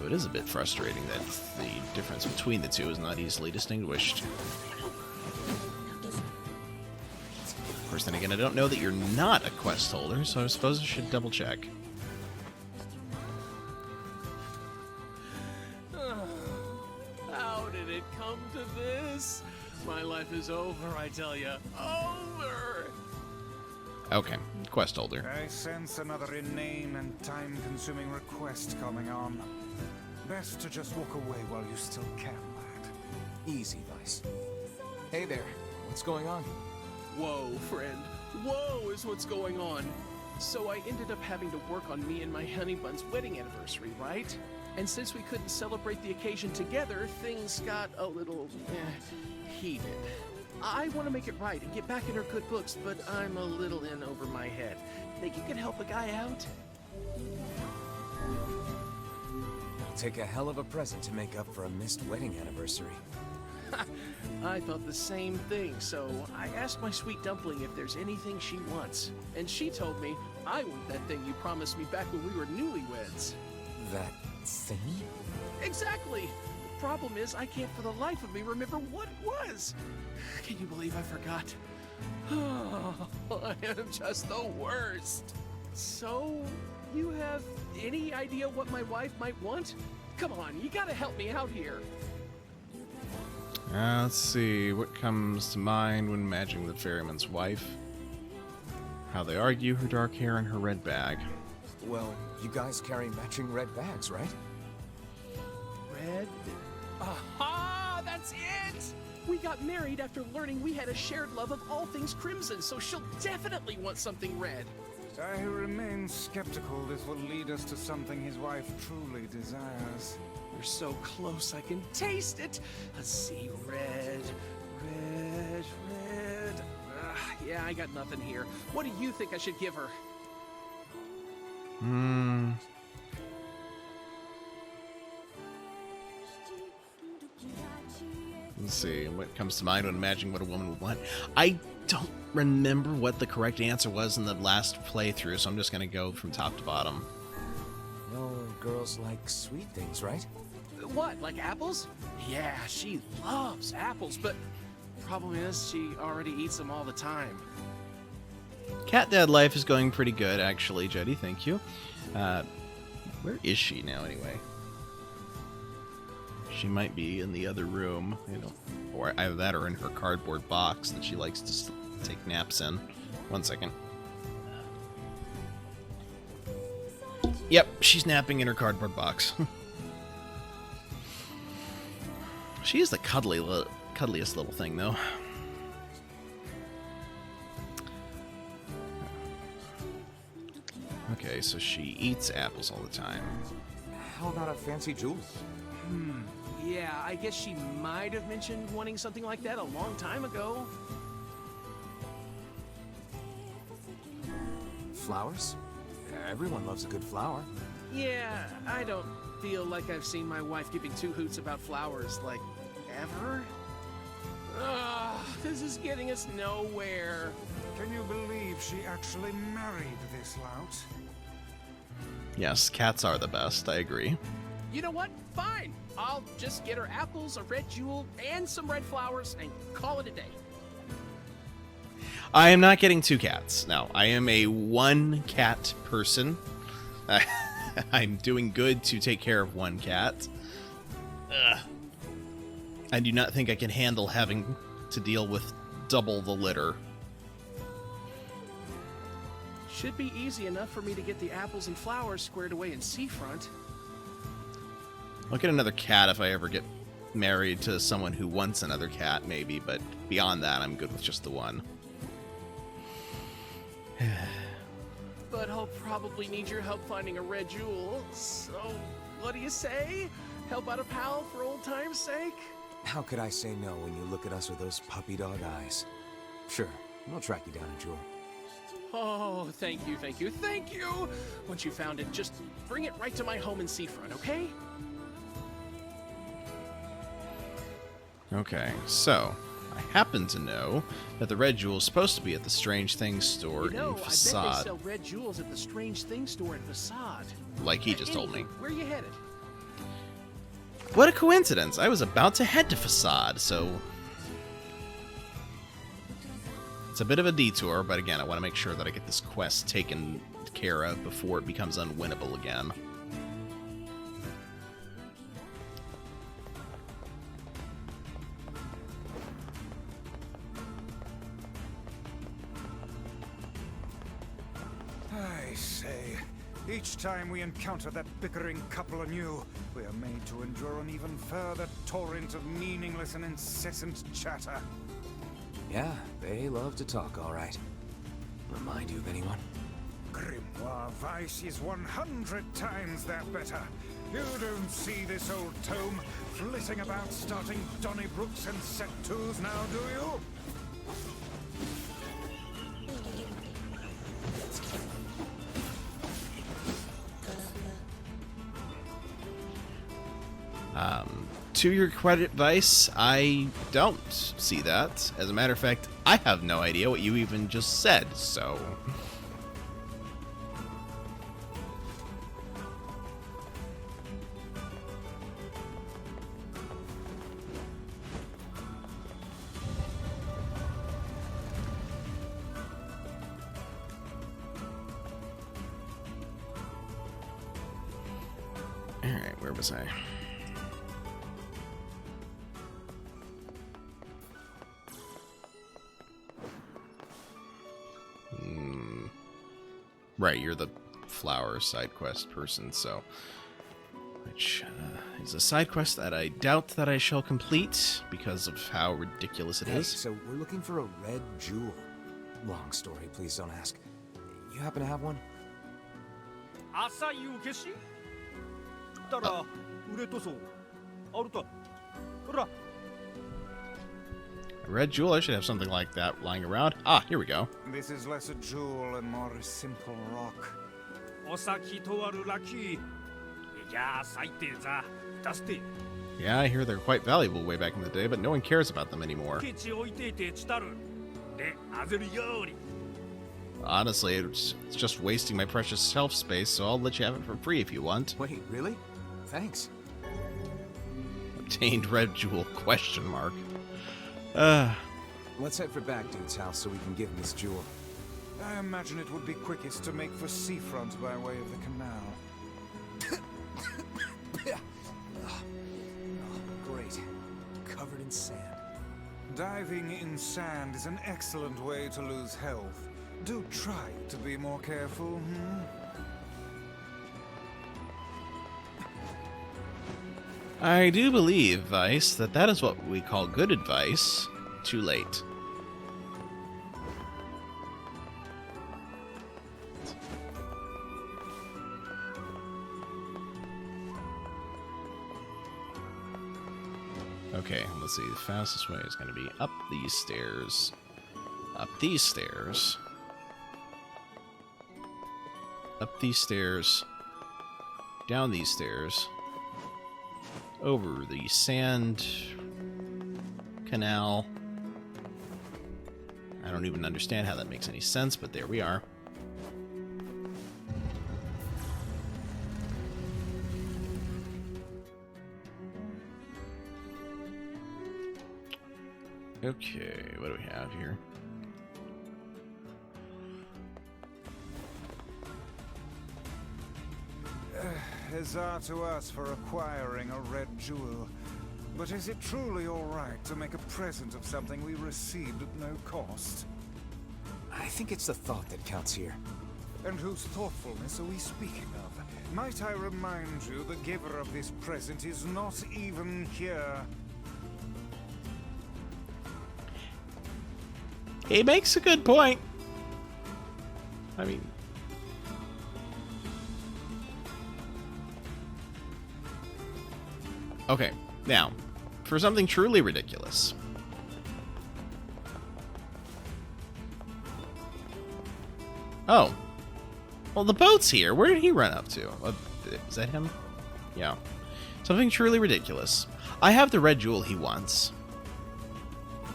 it is a bit frustrating that the difference between the two is not easily distinguished. Of course, then again, I don't know that you're not a quest holder, so I suppose I should double check. How did it come to this? My life is over, I tell ya. Over! Okay, quest holder. I sense another inane and time-consuming request coming on. Best to just walk away while you still can, lad. Easy, Vice. Hey there. What's going on? Whoa, friend. Whoa is what's going on. So I ended up having to work on me and my honey bun's wedding anniversary, right? And since we couldn't celebrate the occasion together, things got a little heated. I want to make it right and get back in her good books, but I'm a little in over my head. Think you could help a guy out? It'll take a hell of a present to make up for a missed wedding anniversary. I thought the same thing, so I asked my sweet dumpling if there's anything she wants. And she told me, I want that thing you promised me back when we were newlyweds. That thing? Exactly! The problem is, I can't for the life of me remember what it was. Can you believe I forgot? Oh, I am just the worst. So, you have any idea what my wife might want? Come on, you gotta help me out here. Let's see, what comes to mind when imagining the ferryman's wife? How they argue, her dark hair, and her red bag. Well, you guys carry matching red bags, right? Red? Aha! That's it! We got got married after learning we had a shared love of all things crimson, so she'll definitely want something red. I remain skeptical this will lead us to something his wife truly desires. We're so close, I can taste it. Let's see, red. Yeah, I got nothing here. What do you think I should give her? Let's see. What comes to mind when imagining what a woman would want? I don't remember what the correct answer was in the last playthrough, so I'm just going to go from top to bottom. No girls like sweet things, right? What, like apples? Yeah, she loves apples, but problem is she already eats them all the time. Cat Dad life is going pretty good, actually, Jody. Thank you. Where is she now, anyway? She might be in the other room, or either that or in her cardboard box that she likes to take naps in. 1 second. Yep, she's napping in her cardboard box. She is the cuddliest little thing, though. Okay, so she eats apples all the time. How about a fancy jewel? Yeah, I guess she might have mentioned wanting something like that a long time ago. Flowers? Everyone loves a good flower. Yeah, I don't feel like I've seen my wife giving two hoots about flowers, like, ever. Ugh, this is getting us nowhere. Can you believe she actually married this lout? Yes, cats are the best, I agree. You know what? Fine. I'll just get her apples, a red jewel, and some red flowers, and call it a day. I am not getting 2 cats. No, I am a 1 cat person. I'm doing good to take care of 1 cat. I do not think I can handle having to deal with double the litter. Should be easy enough for me to get the apples and flowers squared away in Seafront. I'll get another cat if I ever get married to someone who wants another cat, maybe, but beyond that, I'm good with just the 1. But I'll probably need your help finding a red jewel, so what do you say? Help out a pal for old time's sake? How could I say no when you look at us with those puppy dog eyes? Sure, we'll track you down a jewel. Oh, thank you, thank you, thank you! Once you found it, just bring it right to my home in Seafront, okay? Okay, so I happen to know that the red jewel is supposed to be at the Strange Things store in Facade. I bet they sell red jewels at the Strange Things store in Facade. Like he just told me. Where are you headed? What a coincidence! I was about to head to Facade, so it's a bit of a detour, but again, I want to make sure that I get this quest taken care of before it becomes unwinnable again. I say, each time we encounter that bickering couple anew, we are made to endure an even further torrent of meaningless and incessant chatter. Yeah, they love to talk, all right. Remind you of anyone? Grimoire Weiss is 100 times that better. You don't see this old tome flitting about starting Donnybrooks and set twos now, do you? To your credit, Vice, I don't see that. As a matter of fact, I have no idea what you even just said, so... Alright, where was I? Right, you're the flower side quest person, so I which is a side quest that I doubt that I shall complete because of how ridiculous it is. So we're looking for a red jewel. Long story, please don't ask. You happen to have one? A red jewel, I should have something like that lying around. Ah, here we go. This is less a jewel and more a simple rock. Yeah, I hear they're quite valuable way back in the day, but no one cares about them anymore. Honestly, it's just wasting my precious shelf space, so I'll let you have it for free if you want. Wait, really? Thanks. Obtained red jewel, question mark. Let's head for back dude's house so we can give him this jewel. I imagine it would be quickest to make for seafront by way of the canal. Great. Covered in sand. Diving in sand is an excellent way to lose health. Do try to be more careful, I do believe, Vice, that is what we call good advice. Too late. Okay, let's see. The fastest way is going to be up these stairs. Up these stairs. Up these stairs. Down these stairs. Over the sand canal. I don't even understand how that makes any sense, but there we are. Okay, what do we have here? Huzzah to us for acquiring a red jewel. But is it truly all right to make a present of something we received at no cost? I think it's the thought that counts here. And whose thoughtfulness are we speaking of? Might I remind you the giver of this present is not even here? He makes a good point. I mean... Okay, now, for something truly ridiculous. Oh. Well, the boat's here. Where did he run up to? Is that him? Yeah. Something truly ridiculous. I have the red jewel he wants.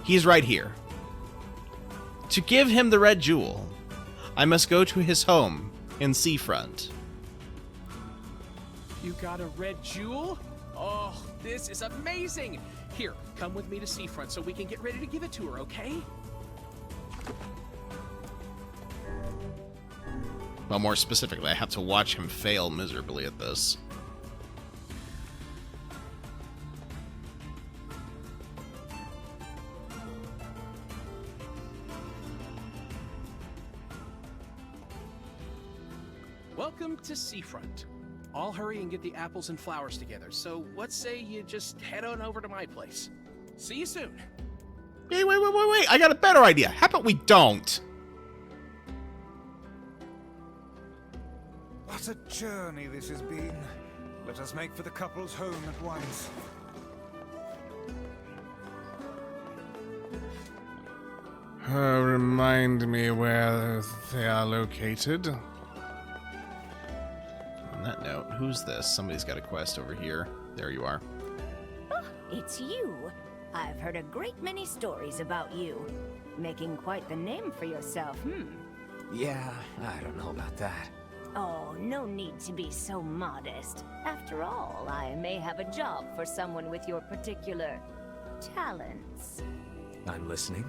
He's right here. To give him the red jewel, I must go to his home in Seafront. You got a red jewel? Oh, this is amazing! Here, come with me to Seafront so we can get ready to give it to her, okay? Well, more specifically, I have to watch him fail miserably at this. Welcome to Seafront. I'll hurry and get the apples and flowers together, so what say you just head on over to my place? See you soon. Hey, wait, I got a better idea. How about we don't? What a journey this has been. Let us make for the couple's home at once. Remind me where they are located. On that note, who's this? Somebody's got a quest over here. There you are. Oh, it's you. I've heard a great many stories about you. Making quite the name for yourself, Yeah, I don't know about that. Oh, no need to be so modest. After all, I may have a job for someone with your particular talents. I'm listening.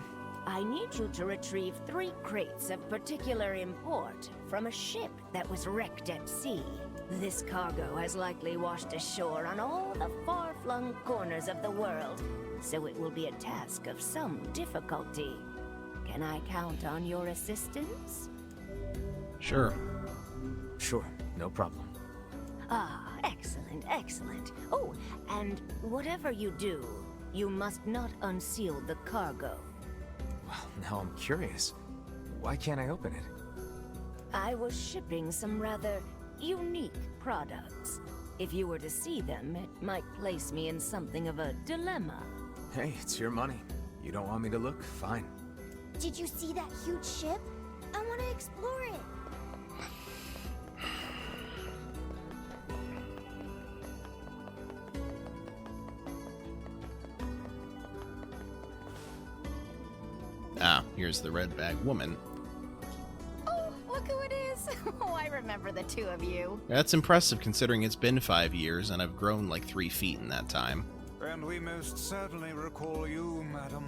I need you to retrieve 3 crates of particular import from a ship that was wrecked at sea. This cargo has likely washed ashore on all the far-flung corners of the world, so it will be a task of some difficulty. Can I count on your assistance? Sure. Sure, no problem. Ah, excellent, excellent. Oh, and whatever you do, you must not unseal the cargo. Well, now I'm curious. Why can't I open it? I was shipping some rather unique products. If you were to see them, it might place me in something of a dilemma. Hey, it's your money. You don't want me to look? Fine. Did you see that huge ship? I want to explore it. Ah, here's the red bag woman. Oh, look who it is. Oh, I remember the two of you. That's impressive considering it's been 5 years and I've grown like 3 feet in that time. And we most certainly recall you, madam.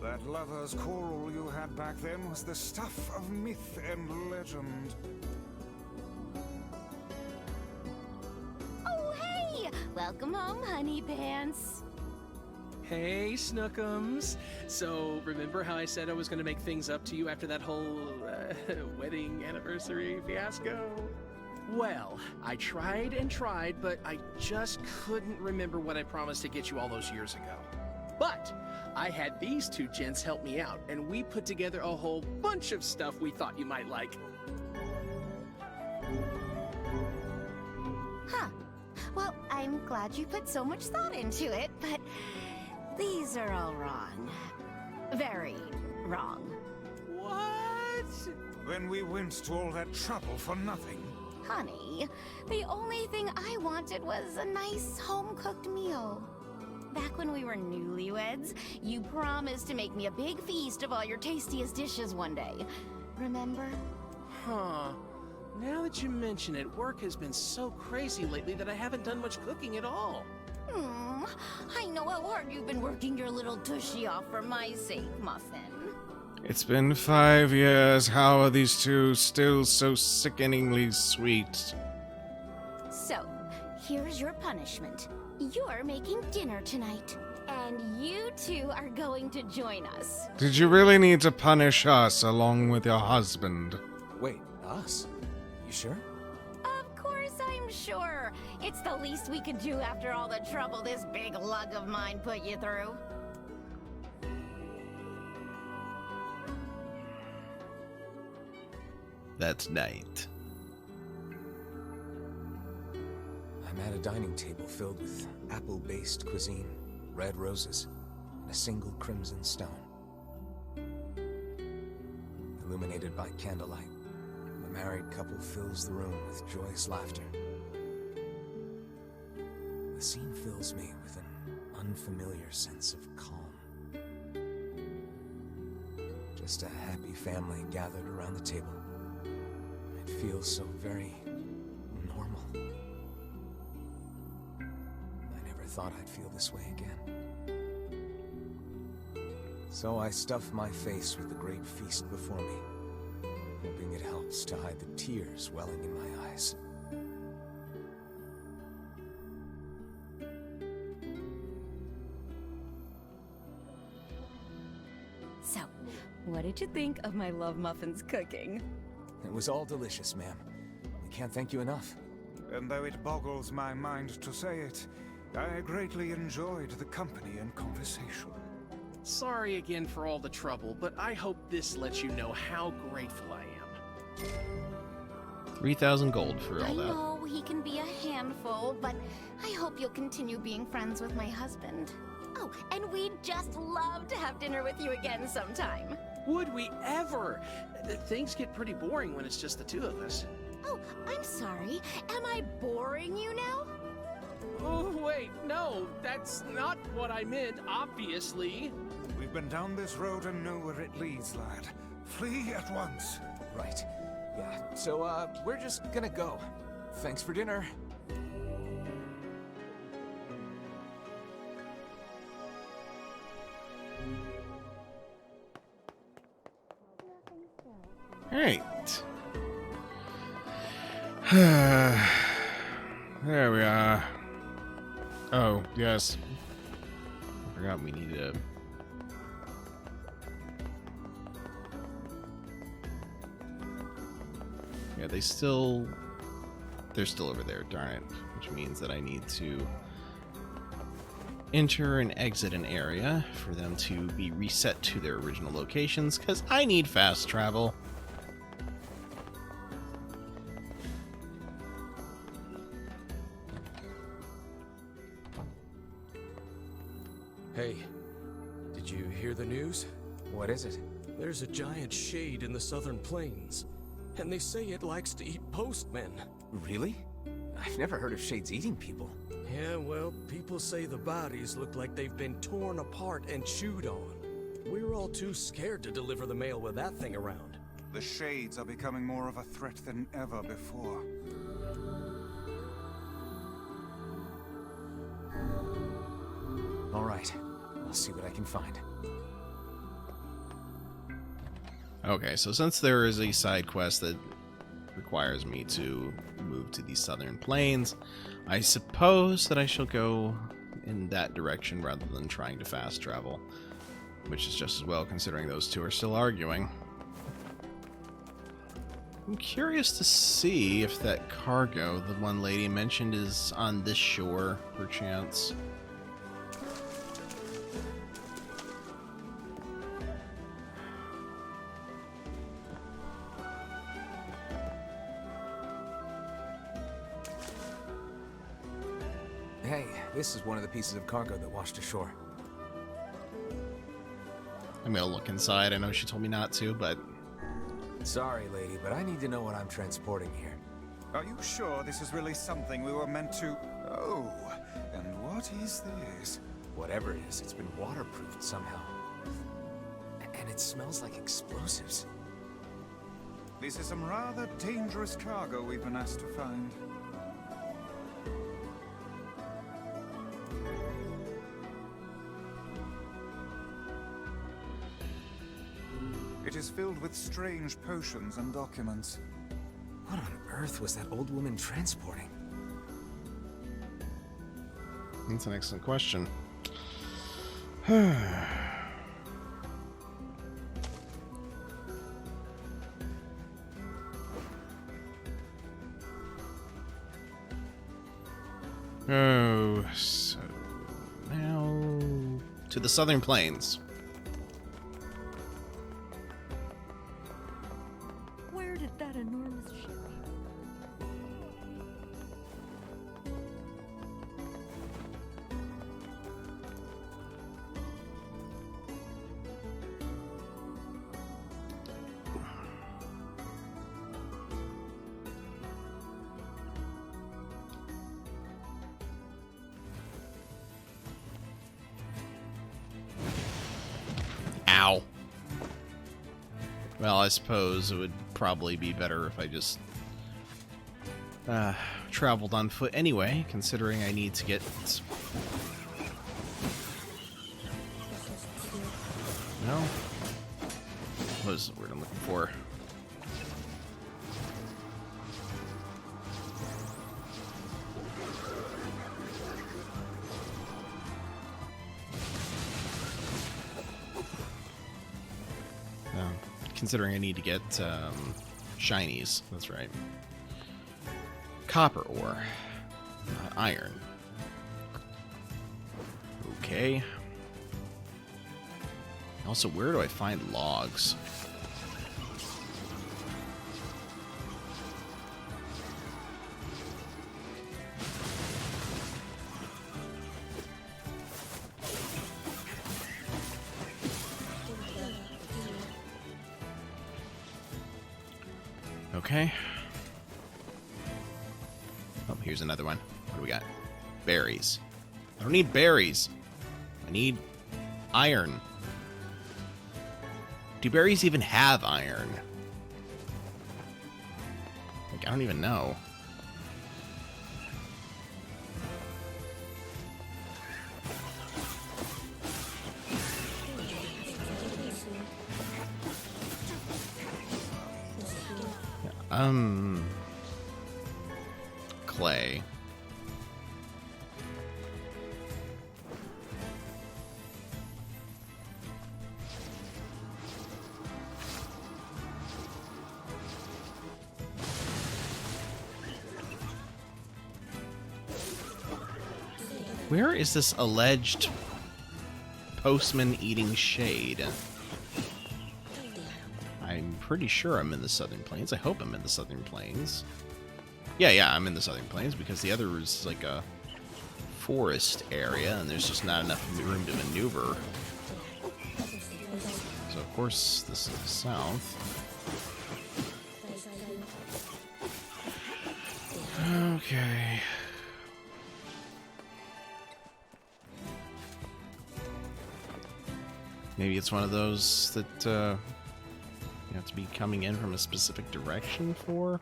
That lover's quarrel you had back then was the stuff of myth and legend. Oh, hey! Welcome home, honey pants. Hey, Snookums. So, remember how I said I was going to make things up to you after that whole wedding anniversary fiasco? Well, I tried and tried, but I just couldn't remember what I promised to get you all those years ago. But I had these two gents help me out, and we put together a whole bunch of stuff we thought you might like. Huh. Well, I'm glad you put so much thought into it, but these are all wrong. Very wrong. What? Then we went to all that trouble for nothing. Honey, the only thing I wanted was a nice home-cooked meal. Back when we were newlyweds, you promised to make me a big feast of all your tastiest dishes one day. Remember? Huh. Now that you mention it, work has been so crazy lately that I haven't done much cooking at all. I know how hard you've been working your little tushy off for my sake, Muffin. It's been 5 years. How are these two still so sickeningly sweet? So, here's your punishment. You're making dinner tonight, and you two are going to join us. Did you really need to punish us along with your husband? Wait, us? You sure? Of course I'm sure. It's the least we could do after all the trouble this big lug of mine put you through. That's night. I'm at a dining table filled with apple-based cuisine, red roses, and a single crimson stone. Illuminated by candlelight, the married couple fills the room with joyous laughter. The scene fills me with an unfamiliar sense of calm. Just a happy family gathered around the table. It feels so very normal. I never thought I'd feel this way again. So I stuff my face with the great feast before me, hoping it helps to hide the tears welling in my eyes. So, what did you think of my Love Muffin's cooking? It was all delicious, ma'am. We can't thank you enough. And though it boggles my mind to say it, I greatly enjoyed the company and conversation. Sorry again for all the trouble, but I hope this lets you know how grateful I am. 3,000 gold for I all that. know he can be a handful, but I hope you'll continue being friends with my husband. Oh, and we'd just love to have dinner with you again sometime. Would we ever? Things get pretty boring when it's just the two of us. Oh, I'm sorry. Am I boring you now? Oh, wait, no, that's not what I meant, obviously. We've been down this road and know where it leads, lad. Flee at once. Right. Yeah, so, we're just gonna go. Thanks for dinner. Alright. There we are. Oh, yes. I forgot we needed a... Yeah, they still they're still over there, darn it. Which means that I need to enter and exit an area for them to be reset to their original locations, because I need fast travel. Hey, did you hear the news? What is it? There's a giant shade in the southern plains, and they say it likes to eat postmen. Really? I've never heard of shades eating people. Yeah, well, people say the bodies look like they've been torn apart and chewed on. We're all too scared to deliver the mail with that thing around. The Shades are becoming more of a threat than ever before. All right, I'll see what I can find. Okay, so since there is a side quest that requires me to move to the southern plains, I suppose that I shall go in that direction rather than trying to fast travel, which is just as well considering those two are still arguing. I'm curious to see if that cargo the one lady mentioned is on this shore, perchance. Hey, this is one of the pieces of cargo that washed ashore. I'm gonna look inside. I know she told me not to, but... Sorry, lady, but I need to know what I'm transporting here. Are you sure this is really something we were meant to... Oh, and what is this? Whatever it is, it's been waterproofed somehow. And it smells like explosives. This is some rather dangerous cargo we've been asked to find. It is filled with strange potions and documents. What on earth was that old woman transporting? That's an excellent question. Oh, so now to the southern plains. Where did that enormous ship? Ow. Well, I suppose it would probably be better if I just traveled on foot anyway, considering I need to get... No? What is the word I'm looking for? Considering I need to get shinies. That's right. Copper ore. Not iron. Okay. Also, where do I find logs? Okay. Oh, here's another one. What do we got? Berries. I don't need berries. I need iron. Do berries even have iron? Like, I don't even know. Clay. Where is this alleged postman eating shade? I'm pretty sure I'm in the Southern Plains. I hope I'm in the Southern Plains. Yeah, I'm in the Southern Plains because the other is like a forest area and there's just not enough room to maneuver. So of course this is south. Okay. Maybe it's one of those that you have to be coming in from a specific direction for.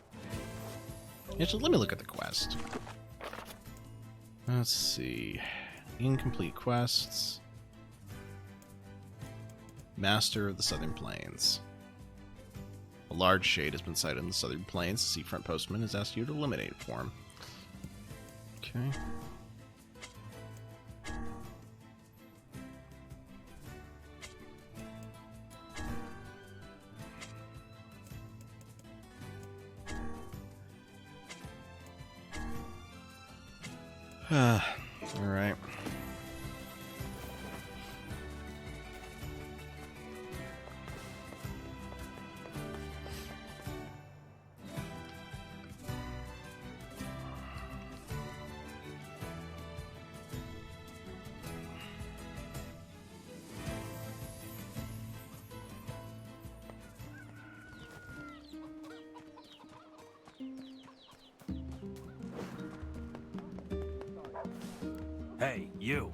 Actually, let me look at the quest. Let's see. Incomplete quests. Master of the Southern Plains. A large shade has been sighted in the Southern Plains. The seafront postman has asked you to eliminate it for him. Okay. All right. Hey, you.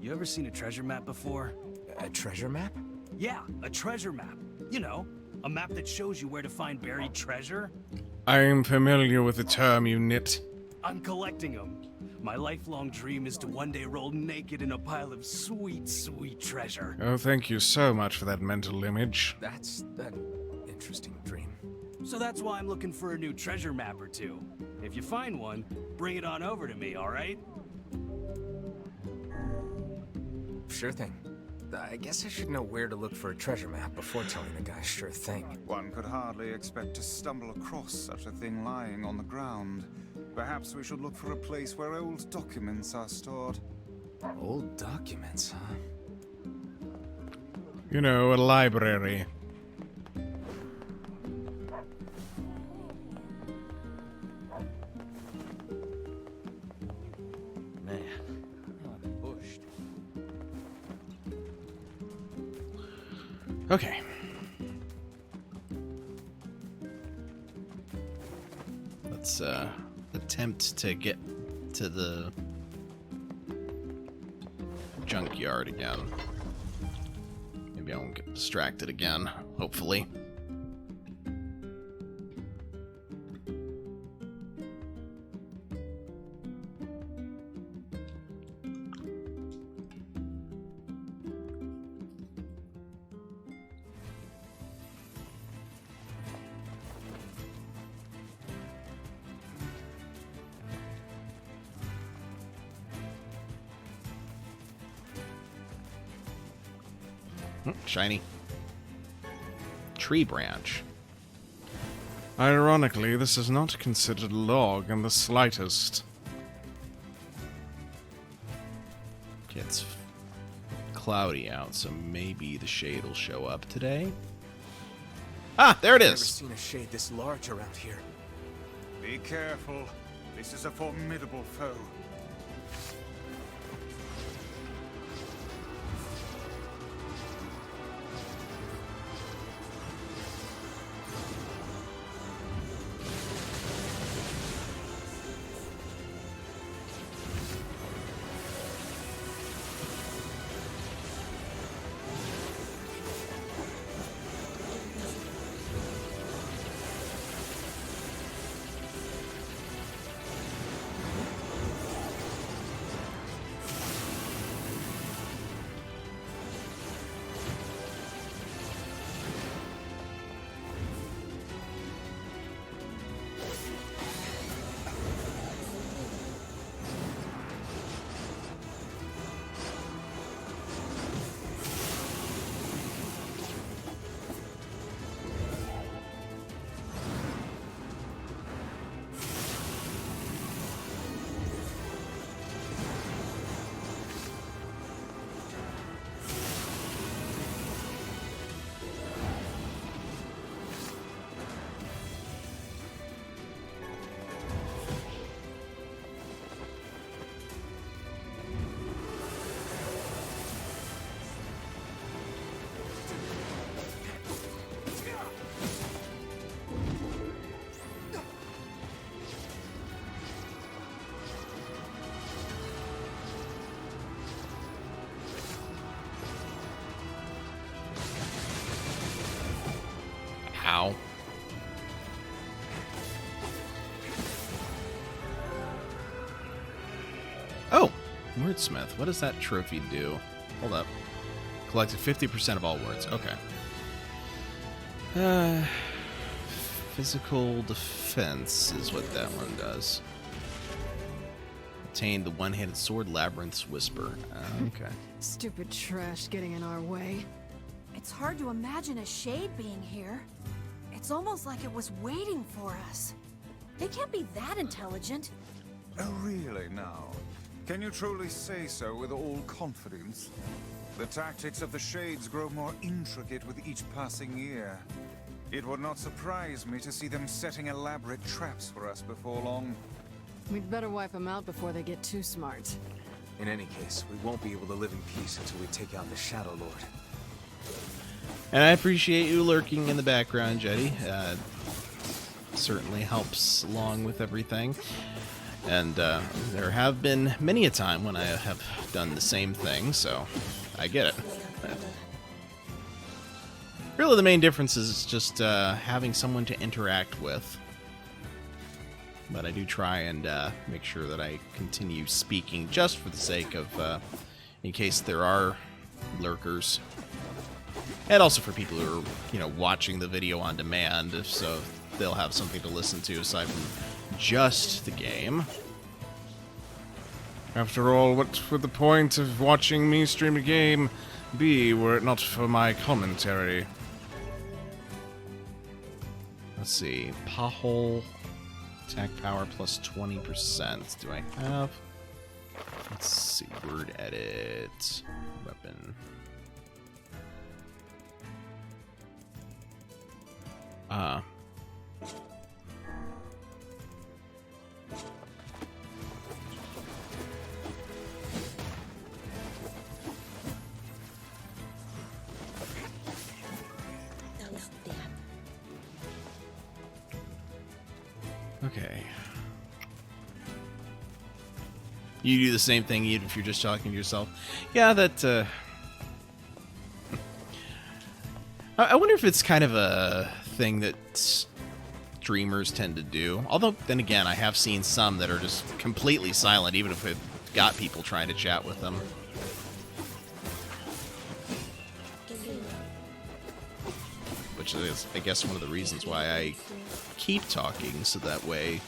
You ever seen a treasure map before? A treasure map? Yeah, a treasure map. You know, a map that shows you where to find buried treasure. I am familiar with the term you knit. I'm collecting them. My lifelong dream is to one day roll naked in a pile of sweet, sweet treasure. Oh, thank you so much for that mental image. That's an interesting dream. So that's why I'm looking for a new treasure map or two. If you find one, bring it on over to me, alright? Sure thing. I guess I should know where to look for a treasure map before telling the guy sure thing. One could hardly expect to stumble across such a thing lying on the ground. Perhaps we should look for a place where old documents are stored. Old documents, huh? You know, a library. Man, I'm bushed. Okay. Let's attempt to get to the junkyard again. Maybe I won't get distracted again, hopefully. Shiny. Tree branch. Ironically, this is not considered a log in the slightest. Okay, it's cloudy out, so maybe the shade will show up today. Ah, there it I've never is. seen a shade this large around here. Be careful. This is a formidable foe. Wordsmith. What does that trophy do? Hold up. Collected 50% of all words. Okay. Physical defense is what that one does. Obtained the one-handed sword, Labyrinth's Whisper. Okay. Stupid trash getting in our way. It's hard to imagine a shade being here. It's almost like it was waiting for us. They can't be that intelligent. Oh, really now? Can you truly say so with all confidence? The tactics of the Shades grow more intricate with each passing year. It would not surprise me to see them setting elaborate traps for us before long. We'd better wipe them out before they get too smart. In any case, we won't be able to live in peace until we take out the Shadow Lord. And I appreciate you lurking in the background, Jetty. Certainly helps along with everything. And there have been many a time when I have done the same thing, so I get it. Really, the main difference is just having someone to interact with. But I do try and make sure that I continue speaking just for the sake of, in case there are lurkers. And also for people who are, you know, watching the video on demand, so they'll have something to listen to aside from just the game. After all, what would the point of watching me stream a game be were it not for my commentary? Let's see. Pothole. Attack power plus 20%. Do I have? Let's see. Word edit. Weapon. Okay. You do the same thing even if you're just talking to yourself. Yeah, that, I wonder if it's kind of a thing that streamers tend to do. Although, then again, I have seen some that are just completely silent, even if it got people trying to chat with them. Which is, I guess, one of the reasons why I keep talking, so that way,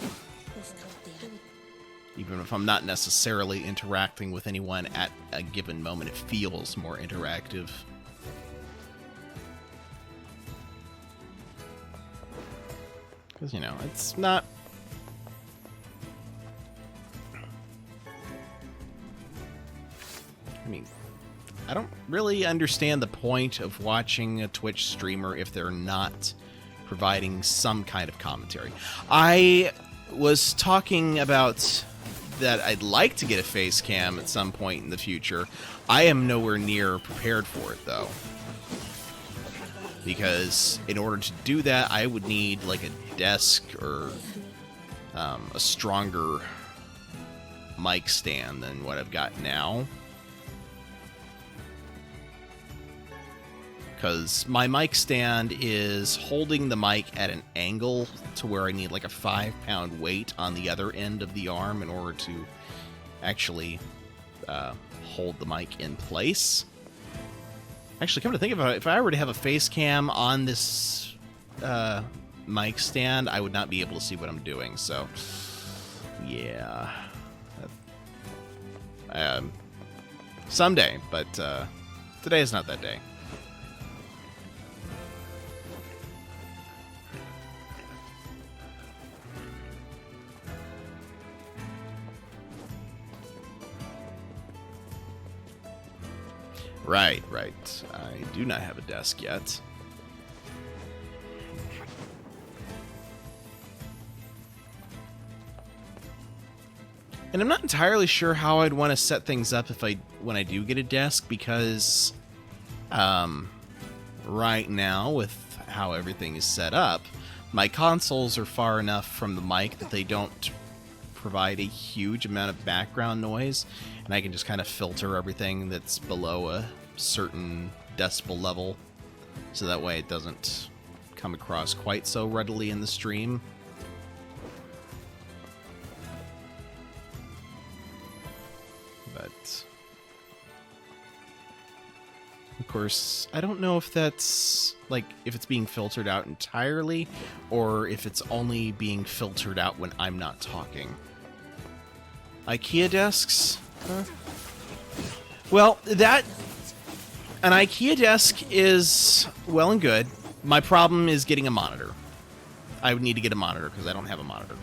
even if I'm not necessarily interacting with anyone at a given moment, it feels more interactive. Because, you know, it's not... I mean, I don't really understand the point of watching a Twitch streamer if they're not providing some kind of commentary. I was talking about that I'd like to get a face cam at some point in the future. I am nowhere near prepared for it, though. Because in order to do that, I would need like a desk or a stronger mic stand than what I've got now. Because my mic stand is holding the mic at an angle to where I need like a 5-pound weight on the other end of the arm in order to actually hold the mic in place. Actually, come to think about it, if I were to have a face cam on this mic stand, I would not be able to see what I'm doing. So, yeah. Someday, but today is not that day. Right, right. I do not have a desk yet. And I'm not entirely sure how I'd want to set things up when I do get a desk, because right now, with how everything is set up, my consoles are far enough from the mic that they don't provide a huge amount of background noise, and I can just kind of filter everything that's below a certain decibel level, so that way it doesn't come across quite so readily in the stream. But course, I don't know if that's, like, if it's being filtered out entirely, or if it's only being filtered out when I'm not talking. IKEA desks? Huh? Well, that... An IKEA desk is well and good. My problem is getting a monitor. I would need to get a monitor, because I don't have a monitor.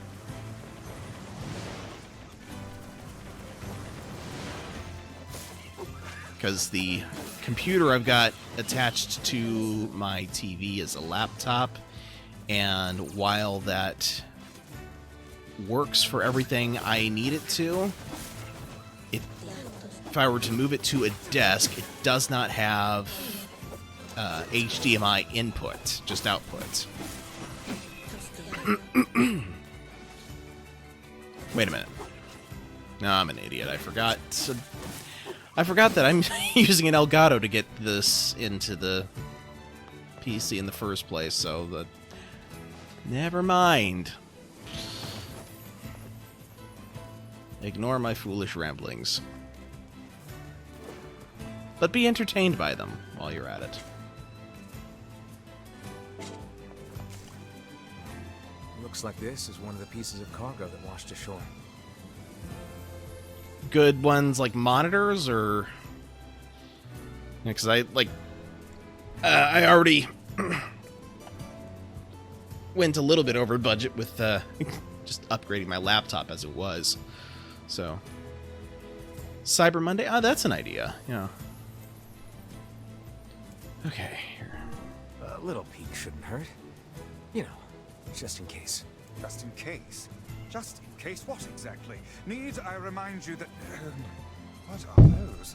Because the computer I've got attached to my TV is a laptop, and while that works for everything I need it to, if I were to move it to a desk, it does not have HDMI input, just output. Wait a minute. No, I'm an idiot. I forgot that I'm using an Elgato to get this into the PC in the first place, so never mind. Ignore my foolish ramblings. But be entertained by them while you're at it. Looks like this is one of the pieces of cargo that washed ashore. Good ones like monitors, or... Because I already went a little bit over budget with just upgrading my laptop as it was. So, Cyber Monday? Ah, that's an idea. Yeah. Okay. Here. A little peek shouldn't hurt. You know, just in case. Just in case? Just in case what exactly? Need I remind you that... what are those?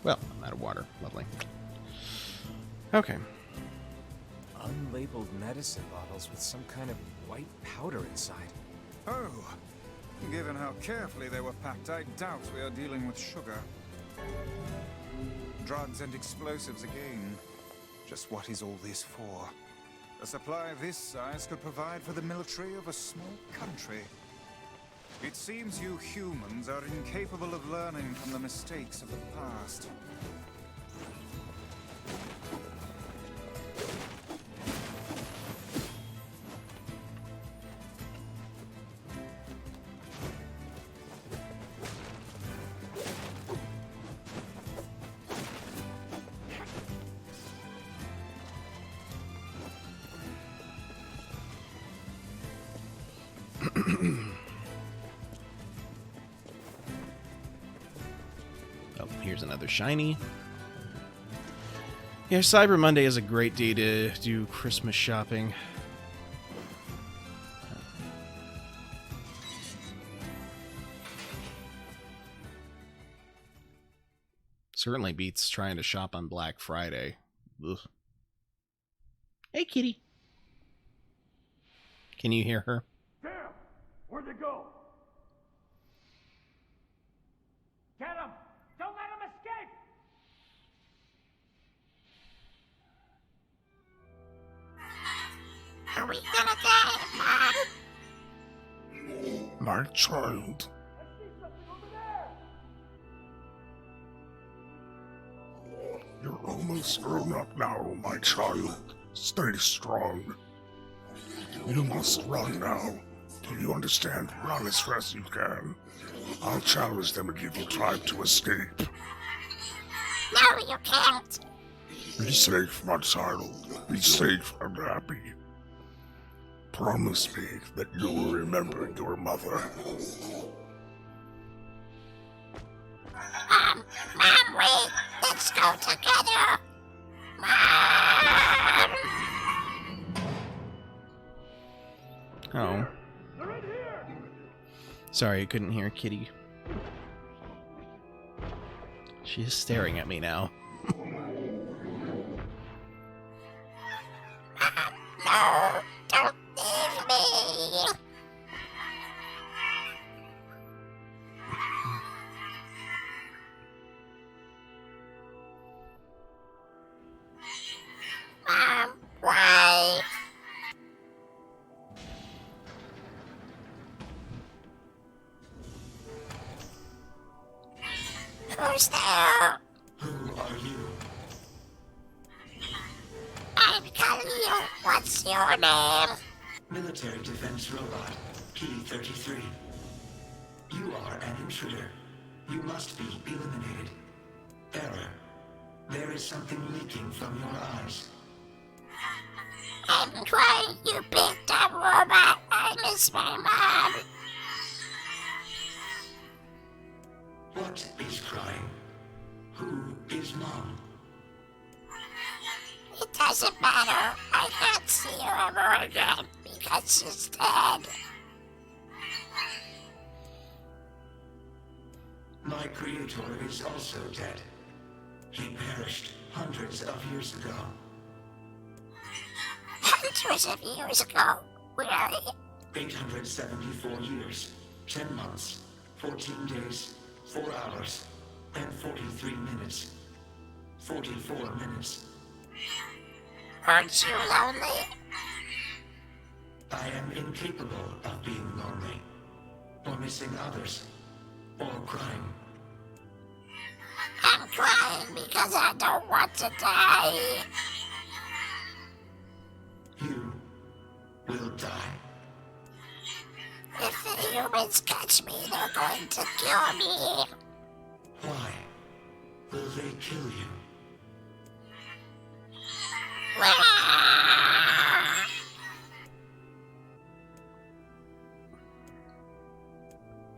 Well, I'm out of water. Lovely. Okay. Unlabeled medicine bottles with some kind of white powder inside. Oh, given how carefully they were packed, I doubt we are dealing with sugar. Drugs and explosives again. Just what is all this for? A supply of this size could provide for the military of a small country. It seems you humans are incapable of learning from the mistakes of the past. Oh, here's another shiny. Yeah, Cyber Monday is a great day to do Christmas shopping. Certainly beats trying to shop on Black Friday. Ugh. Hey, kitty. Can you hear her? Damn! Where'd they go? Get him! Don't let him escape! Are we gonna die, Mom? My child. I see something over there! You're almost grown up now, my child. Stay strong. You must run now. Do you understand? Run as fast as you can. I'll challenge them and give you time to escape. No, you can't. Be safe, my child. Be safe and happy. Promise me that you will remember your mother. Mom, wait. Let's go together. Mom! Oh. Sorry, I couldn't hear Kitty. She is staring at me now. No, don't leave me. Mom, why? Who's there? What's your name? Military Defense Robot, P-33. You are an intruder. You must be eliminated. Error. There is something leaking from your eyes. I'm crying, you big dumb robot. I miss my mom. What is crying? Who is Mom? It doesn't matter. I can't see her ever again because she's dead. My creator is also dead. He perished hundreds of years ago. Hundreds of years ago? Really? 874 years, 10 months, 14 days, 4 hours, and 43 minutes. 44 minutes. Aren't you lonely? I am incapable of being lonely, or missing others, or crying. I'm crying because I don't want to die. You will die. If the humans catch me, they're going to kill me. Why will they kill you?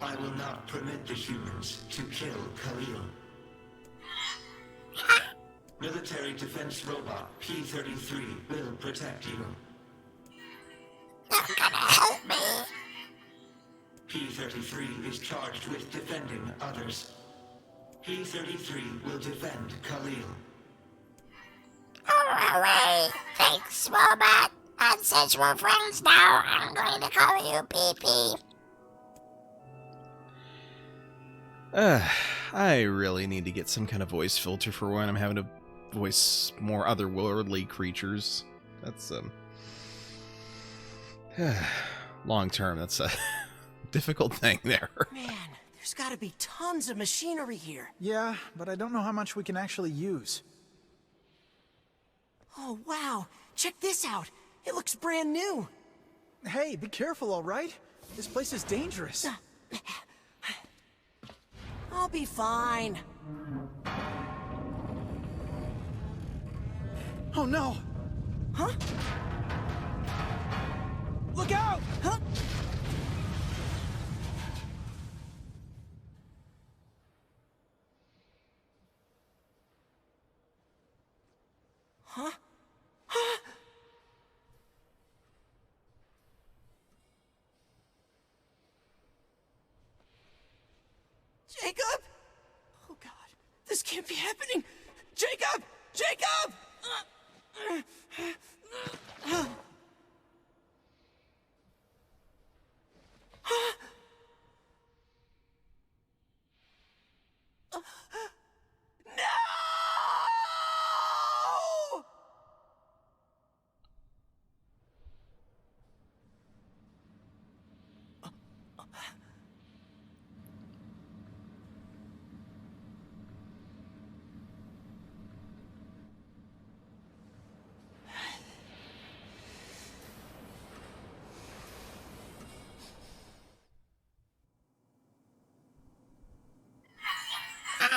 I will not permit the humans to kill Khalil. Military Defense Robot P-33 will protect you. They're gonna help me. P-33 is charged with defending others. P-33 will defend Khalil. Alright, thanks, Robot. And since we're friends now, I'm going to call you PP. I really need to get some kind of voice filter for when I'm having to voice more otherworldly creatures. That's, long term, that's a difficult thing there. Man, there's gotta be tons of machinery here. Yeah, but I don't know how much we can actually use. Oh, wow. Check this out. It looks brand new. Hey, be careful, all right? This place is dangerous. I'll be fine. Oh, no. Huh? Look out! Huh? Huh? Huh? Jacob? Oh God, this can't be happening. Jacob! Jacob! No!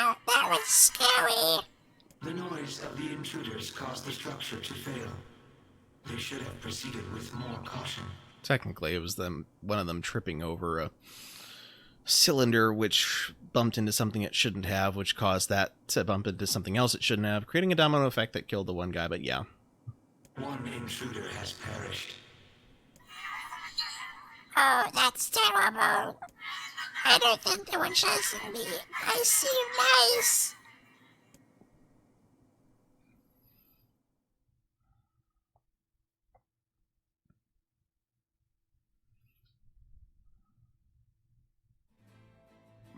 Oh, that was scary. The noise of the intruders caused the structure to fail. They should have proceeded with more caution. Technically, it was one of them tripping over a cylinder, which bumped into something it shouldn't have, which caused that to bump into something else it shouldn't have, creating a domino effect that killed the one guy, but yeah. One intruder has perished. Oh, that's terrible. I don't think they were chasing me. I seem nice.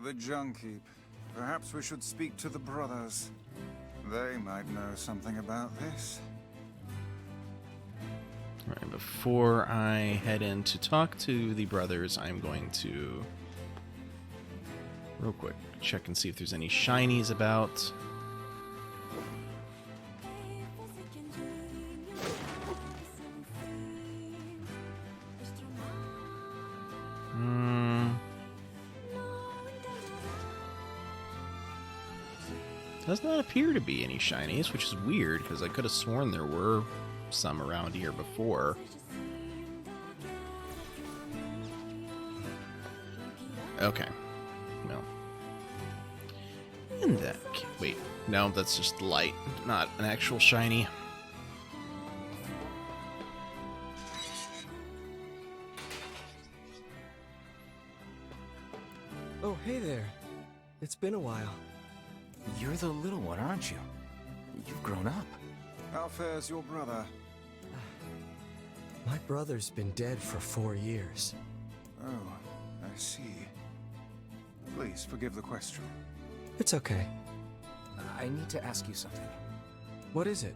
The junk heap. Perhaps we should speak to the brothers. They might know something about this. Alright, before I head in to talk to the brothers, I'm going to real quick check and see if there's any shinies about. Does not appear to be any shinies, which is weird because I could have sworn there were some around here before. Okay. No. In that case, wait. No, that's just light, not an actual shiny. Oh, hey there. It's been a while. You're the little one, aren't you? You've grown up. How fares your brother? My brother's been dead for 4 years. Oh, I see. Please forgive the question. It's okay. I need to ask you something. What is it?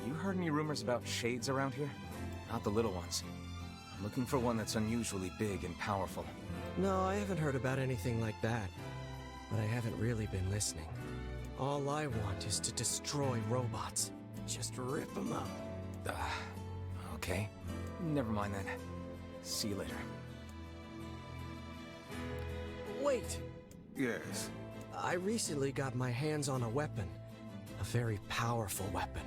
You heard any rumors about shades around here? Not the little ones. I'm looking for one that's unusually big and powerful. No, I haven't heard about anything like that. But I haven't really been listening. All I want is to destroy robots. Just rip them up. Okay. Never mind then. See you later. Wait! Yes? I recently got my hands on a weapon. A very powerful weapon.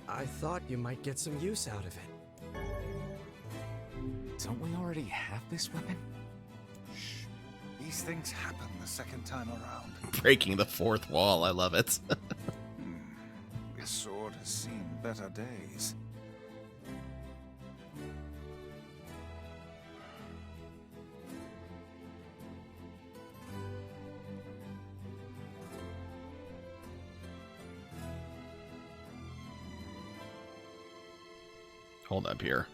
I thought you might get some use out of it. Don't we already have this weapon? Shh. These things happen the second time around. Breaking the fourth wall, I love it. This sword has seen better days. Hold up here.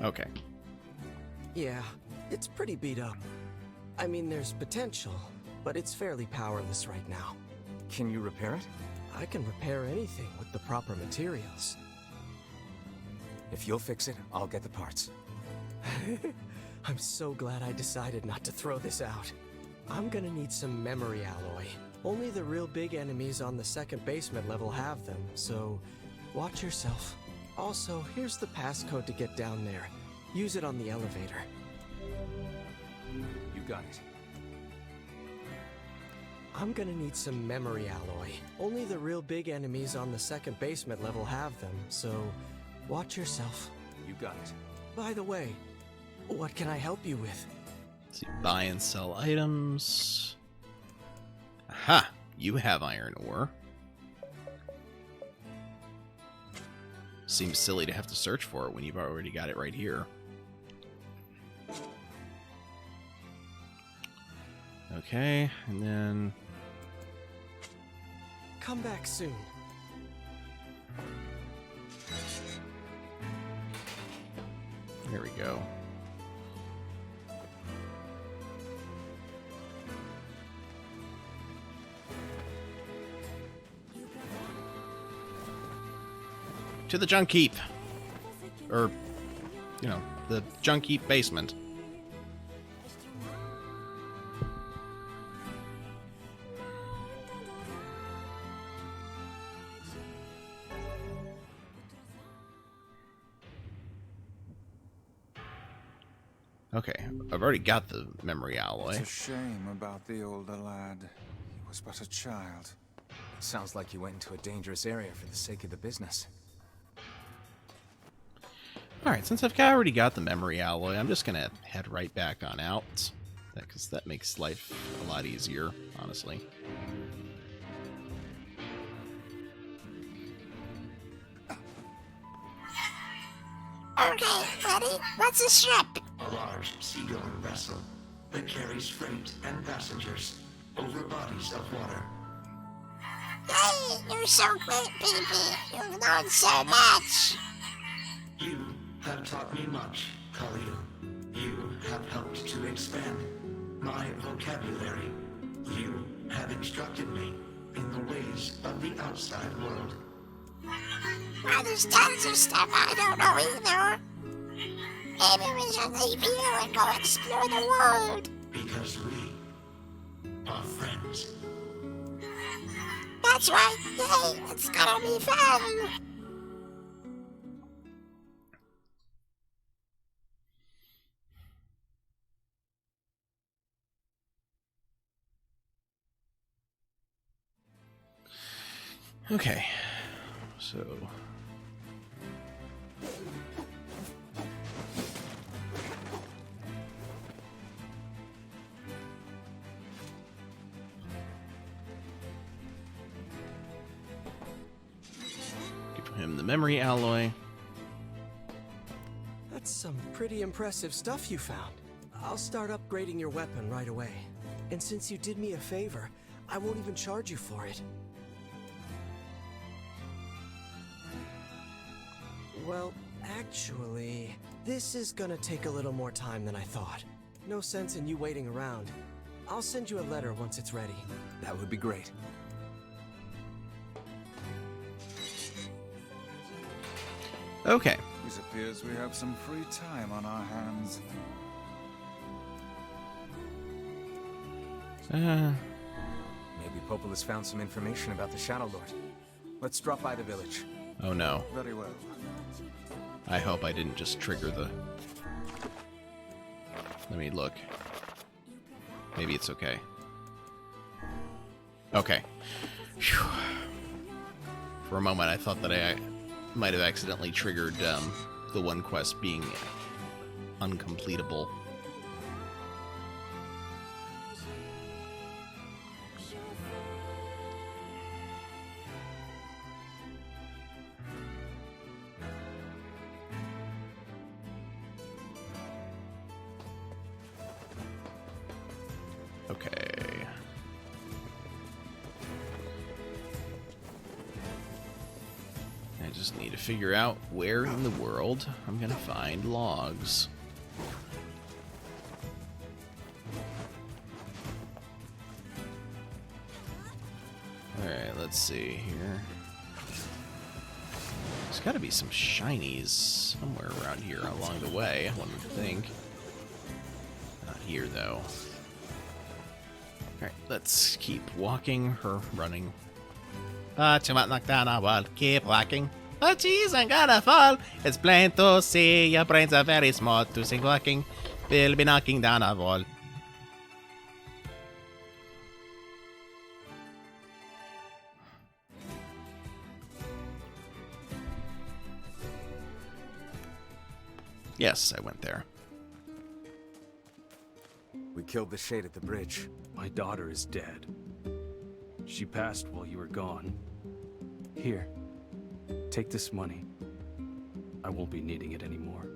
Okay. Yeah, it's pretty beat up. I mean, there's potential, but it's fairly powerless right now. Can you repair it? I can repair anything with the proper materials. If you'll fix it, I'll get the parts. I'm so glad I decided not to throw this out. I'm gonna need some memory alloy. Only the real big enemies on the second basement level have them, so watch yourself. Also, here's the passcode to get down there. Use it on the elevator. You got it. I'm gonna need some memory alloy. Only the real big enemies on the second basement level have them, so watch yourself. You got it. By the way, what can I help you with? Let's see, buy and sell items. Aha! You have iron ore. Seems silly to have to search for it when you've already got it right here. Okay, and then... Come back soon. There we go. To the junk heap. Or, you know, the junk heap basement. Okay, I've already got the memory alloy. It's a shame about the older lad. He was but a child. Sounds like you went into a dangerous area for the sake of the business. Alright, since I've already got the memory alloy, I'm just gonna head right back on out. Because that makes life a lot easier, honestly. Okay, ready? What's a ship? A large seagoing vessel that carries freight and passengers over bodies of water. Hey, you're so great, baby. You've known so much. You have taught me much, Khalil. You have helped to expand my vocabulary. You have instructed me in the ways of the outside world. Well, there's tons of stuff I don't know either. Maybe we should leave here and go explore the world. Because we our friends. That's right. Yay, it's gonna be fun. Okay, so give him the memory alloy. That's some pretty impressive stuff you found. I'll start upgrading your weapon right away. And since you did me a favor, I won't even charge you for it. Well, actually, this is gonna take a little more time than I thought. No sense in you waiting around. I'll send you a letter once it's ready. That would be great. Okay. It appears we have some free time on our hands. Maybe Populus found some information about the Shadow Lord. Let's drop by the village. Oh no. Very well. I hope I didn't just trigger the... Let me look. Maybe it's okay. Okay. Whew. For a moment I thought that I might have accidentally triggered the one quest being uncompletable. Okay. I just need to figure out where in the world I'm gonna find logs. Alright, let's see here. There's gotta be some shinies somewhere around here along the way, I wouldn't think. Not here, though. Alright, let's keep walking or running. Keep walking. Oh geez, I'm gonna fall. It's plain to see your brains are very small to think walking. We'll be knocking down a wall. Yes, I went there. We killed the Shade at the bridge. My daughter is dead. She passed while you were gone. Here, take this money. I won't be needing it anymore.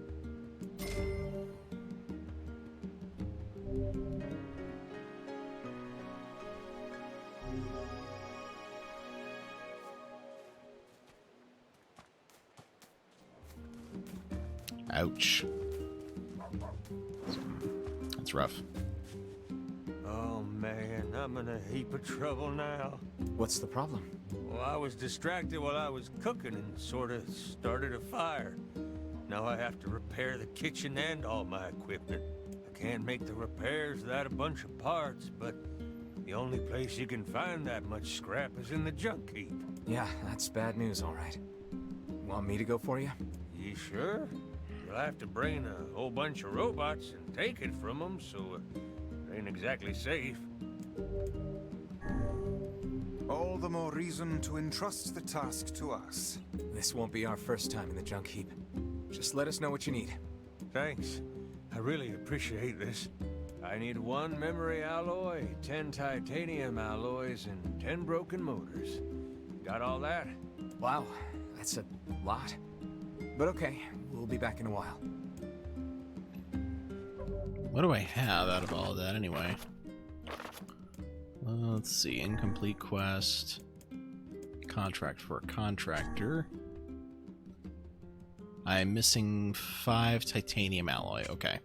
Ouch. That's rough. Oh man, I'm in a heap of trouble now. What's the problem? Well, I was distracted while I was cooking and sort of started a fire. Now I have to repair the kitchen and all my equipment. I can't make the repairs without a bunch of parts, but the only place you can find that much scrap is in the junk heap. Yeah, that's bad news, all right. Want me to go for you? You sure? You'll have to bring a whole bunch of robots and take it from them, so it ain't exactly safe. All the more reason to entrust the task to us. This won't be our first time in the junk heap. Just let us know what you need. Thanks. I really appreciate this. I need 1 memory alloy, 10 titanium alloys, and 10 broken motors. Got all that? Wow, that's a lot. But okay, we'll be back in a while. What do I have out of all of that anyway? Let's see. Incomplete quest. Contract for a contractor. I'm missing 5 titanium alloy. Okay.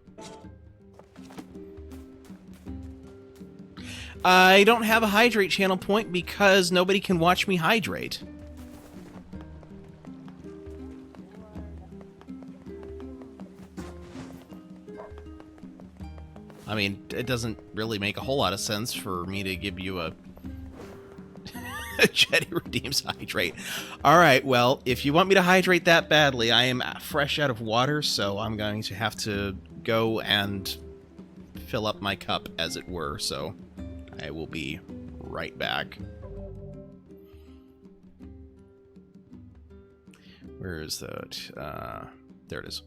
I don't have a hydrate channel point because nobody can watch me hydrate. I mean, it doesn't really make a whole lot of sense for me to give you a Jetty redeems hydrate. Alright, well, if you want me to hydrate that badly, I am fresh out of water, so I'm going to have to go and fill up my cup, as it were, so I will be right back. Where is that? There it is.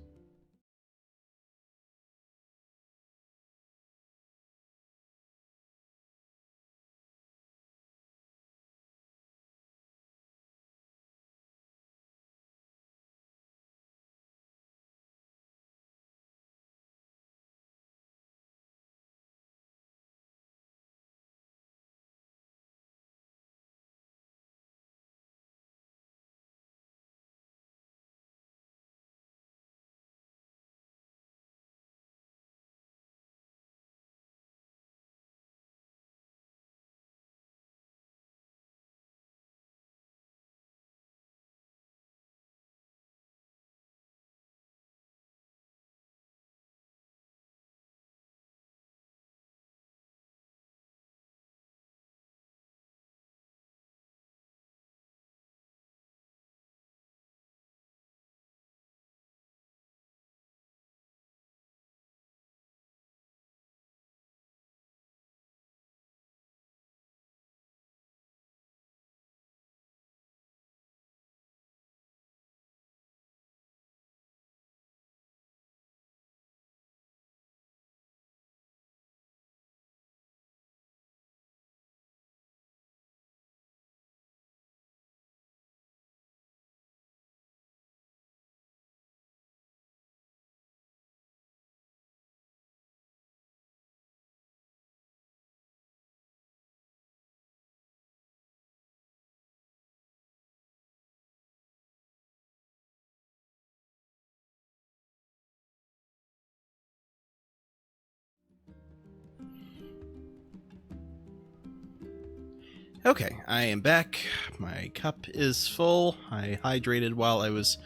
Okay, I am back. My cup is full. I hydrated while I was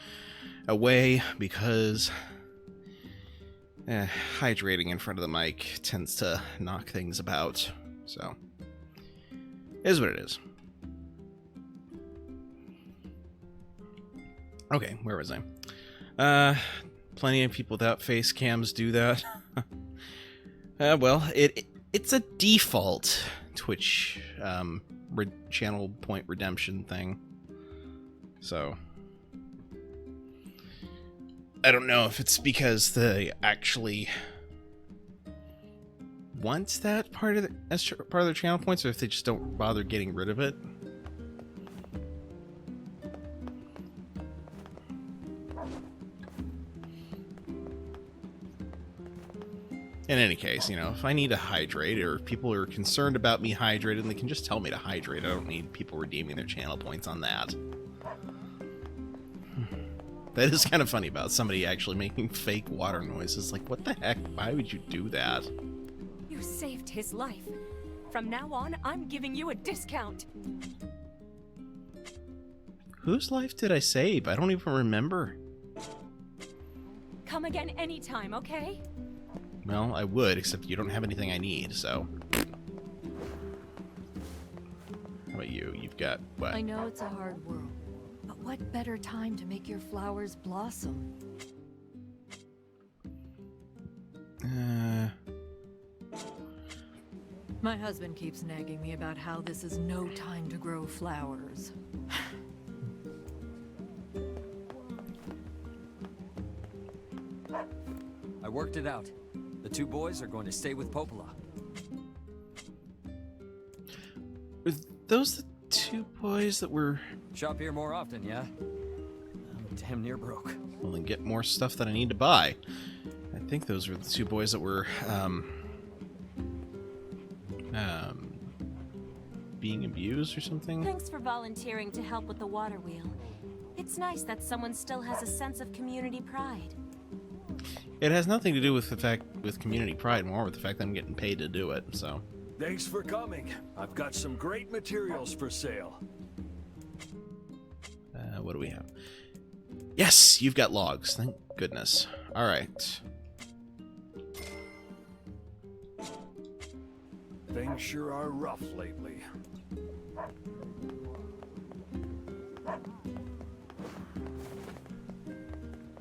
away because hydrating in front of the mic tends to knock things about. So, it is what it is. Okay, where was I? Plenty of people without face cams do that. Well, it's a default Twitch channel point redemption thing. So I don't know if it's because they actually want that part of as part of their channel points, or if they just don't bother getting rid of it. In any case, you know, if I need to hydrate, or if people are concerned about me hydrating, they can just tell me to hydrate. I don't need people redeeming their channel points on that. That is kind of funny about somebody actually making fake water noises. Like, what the heck? Why would you do that? You saved his life. From now on, I'm giving you a discount. Whose life did I save? I don't even remember. Come again anytime, okay? Well, I would, except you don't have anything I need, so... How about you? You've got, what? I know it's a hard world, but what better time to make your flowers blossom? My husband keeps nagging me about how this is no time to grow flowers. I worked it out. The two boys are going to stay with Popola. Are those the two boys that were... Shop here more often, yeah? I'm damn near broke. Well, then get more stuff that I need to buy. I think those were the two boys that were, being abused or something. Thanks for volunteering to help with the water wheel. It's nice that someone still has a sense of community pride. It has nothing to do with the fact with community pride, more with the fact that I'm getting paid to do it. So. Thanks for coming. I've got some great materials for sale. What do we have? Yes, you've got logs. Thank goodness. All right. Things sure are rough lately.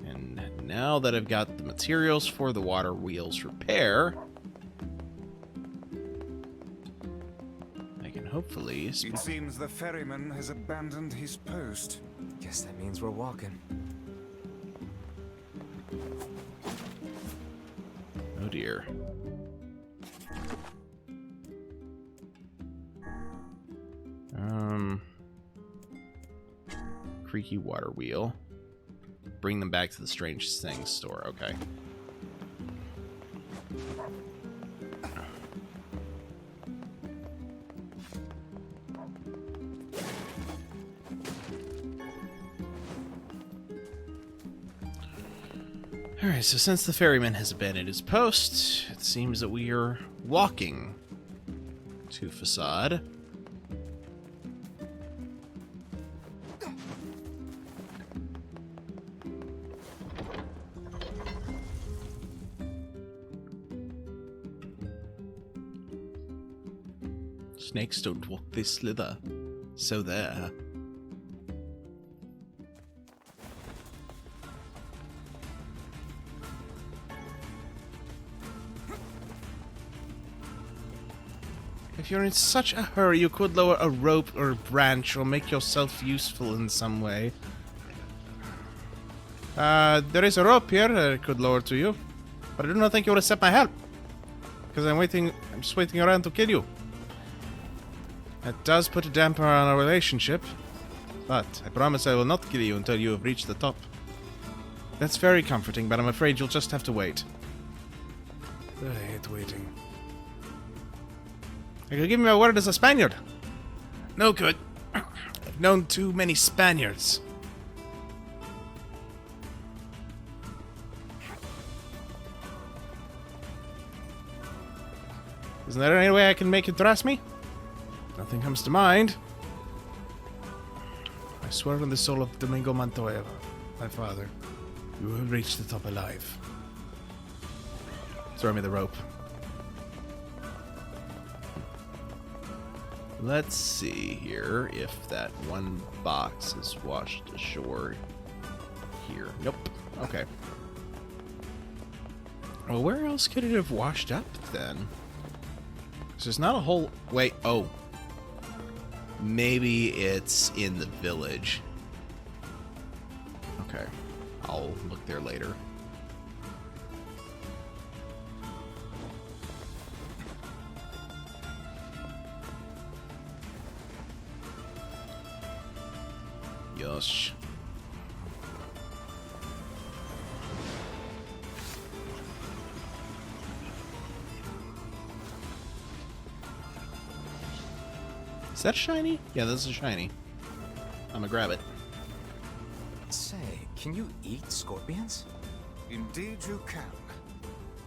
And now that I've got the materials for the water wheel's repair, I can hopefully... It seems the ferryman has abandoned his post. Guess that means we're walking. Oh dear. Creaky water wheel. Bring them back to the Strange Things store. Okay. Alright, so since the ferryman has abandoned his post, it seems that we are walking to Facade. Snakes don't walk, they slither. So there. If you're in such a hurry, you could lower a rope or a branch or make yourself useful in some way. There is a rope here that I could lower to you, but I do not think you will accept my help. Because I'm just waiting around to kill you. That does put a damper on our relationship, but I promise I will not kill you until you have reached the top. That's very comforting, but I'm afraid you'll just have to wait. I hate waiting. I could give you my word as a Spaniard. No good. I've known too many Spaniards. Isn't there any way I can make you trust me? Nothing comes to mind. I swear on the soul of Domingo Montoya, my father, you will reach the top alive. Throw me the rope. Let's see here if that one box is washed ashore here. Nope. Okay. Well, where else could it have washed up then? There's not a whole... Wait, oh. Maybe it's in the village. Okay. I'll look there later. Yosh. Is that shiny? Yeah, this is shiny. I'm gonna grab it. Say, can you eat scorpions? Indeed you can.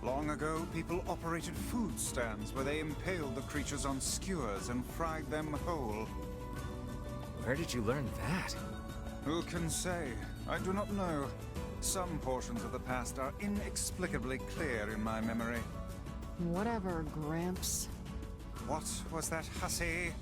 Long ago, people operated food stands where they impaled the creatures on skewers and fried them whole. Where did you learn that? Who can say? I do not know. Some portions of the past are inexplicably clear in my memory. Whatever, Gramps. What was that hussy?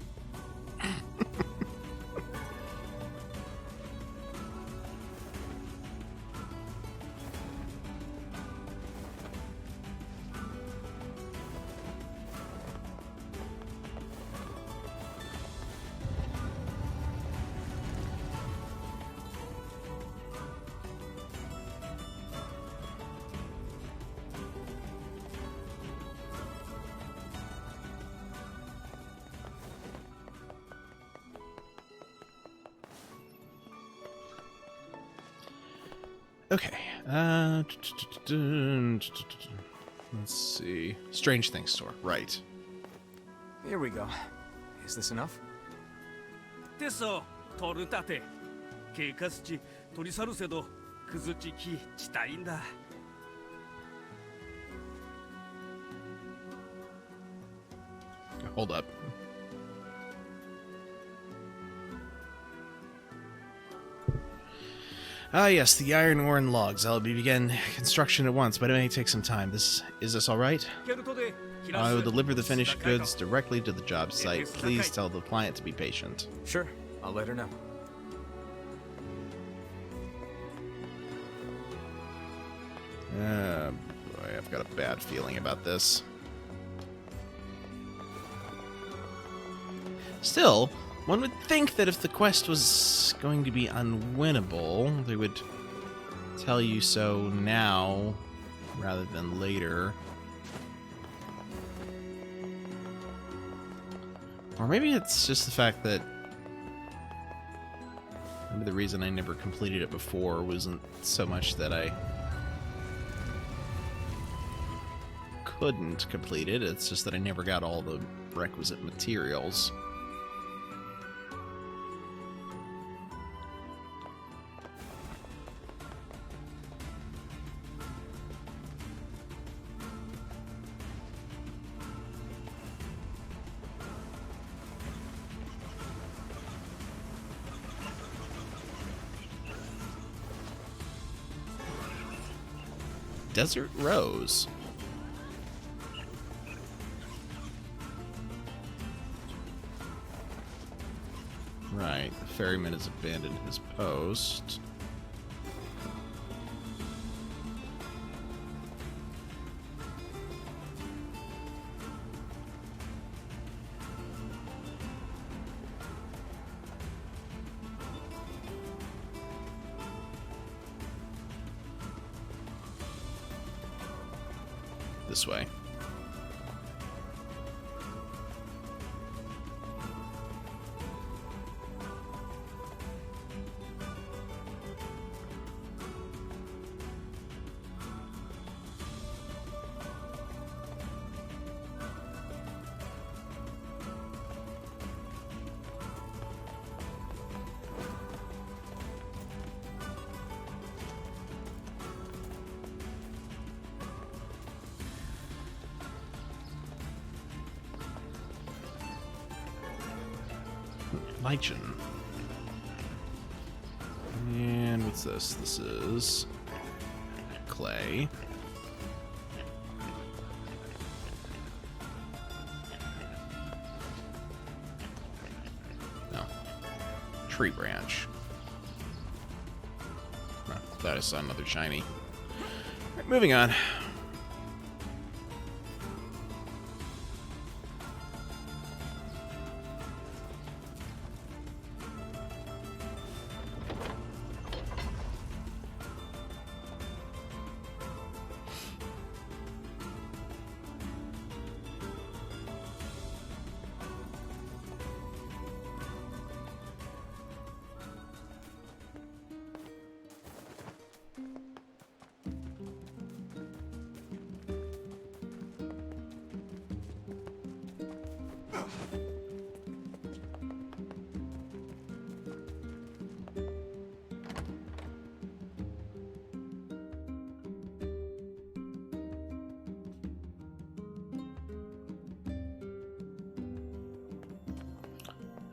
Okay. Let's see. Strange Things store. Right. Here we go. Is this enough? テソトルタテ経過土取り去るせどくずちき地帯んだ Hold up. Ah, yes, the iron ore and logs. I'll begin construction at once, but it may take some time. Is this all right? ケルトで I will deliver the finished goods directly to the job site. Please tell the client to be patient. Sure, I'll let her know. Boy, I've got a bad feeling about this. Still, one would think that if the quest was going to be unwinnable, they would tell you so now rather than later. Or maybe it's just the fact that maybe the reason I never completed it before wasn't so much that I couldn't complete it, it's just that I never got all the requisite materials. Desert Rose. Right, the ferryman has abandoned his post. This way. Lichen. And what's this? This is clay. No. Tree branch. Oh, that is another shiny. Right, moving on.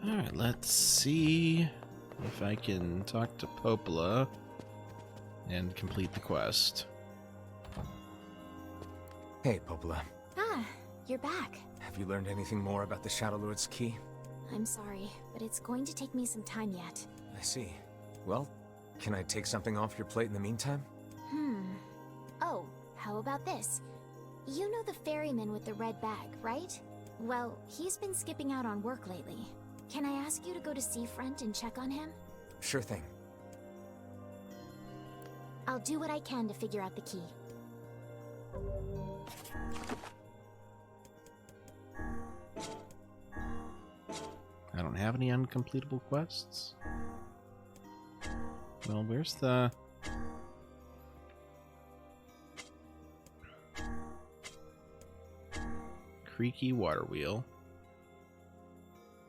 Alright, let's see if I can talk to Popola and complete the quest. Hey, Popola. Ah, you're back. Have you learned anything more about the Shadow Lord's key? I'm sorry, but it's going to take me some time yet. I see. Well, can I take something off your plate in the meantime? Oh, how about this? You know the ferryman with the red bag, right? Well, he's been skipping out on work lately. Can I ask you to go to Seafront and check on him? Sure thing. I'll do what I can to figure out the key. I don't have any uncompletable quests. Well, where's the... creaky water wheel?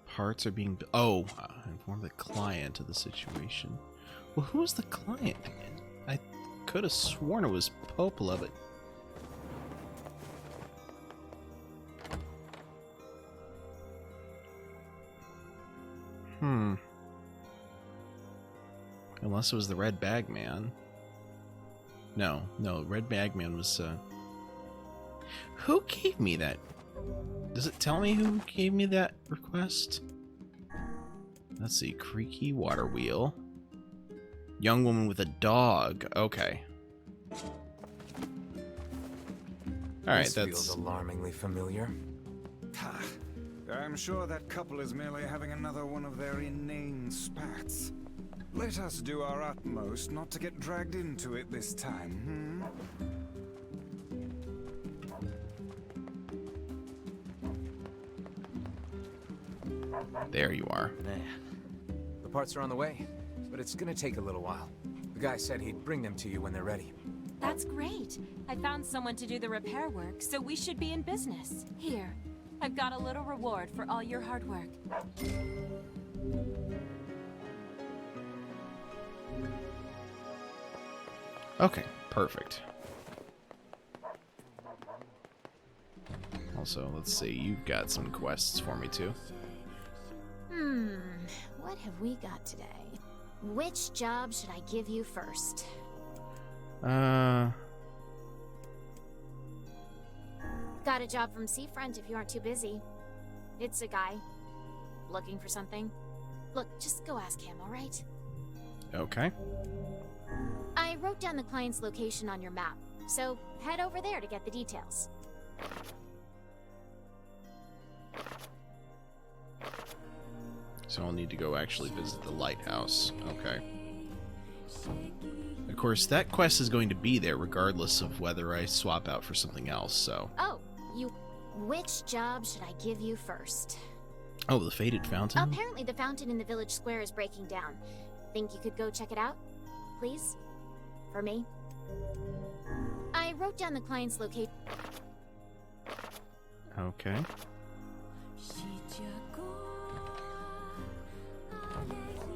Parts are being... Oh, inform the client of the situation. Well, who's the client again? I could have sworn it was Popola, but... Unless it was the Red Bag Man. No, Red Bag Man was, Who gave me that Does it tell me who gave me that request? Let's see. Creaky water wheel. Young woman with a dog. Okay. Alright, This feels alarmingly familiar. I'm sure that couple is merely having another one of their inane spats. Let us do our utmost not to get dragged into it this time, There you are. Man. The parts are on the way, but it's gonna take a little while. The guy said he'd bring them to you when they're ready. That's great. I found someone to do the repair work, so we should be in business. Here, I've got a little reward for all your hard work. Okay, perfect. Also, let's see, you've got some quests for me too. What have we got today? Which job should I give you first? Uh, Got a job from Seafront if you aren't too busy. It's a guy looking for something. Look, just go ask him, alright? Okay. I wrote down the client's location on your map, so head over there to get the details. So I'll need to go actually visit the lighthouse. Okay. Of course, that quest is going to be there regardless of whether I swap out for something else, so... Oh, you... Which job should I give you first? Oh, the Faded Fountain? Apparently the fountain in the village square is breaking down. Think you could go check it out? Please? For me? I wrote down the client's location. Okay.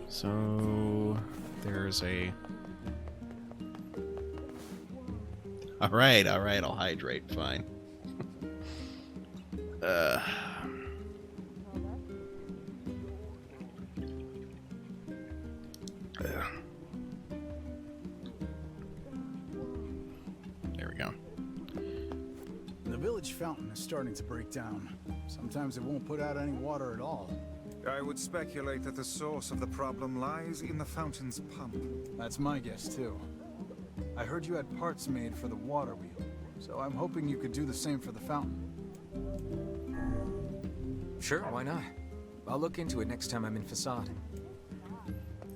So... there's a... Alright, I'll hydrate, fine. There we go. The village fountain is starting to break down. Sometimes it won't put out any water at all. I would speculate that the source of the problem lies in the fountain's pump. That's my guess, too. I heard you had parts made for the water wheel, so I'm hoping you could do the same for the fountain. Sure, why not? I'll look into it next time I'm in Facade.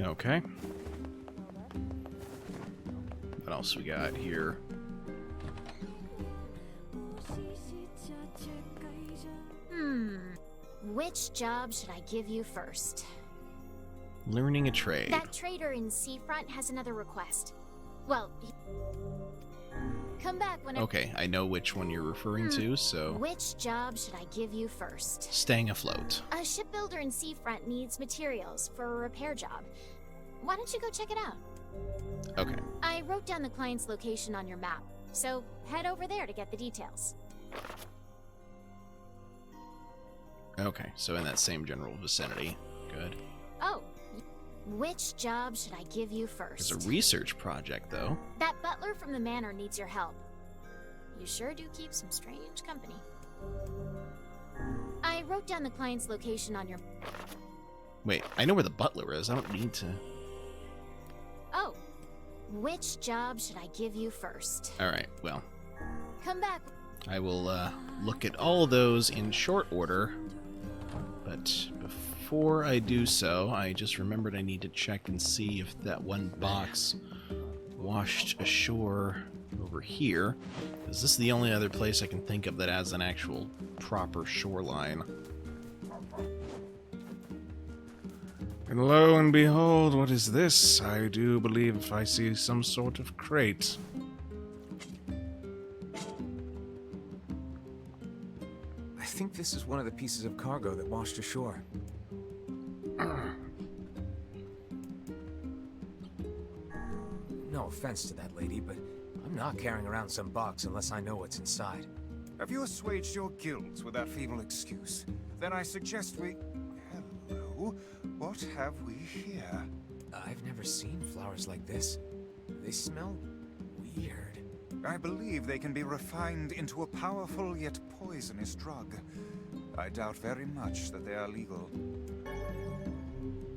Okay. What else we got here? Which job should I give you first? Learning a trade. That trader in Seafront has another request. Well, come back when Okay, I know which one you're referring to, so... Which job should I give you first? Staying afloat. A shipbuilder in Seafront needs materials for a repair job. Why don't you go check it out? Okay. I wrote down the client's location on your map, so head over there to get the details. Okay, so in that same general vicinity. Good. Oh, which job should I give you first? It's a research project, though. That butler from the manor needs your help. You sure do keep some strange company. I wrote down the client's location on your... Wait, I know where the butler is. I don't need to... Oh, which job should I give you first? Alright, well. Come back. I will look at all of those in short order. But before I do so, I just remembered I need to check and see if that one box washed ashore over here. Is this the only other place I can think of that has an actual proper shoreline? And lo and behold, what is this? I do believe I see some sort of crate. I think this is one of the pieces of cargo that washed ashore. No offense to that lady, but I'm not carrying around some box unless I know what's inside. Have you assuaged your guilt with that feeble excuse? Then I suggest we... Hello? What have we here? I've never seen flowers like this. They smell weird. I believe they can be refined into a powerful yet poisonous drug. I doubt very much that they are legal.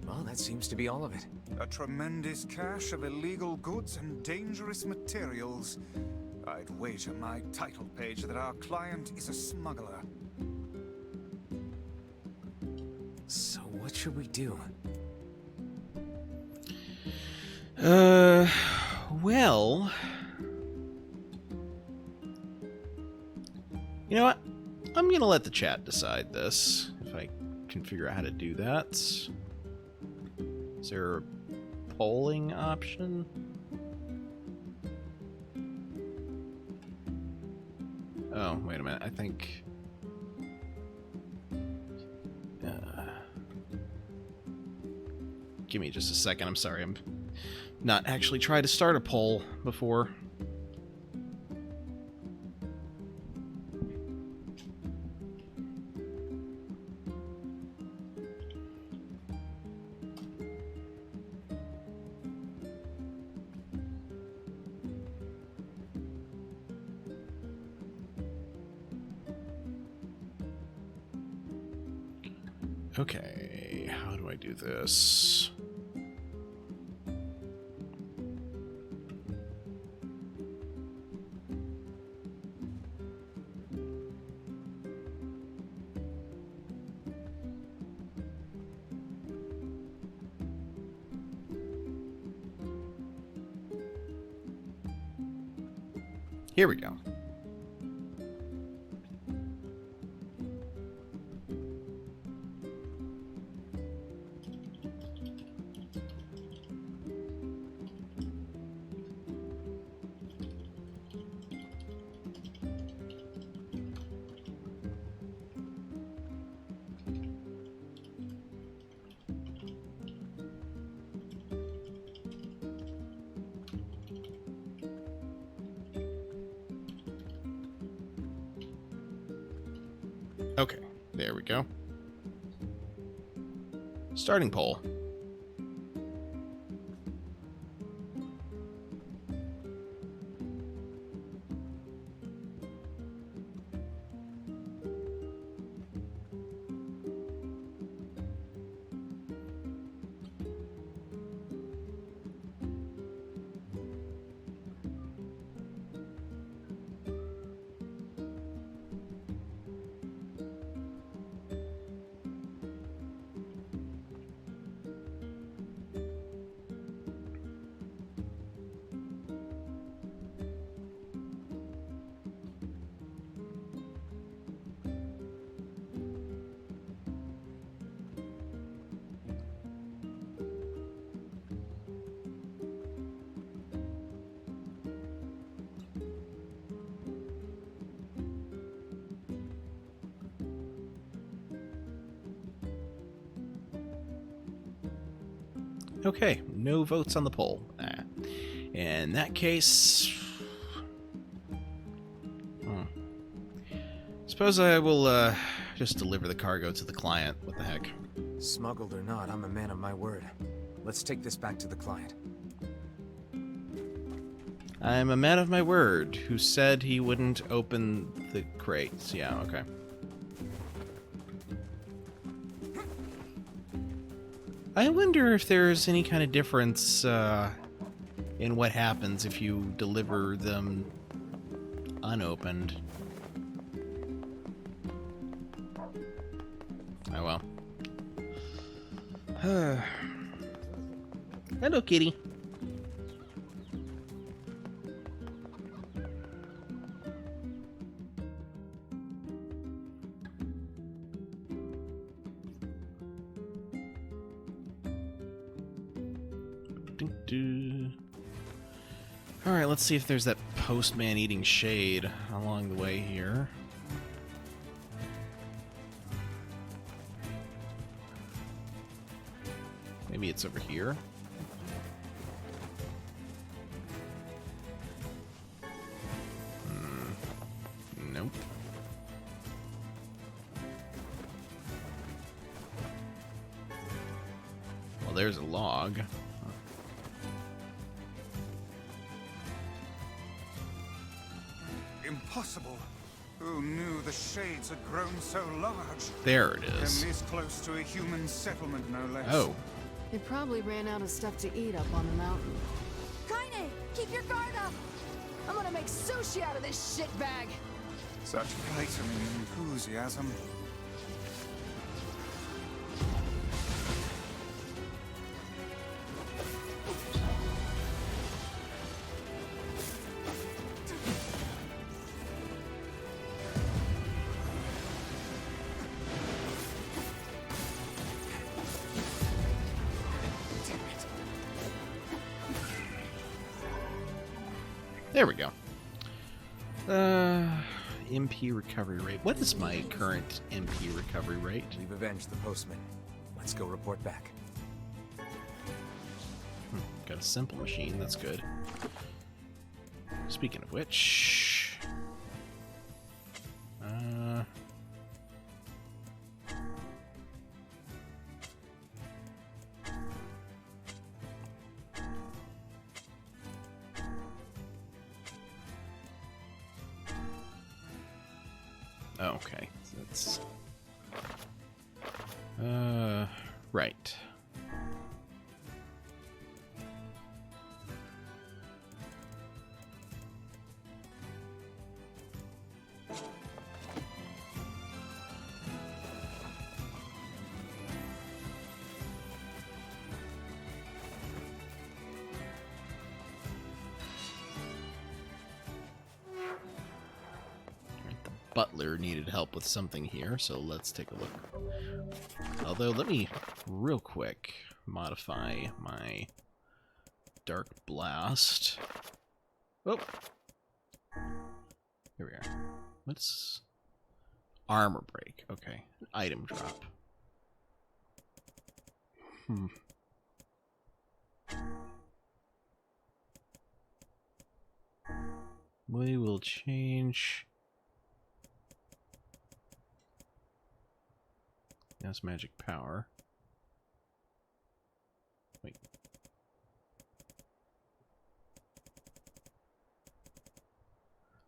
Well, that seems to be all of it. A tremendous cache of illegal goods and dangerous materials. I'd wager my title page that our client is a smuggler. So what should we do? Well... You know what? I'm gonna let the chat decide this, if I can figure out how to do that. Is there a polling option? Oh, wait a minute, I think... give me just a second, I'm sorry, I'm not actually tried to start a poll before. Okay, how do I do this? Here we go. Okay, there we go. Starting poll. Okay, no votes on the poll. In that case... Suppose I will just deliver the cargo to the client. What the heck? Smuggled or not, I'm a man of my word. Let's take this back to the client. I'm a man of my word who said he wouldn't open the crates. Yeah, okay. I wonder if there's any kind of difference in what happens if you deliver them unopened. Oh well. Hello, kitty. Alright, let's see if there's that postman eating shade along the way here. Maybe it's over here. Nope. Well, there's a log. impossible. Who knew the Shades had grown so large? There it is. And this close to a human settlement, no less. Oh. It probably ran out of stuff to eat up on the mountain. Kaine, keep your guard up! I'm gonna make sushi out of this shitbag! Such flattering enthusiasm. There we go. MP recovery rate. What is my current MP recovery rate? We've avenged the postman. Let's go report back. Got a simple machine. That's good. Speaking of which... okay, that's right. Butler needed help with something here, so let's take a look. Although, let me real quick modify my Dark Blast. Oh! Here we are. What's armor break? Okay. Item drop. We will change... That's magic power. Wait.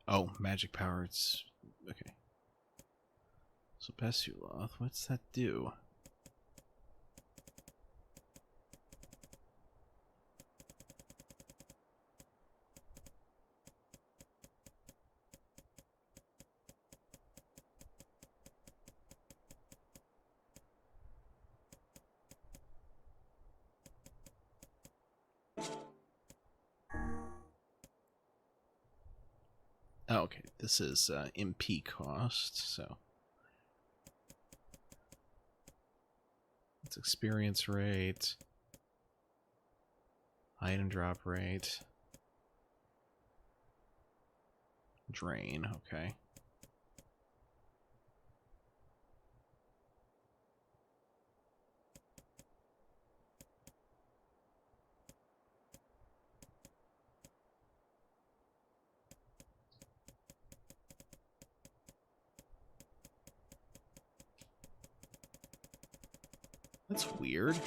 Oh, magic power, it's... okay. So Besuloth, what's that do? Oh, okay, this is MP cost, so it's experience rate, item drop rate, drain, okay. That's weird.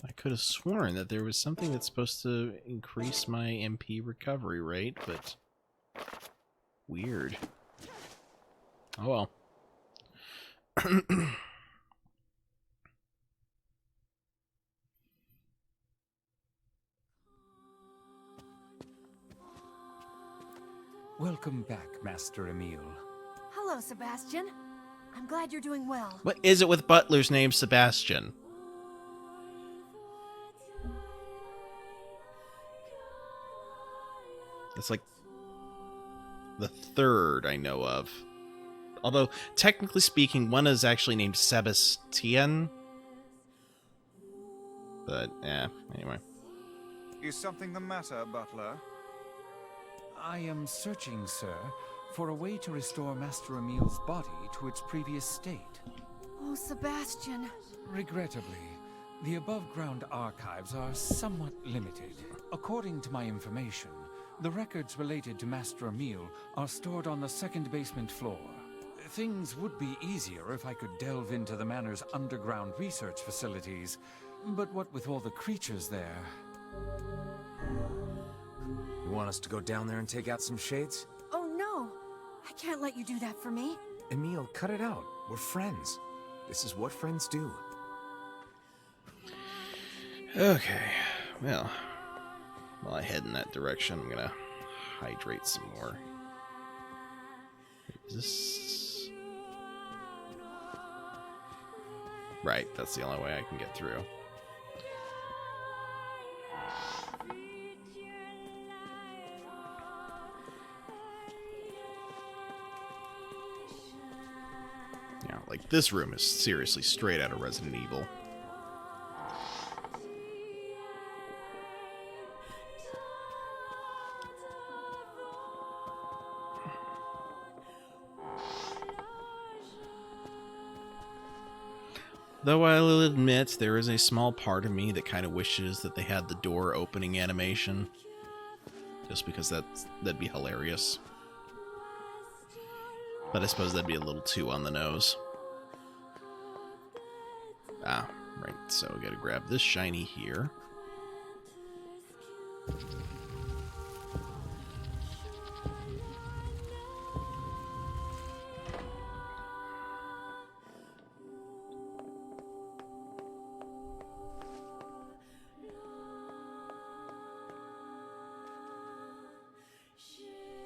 I could have sworn that there was something that's supposed to increase my MP recovery rate, but weird. Oh well. Welcome back, Master Emile. Hello, Sebastian. I'm glad you're doing well. What is it with Butler's name, Sebastian? It's like the third I know of. Although, technically speaking, one is actually named Sebastian. But, anyway. Is something the matter, Butler? I am searching, sir, for a way to restore Master Emile's body to its previous state. Oh, Sebastian. Regrettably, the above-ground archives are somewhat limited. According to my information, The records related to Master Emile are stored on the second basement floor. Things would be easier if I could delve into the manor's underground research facilities, but what with all the creatures there... You want us to go down there and take out some shades? Oh no! I can't let you do that for me. Emile, cut it out. We're friends. This is what friends do. Okay, well, while I head in that direction, I'm gonna hydrate some more. Is this... Right, that's the only way I can get through. Yeah, like this room is seriously straight out of Resident Evil. Though I'll admit, there is a small part of me that kind of wishes that they had the door opening animation. Just because that'd be hilarious. But I suppose that'd be a little too on the nose. Ah, right, so we gotta grab this shiny here.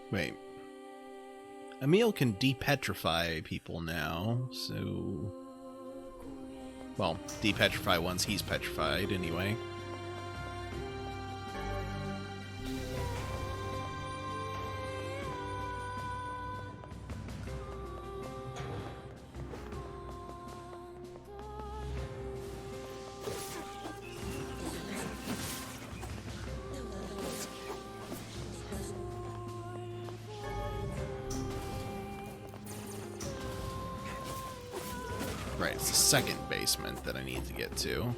Wait. Emile can depetrify people now, so... Well, depetrify once he's petrified, anyway. Right, it's the second basement that I need to get to.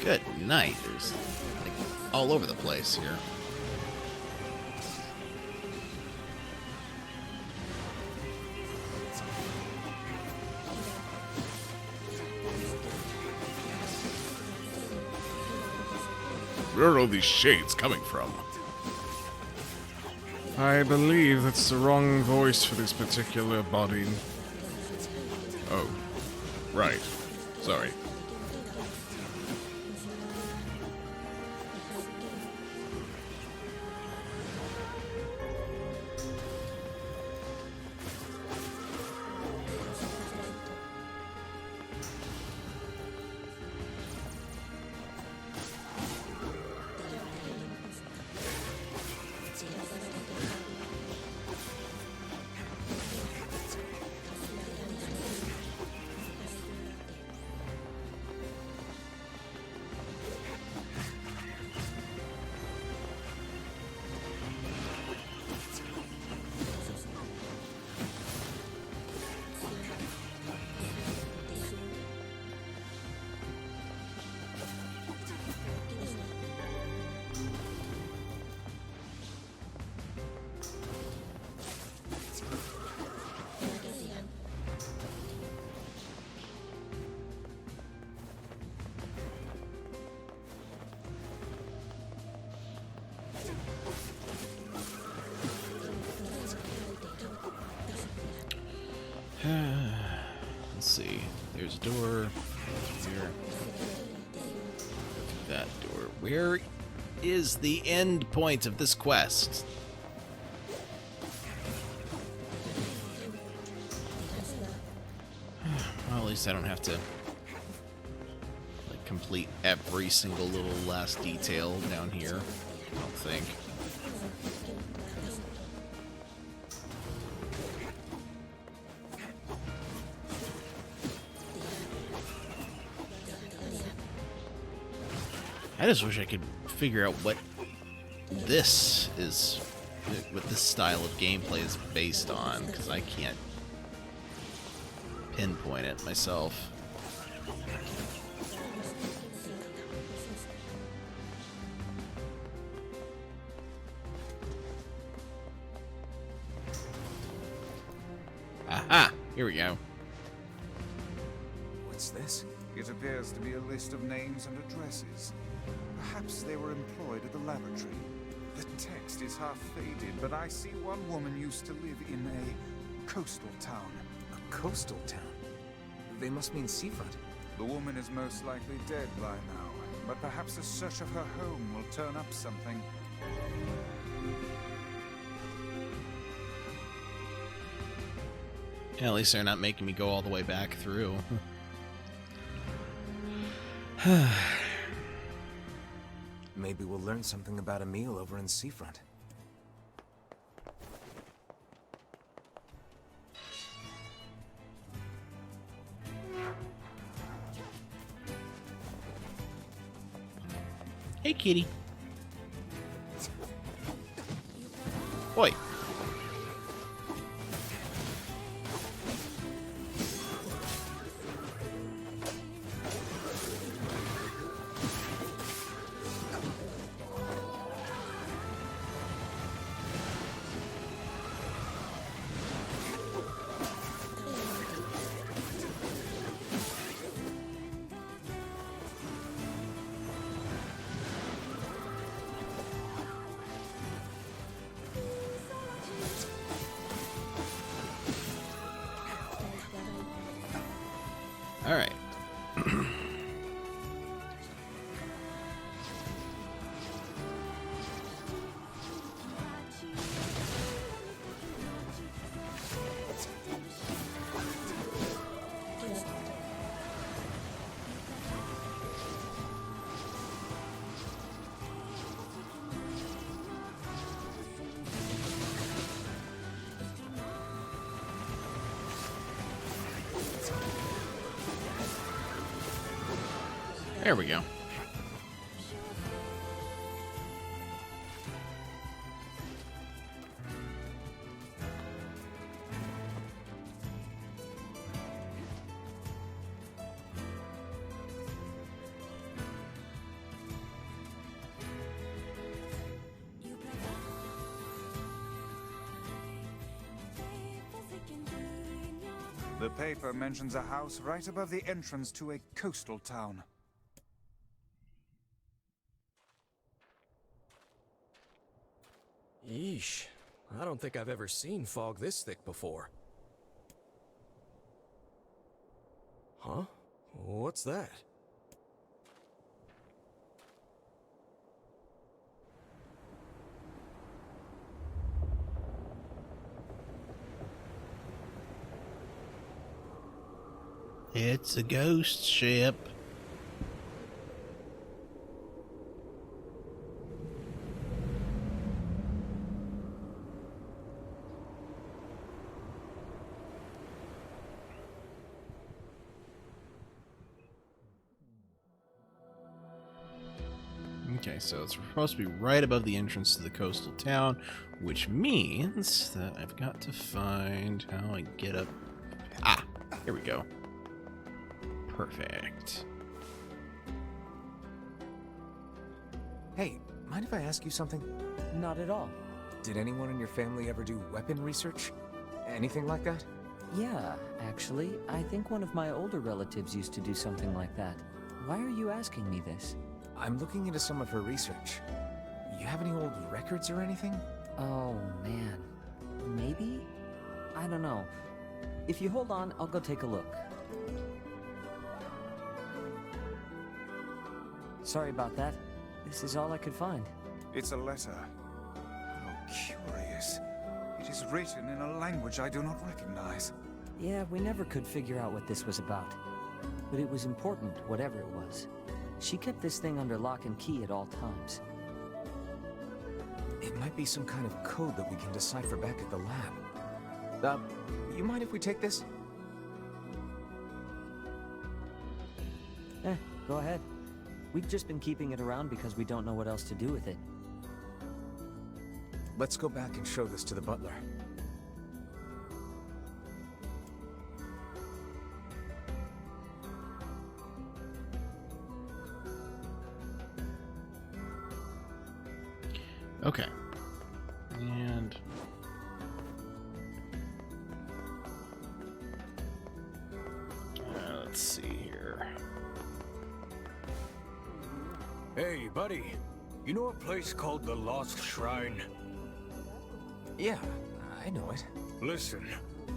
Good night. There's like all over the place here. Where are all these shades coming from? I believe that's the wrong voice for this particular body. Oh, right. Sorry. there's a door. Here. That door. Where is the end point of this quest? Well, at least I don't have to like complete every single little last detail down here. I don't think. I just wish I could figure out what this is, what this style of gameplay is based on, because I can't pinpoint it myself. Aha! Here we go. What's this? It appears to be a list of names and addresses. Perhaps they were employed at the laboratory. The text is half faded, but I see one woman used to live in a coastal town. A coastal town? They must mean seafront. The woman is most likely dead by now, but perhaps a search of her home will turn up something. Yeah, at least they're not making me go all the way back through. Maybe we'll learn something about Emil over in Seafront. Hey, kitty. Oi. All right. There we go. The paper mentions a house right above the entrance to a coastal town. Yeesh. I don't think I've ever seen fog this thick before. Huh? What's that? It's a ghost ship. Okay, so it's supposed to be right above the entrance to the coastal town, which means that I've got to find how I get up. Ah, here we go. Perfect. Hey, mind if I ask you something? Not at all. Did anyone in your family ever do weapon research? Anything like that? Yeah, actually, I think one of my older relatives used to do something like that. Why are you asking me this? I'm looking into some of her research. You have any old records or anything? Oh, man. Maybe? I don't know. If you hold on, I'll go take a look. Sorry about that. This is all I could find. It's a letter. How curious. It is written in a language I do not recognize. Yeah, we never could figure out what this was about. But it was important, whatever it was. She kept this thing under lock and key at all times. It might be some kind of code that we can decipher back at the lab. You mind if we take this? Go ahead. We've just been keeping it around because we don't know what else to do with it. Let's go back and show this to the butler. Okay. And... let's see here. Hey, buddy. You know a place called the Lost Shrine? Yeah, I know it. Listen,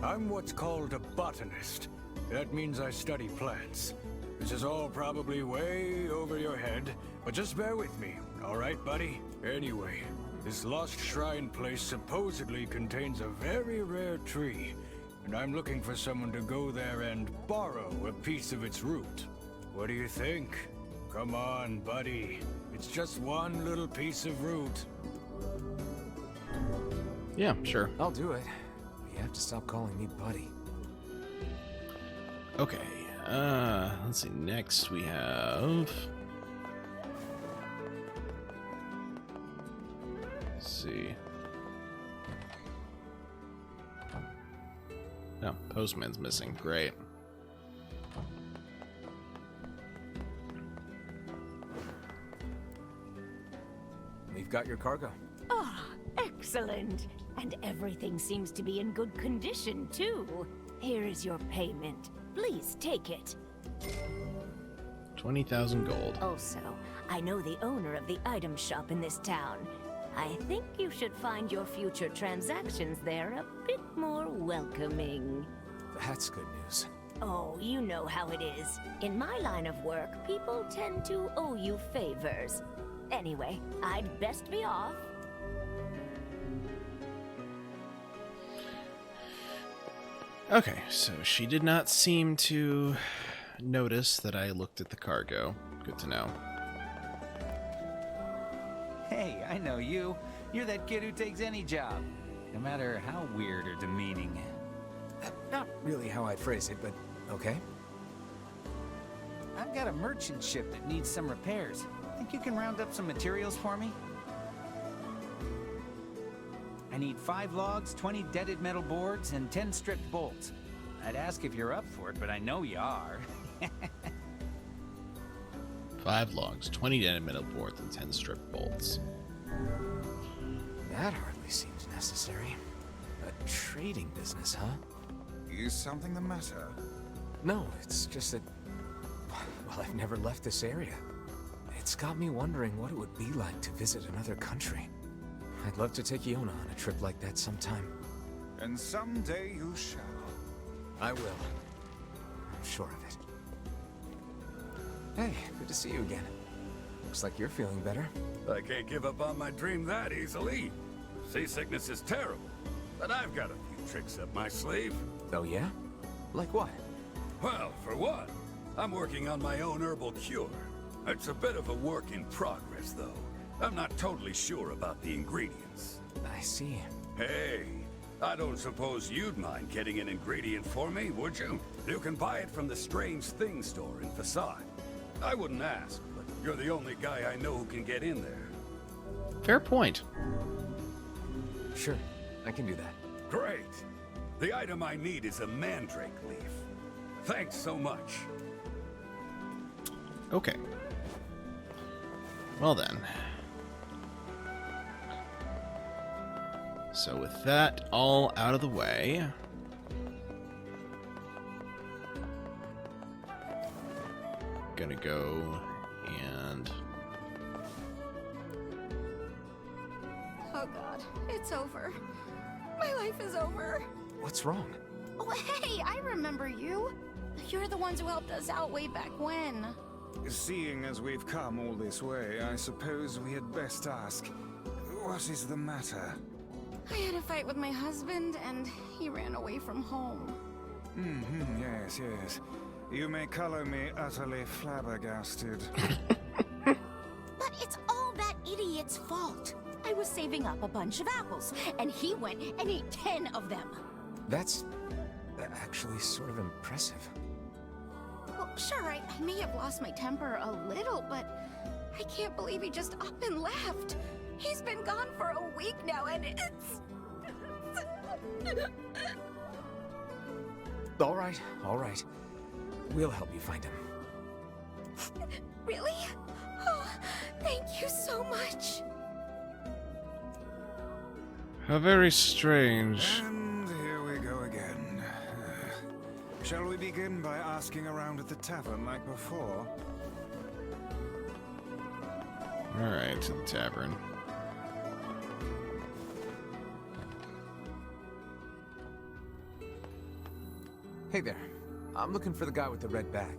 I'm what's called a botanist. That means I study plants. This is all probably way over your head, but just bear with me, all right, buddy? Anyway, this Lost Shrine place supposedly contains a very rare tree, and I'm looking for someone to go there and borrow a piece of its root. What do you think? Come on, buddy. It's just one little piece of root. Yeah, sure. I'll do it. You have to stop calling me buddy. Okay. Let's see. Next we have... Let's see. No, postman's missing. Great. We've got your cargo. Ah, excellent. And everything seems to be in good condition, too. Here is your payment. Please take it. 20,000 gold. Also, I know the owner of the item shop in this town. I think you should find your future transactions there a bit more welcoming. That's good news. Oh, you know how it is. In my line of work, people tend to owe you favors. Anyway, I'd best be off. Okay, so she did not seem to notice that I looked at the cargo. Good to know. Hey, I know you. You're that kid who takes any job, no matter how weird or demeaning. Not really how I'd phrase it, but okay. I've got a merchant ship that needs some repairs. Think you can round up some materials for me? I need 5 logs, 20 deaded metal boards, and 10 stripped bolts. I'd ask if you're up for it, but I know you are. 5 logs, 20 dead metal boards, and 10 strip bolts. That hardly seems necessary. A trading business, huh? Is something the matter? No, it's just that... well, I've never left this area. It's got me wondering what it would be like to visit another country. I'd love to take Iona on a trip like that sometime. And someday you shall. I will. I'm sure of it. Hey, good to see you again. Looks like you're feeling better. I can't give up on my dream that easily. Seasickness is terrible, but I've got a few tricks up my sleeve. Oh yeah? Like what? Well, for one, I'm working on my own herbal cure. It's a bit of a work in progress, though. I'm not totally sure about the ingredients. I see. Hey, I don't suppose you'd mind getting an ingredient for me, would you? You can buy it from the Strange Things store in Facade. I wouldn't ask, but you're the only guy I know who can get in there. Fair point. Sure, I can do that. Great. The item I need is a mandrake leaf. Thanks so much. Okay. Well then. So with that all out of the way, gonna go and... Oh god, it's over. My life is over. What's wrong? Oh hey, I remember you. You're the ones who helped us out way back when. Seeing as we've come all this way, I suppose we had best ask, what is the matter? I had a fight with my husband, and he ran away from home. Yes, yes. You may color me utterly flabbergasted. But it's all that idiot's fault. I was saving up a bunch of apples, and he went and ate 10 of them. That's actually sort of impressive. Well, sure, I may have lost my temper a little, but I can't believe he just up and left. He's been gone for a week now, and it's... All right. We'll help you find him. Really? Oh, thank you so much. How very strange. And here we go again. Shall we begin by asking around at the tavern like before? Alright, to the tavern. Hey there. I'm looking for the guy with the red bag.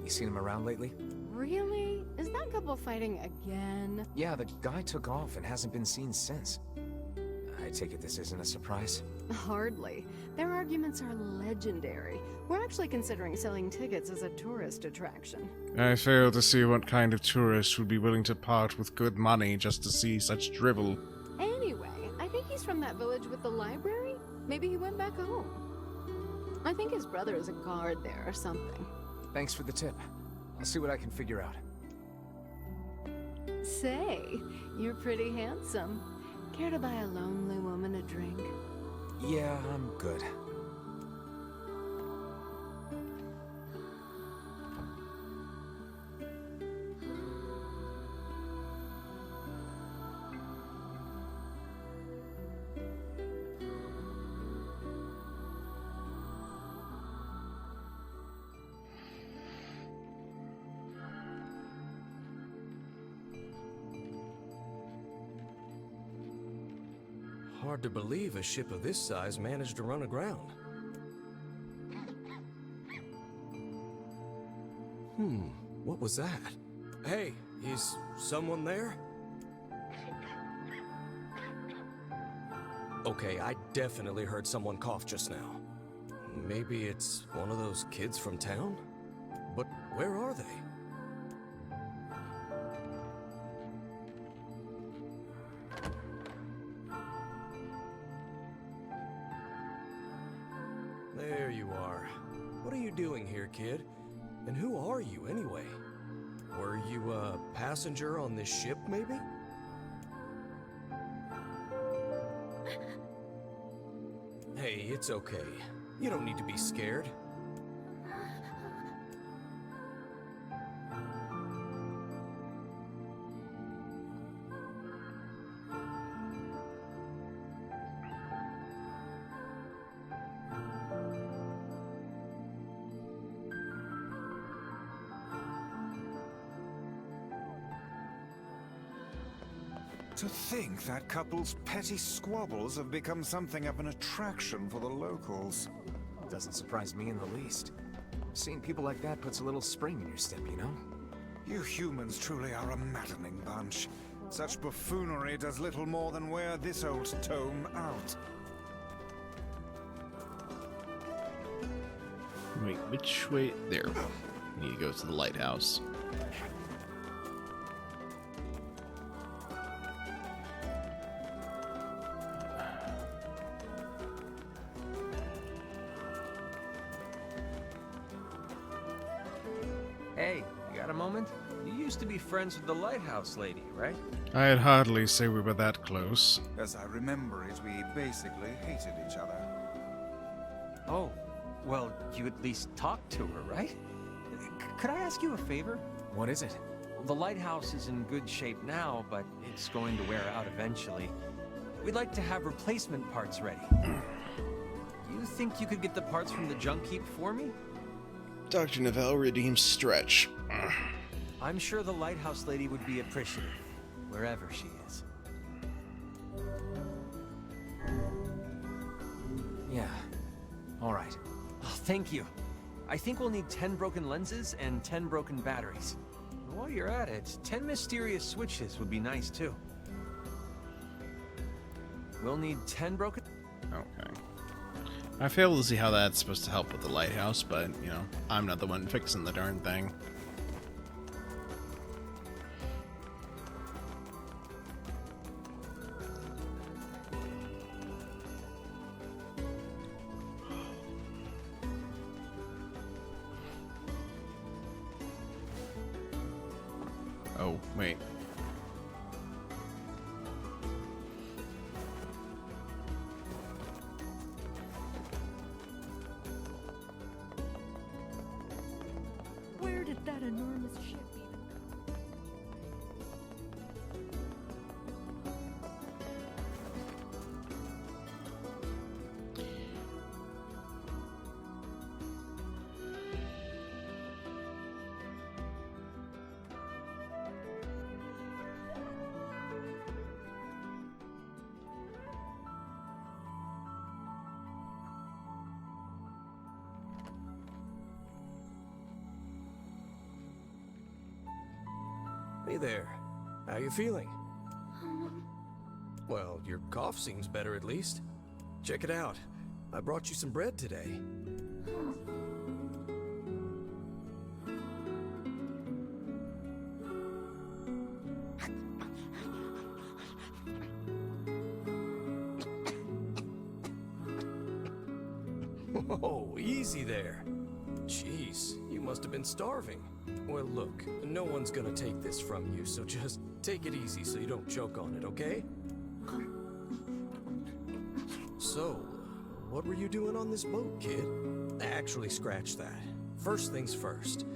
You seen him around lately? Really? Is that couple fighting again? Yeah, the guy took off and hasn't been seen since. I take it this isn't a surprise? Hardly. Their arguments are legendary. We're actually considering selling tickets as a tourist attraction. I fail to see what kind of tourist would be willing to part with good money just to see such drivel. Anyway, I think he's from that village with the library. Maybe he went back home. I think his brother is a guard there or something. Thanks for the tip. I'll see what I can figure out. Say, you're pretty handsome. Care to buy a lonely woman a drink? Yeah, I'm good. Hard to believe a ship of this size managed to run aground. What was that? Hey, is someone there? Okay, I definitely heard someone cough just now. Maybe it's one of those kids from town? But where are they? There you are. What are you doing here, kid? And who are you, anyway? Were you a passenger on this ship, maybe? Hey, it's okay. You don't need to be scared. To think that couple's petty squabbles have become something of an attraction for the locals. Doesn't surprise me in the least. Seeing people like that puts a little spring in your step, you know? You humans truly are a maddening bunch. Such buffoonery does little more than wear this old tome out. Wait, which way? There. Need to go to the lighthouse. Hey, you got a moment? You used to be friends with the lighthouse lady, right? I'd hardly say we were that close. As I remember it, we basically hated each other. Oh, well, you at least talked to her, right? Could I ask you a favor? What is it? The lighthouse is in good shape now, but it's going to wear out eventually. We'd like to have replacement parts ready. You think you could get the parts from the junk heap for me? Dr. Novelle redeems Stretch. I'm sure the lighthouse lady would be appreciative, wherever she is. Yeah. All right. Oh, thank you. I think we'll need 10 broken lenses and 10 broken batteries. And while you're at it, 10 mysterious switches would be nice too. We'll need 10 broken... Okay. I fail to see how that's supposed to help with the lighthouse, but, you know, I'm not the one fixing the darn thing. Oh, wait. Where did that enormous ship even come? Hey there. How you feeling? Well, your cough seems better at least. Check it out. I brought you some bread today. Whoa, easy there. Jeez, you must have been starving. Well, look, no one's gonna take this from you, so just take it easy so you don't choke on it, okay? So, what were you doing on this boat, kid? Actually, scratch that. First things first.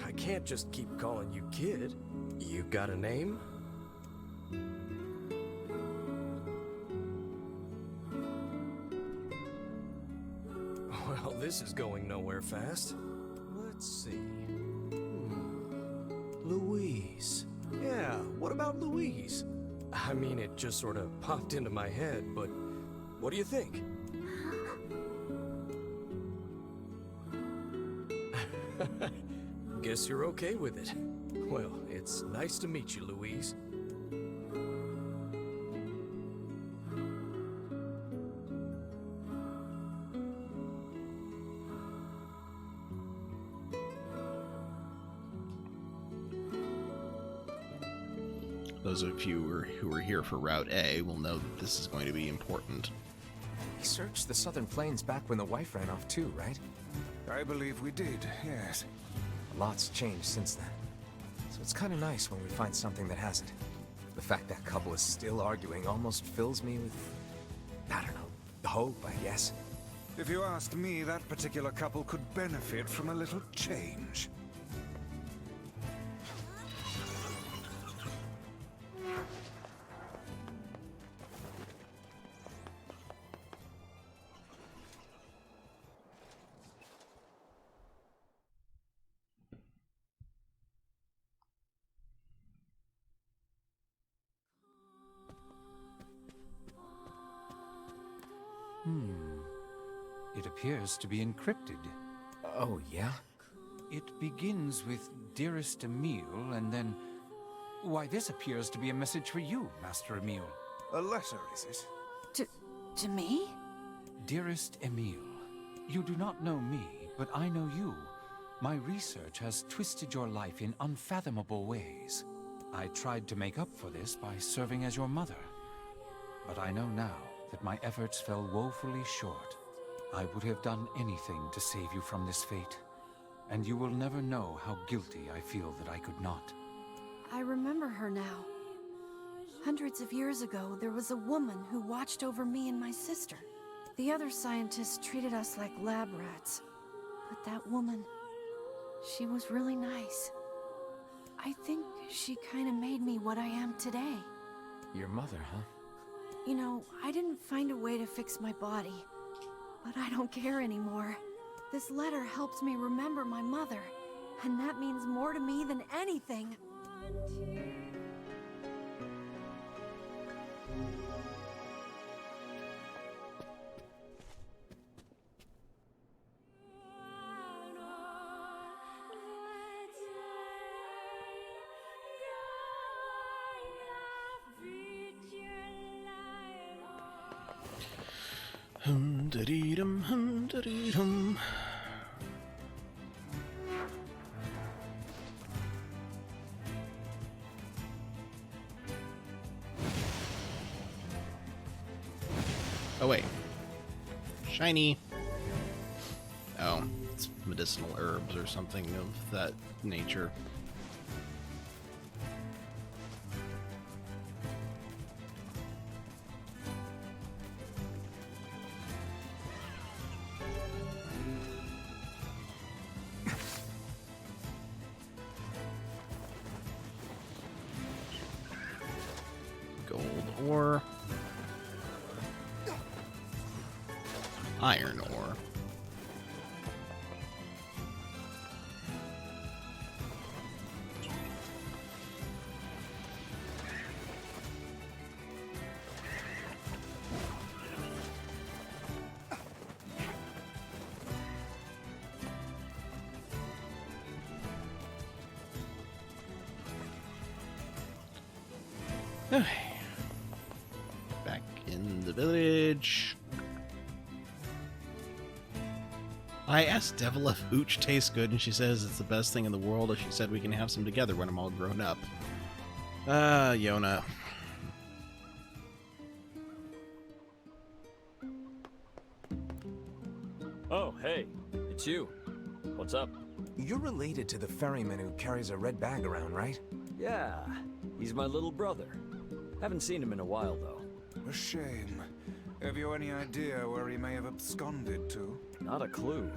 I can't just keep calling you kid. You got a name? Well, this is going nowhere fast. Let's see. Louise. Yeah, what about Louise? I mean, it just sort of popped into my head, but what do you think? Guess you're okay with it. Well, it's nice to meet you, Louise. Those of you who are here for Route A will know that this is going to be important. We searched the southern plains back when the wife ran off too, right? I believe we did, yes. A lot's changed since then. So it's kind of nice when we find something that hasn't. The fact that couple is still arguing almost fills me with, I don't know, hope, I guess. If you ask me, that particular couple could benefit from a little change. It appears to be encrypted. Oh, yeah? It begins with Dearest Emile, and then... Why, this appears to be a message for you, Master Emile. A letter, is it? To me? Dearest Emile, you do not know me, but I know you. My research has twisted your life in unfathomable ways. I tried to make up for this by serving as your mother. But I know now that my efforts fell woefully short. I would have done anything to save you from this fate, and you will never know how guilty I feel that I could not. I remember her now. Hundreds of years ago, there was a woman who watched over me and my sister. The other scientists treated us like lab rats. But that woman, she was really nice. I think she kind of made me what I am today. Your mother, huh? You know, I didn't find a way to fix my body, but I don't care anymore. This letter helps me remember my mother, and that means more to me than anything. Hum-da-dee-dum, hum-da-dee-dum. Oh, wait. Shiny. Oh, it's medicinal herbs or something of that nature. Gold ore. Iron ore. Okay. Back in the village. I asked Devil if hooch tastes good, and she says it's the best thing in the world, and she said we can have some together when I'm all grown up. Yona. Oh, hey, it's you. What's up? You're related to the ferryman who carries a red bag around, right? Yeah, he's my little brother. Haven't seen him in a while, though. A shame. Have you any idea where he may have absconded to? Not a clue.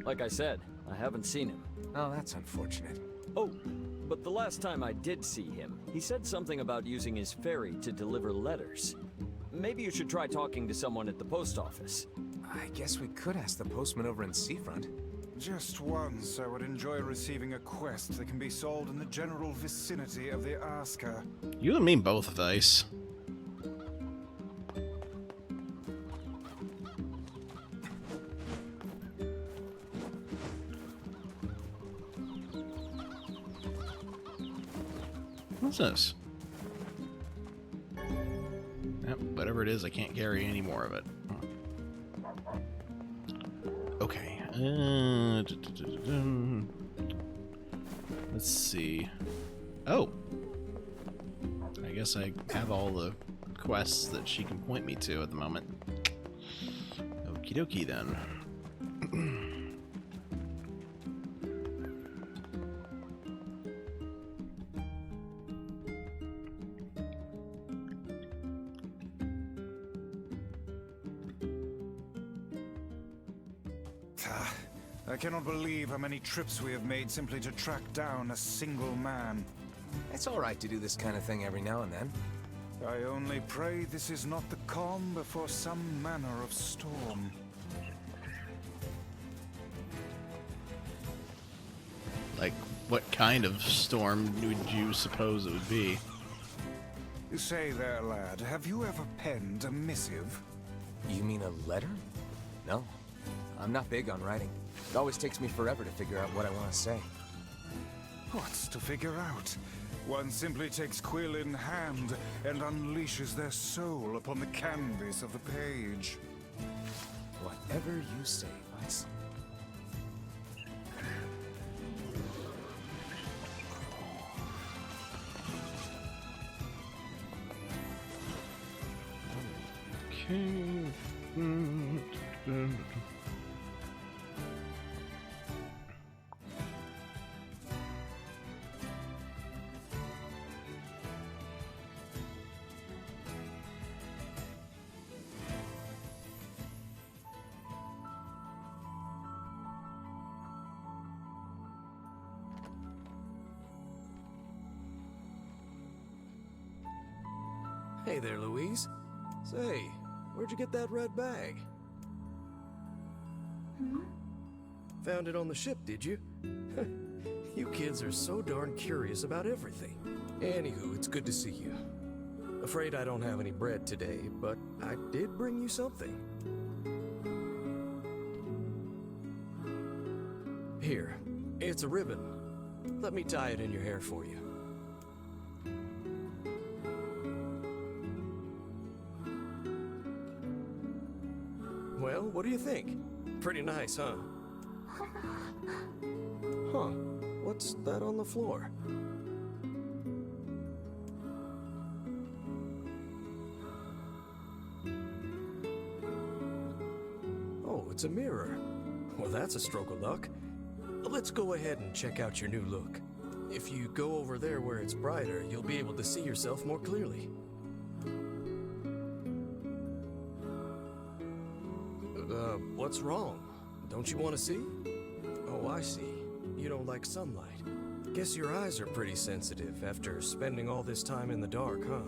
Like I said, I haven't seen him. Oh, that's unfortunate. Oh, but the last time I did see him, he said something about using his ferry to deliver letters. Maybe you should try talking to someone at the post office. I guess we could ask the postman over in Seafront. Just once, I would enjoy receiving a quest that can be solved in the general vicinity of the Asker. You and me both, Vice. What's this? Yep, whatever it is, I can't carry any more of it. Okay. Let's see. Oh! I guess I have all the quests that she can point me to at the moment. Okie dokie then. I cannot believe how many trips we have made simply to track down a single man. It's all right to do this kind of thing every now and then. I only pray this is not the calm before some manner of storm. Like, what kind of storm would you suppose it would be? Say there, lad, have you ever penned a missive? You mean a letter? No. I'm not big on writing. It always takes me forever to figure out what I want to say. What's to figure out? One simply takes quill in hand and unleashes their soul upon the canvas of the page. Whatever you say, Vice. Okay. Hey there, Louise. Say, where'd you get that red bag? Found it on the ship, did you? You kids are so darn curious about everything. Anywho, it's good to see you. Afraid I don't have any bread today, but I did bring you something. Here, it's a ribbon. Let me tie it in your hair for you. Well, what do you think? Pretty nice, huh? Huh. What's that on the floor? Oh, it's a mirror. Well, that's a stroke of luck. Let's go ahead and check out your new look. If you go over there where it's brighter, you'll be able to see yourself more clearly. What's wrong? Don't you want to see? Oh, I see. You don't like sunlight. Guess your eyes are pretty sensitive after spending all this time in the dark, huh?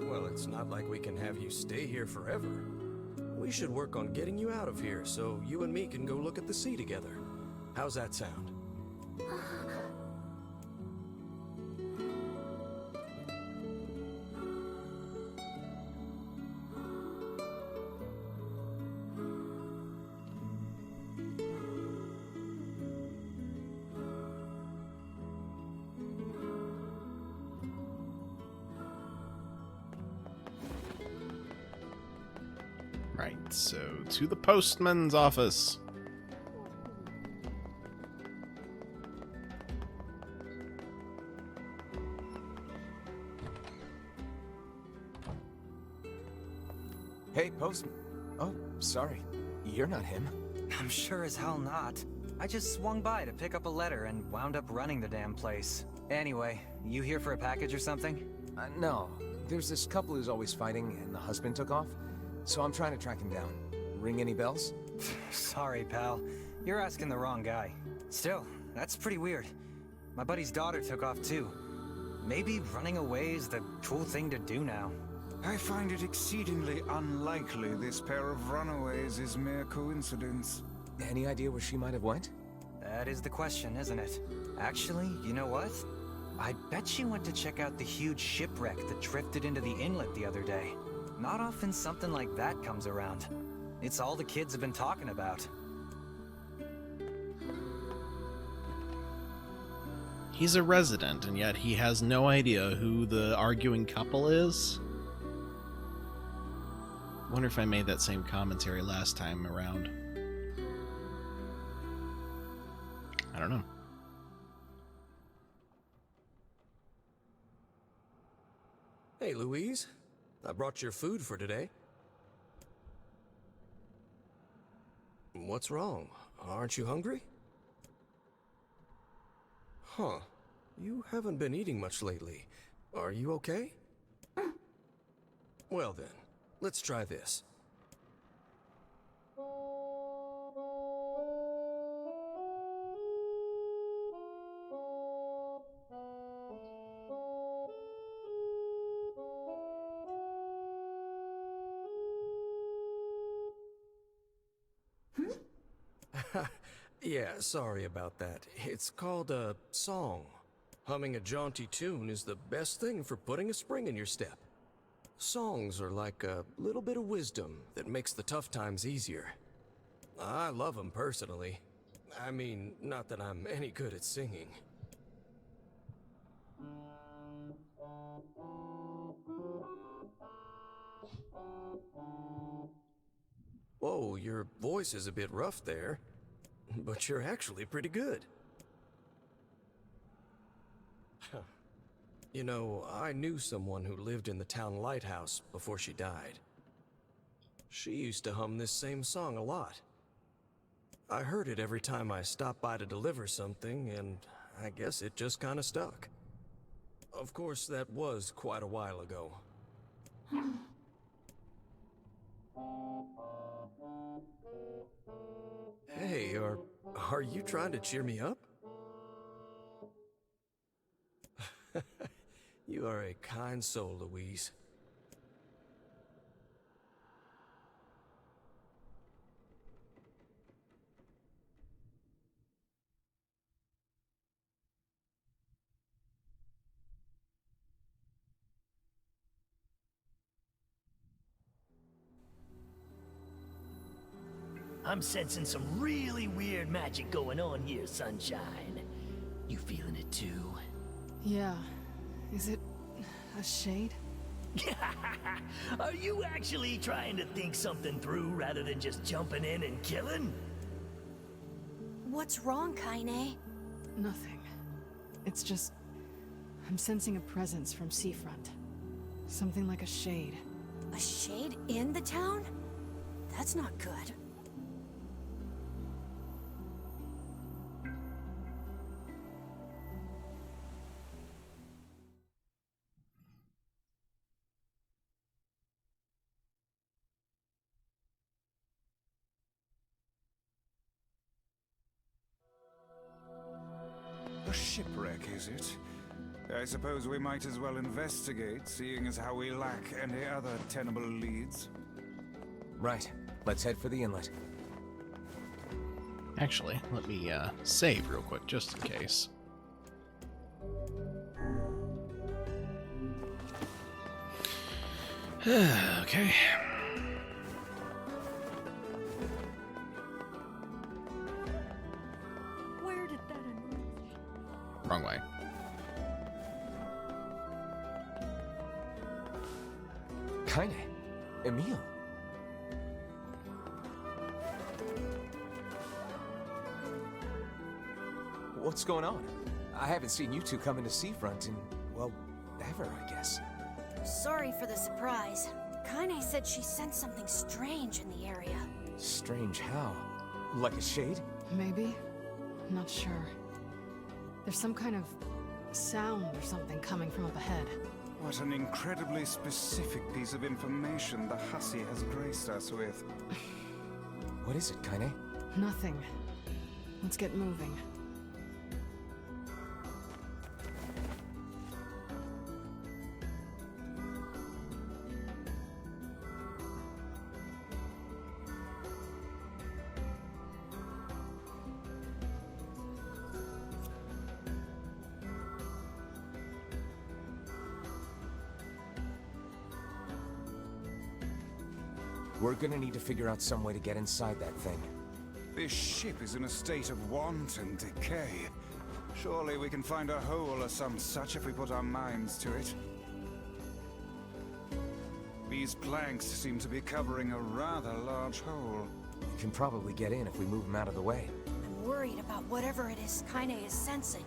Well, it's not like we can have you stay here forever. We should work on getting you out of here so you and me can go look at the sea together. How's that sound? Right, so to the postman's office. Hey, postman. Oh, sorry. You're not him. I'm sure as hell not. I just swung by to pick up a letter and wound up running the damn place. Anyway, you here for a package or something? No. There's this couple who's always fighting, and the husband took off. So I'm trying to track him down. Ring any bells? Sorry, pal. You're asking the wrong guy. Still, that's pretty weird. My buddy's daughter took off too. Maybe running away is the cool thing to do now. I find it exceedingly unlikely this pair of runaways is mere coincidence. Any idea where she might have went? That is the question, isn't it? Actually, you know what? I bet she went to check out the huge shipwreck that drifted into the inlet the other day. Not often something like that comes around. It's all the kids have been talking about. He's a resident, and yet he has no idea who the arguing couple is. Wonder if I made that same commentary last time around. I don't know. Hey, Louise. I brought your food for today. What's wrong? Aren't you hungry? Huh. You haven't been eating much lately. Are you okay? Well then, let's try this. Yeah, sorry about that. It's called a song. Humming a jaunty tune is the best thing for putting a spring in your step. Songs are like a little bit of wisdom that makes the tough times easier. I love them personally. I mean, not that I'm any good at singing. Whoa, your voice is a bit rough there. But you're actually pretty good. You know, I knew someone who lived in the town lighthouse before she died. She used to hum this same song a lot. I heard it every time I stopped by to deliver something, and I guess it just kinda stuck. Of course, that was quite a while ago. Hey, are you trying to cheer me up? You are a kind soul, Louise. I'm sensing some really weird magic going on here, Sunshine. You feeling it too? Yeah. Is it a shade? Are you actually trying to think something through rather than just jumping in and killing? What's wrong, Kaine? Nothing. It's just... I'm sensing a presence from seafront. Something like a shade. A shade in the town? That's not good. A shipwreck, is it? I suppose we might as well investigate, seeing as how we lack any other tenable leads. Right. Let's head for the inlet. Actually, let me save real quick, just in case. Okay. Where did that Wrong way. Kaine. Emil. What's going on? I haven't seen you two come into Seafront in, well, ever, I guess. Sorry for the surprise. Kaine said she sensed something strange in the area. Strange how? Like a shade? Maybe? I'm not sure. There's some kind of sound or something coming from up ahead. What an incredibly specific piece of information the hussy has graced us with. What is it, Kaine? Nothing. Let's get moving. We're gonna need to figure out some way to get inside that thing. This ship is in a state of wanton decay. Surely we can find a hole or some such if we put our minds to it. These planks seem to be covering a rather large hole. We can probably get in if we move them out of the way. I'm worried about whatever it is Kaine is sensing.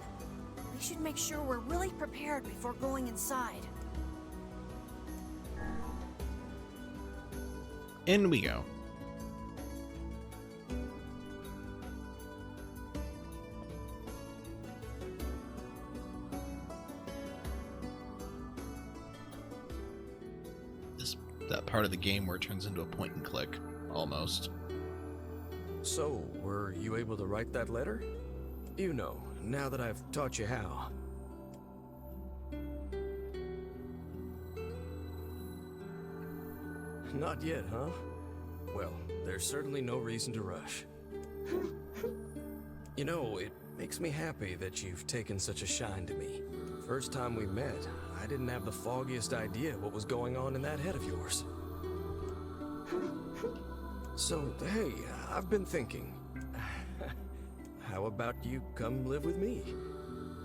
We should make sure we're really prepared before going inside. In we go. That part of the game where it turns into a point and click, almost. So, were you able to write that letter? You know, now that I've taught you how. Not yet, huh? Well, there's certainly no reason to rush. You know, it makes me happy that you've taken such a shine to me. First time we met, I didn't have the foggiest idea what was going on in that head of yours. So, hey, I've been thinking. How about you come live with me?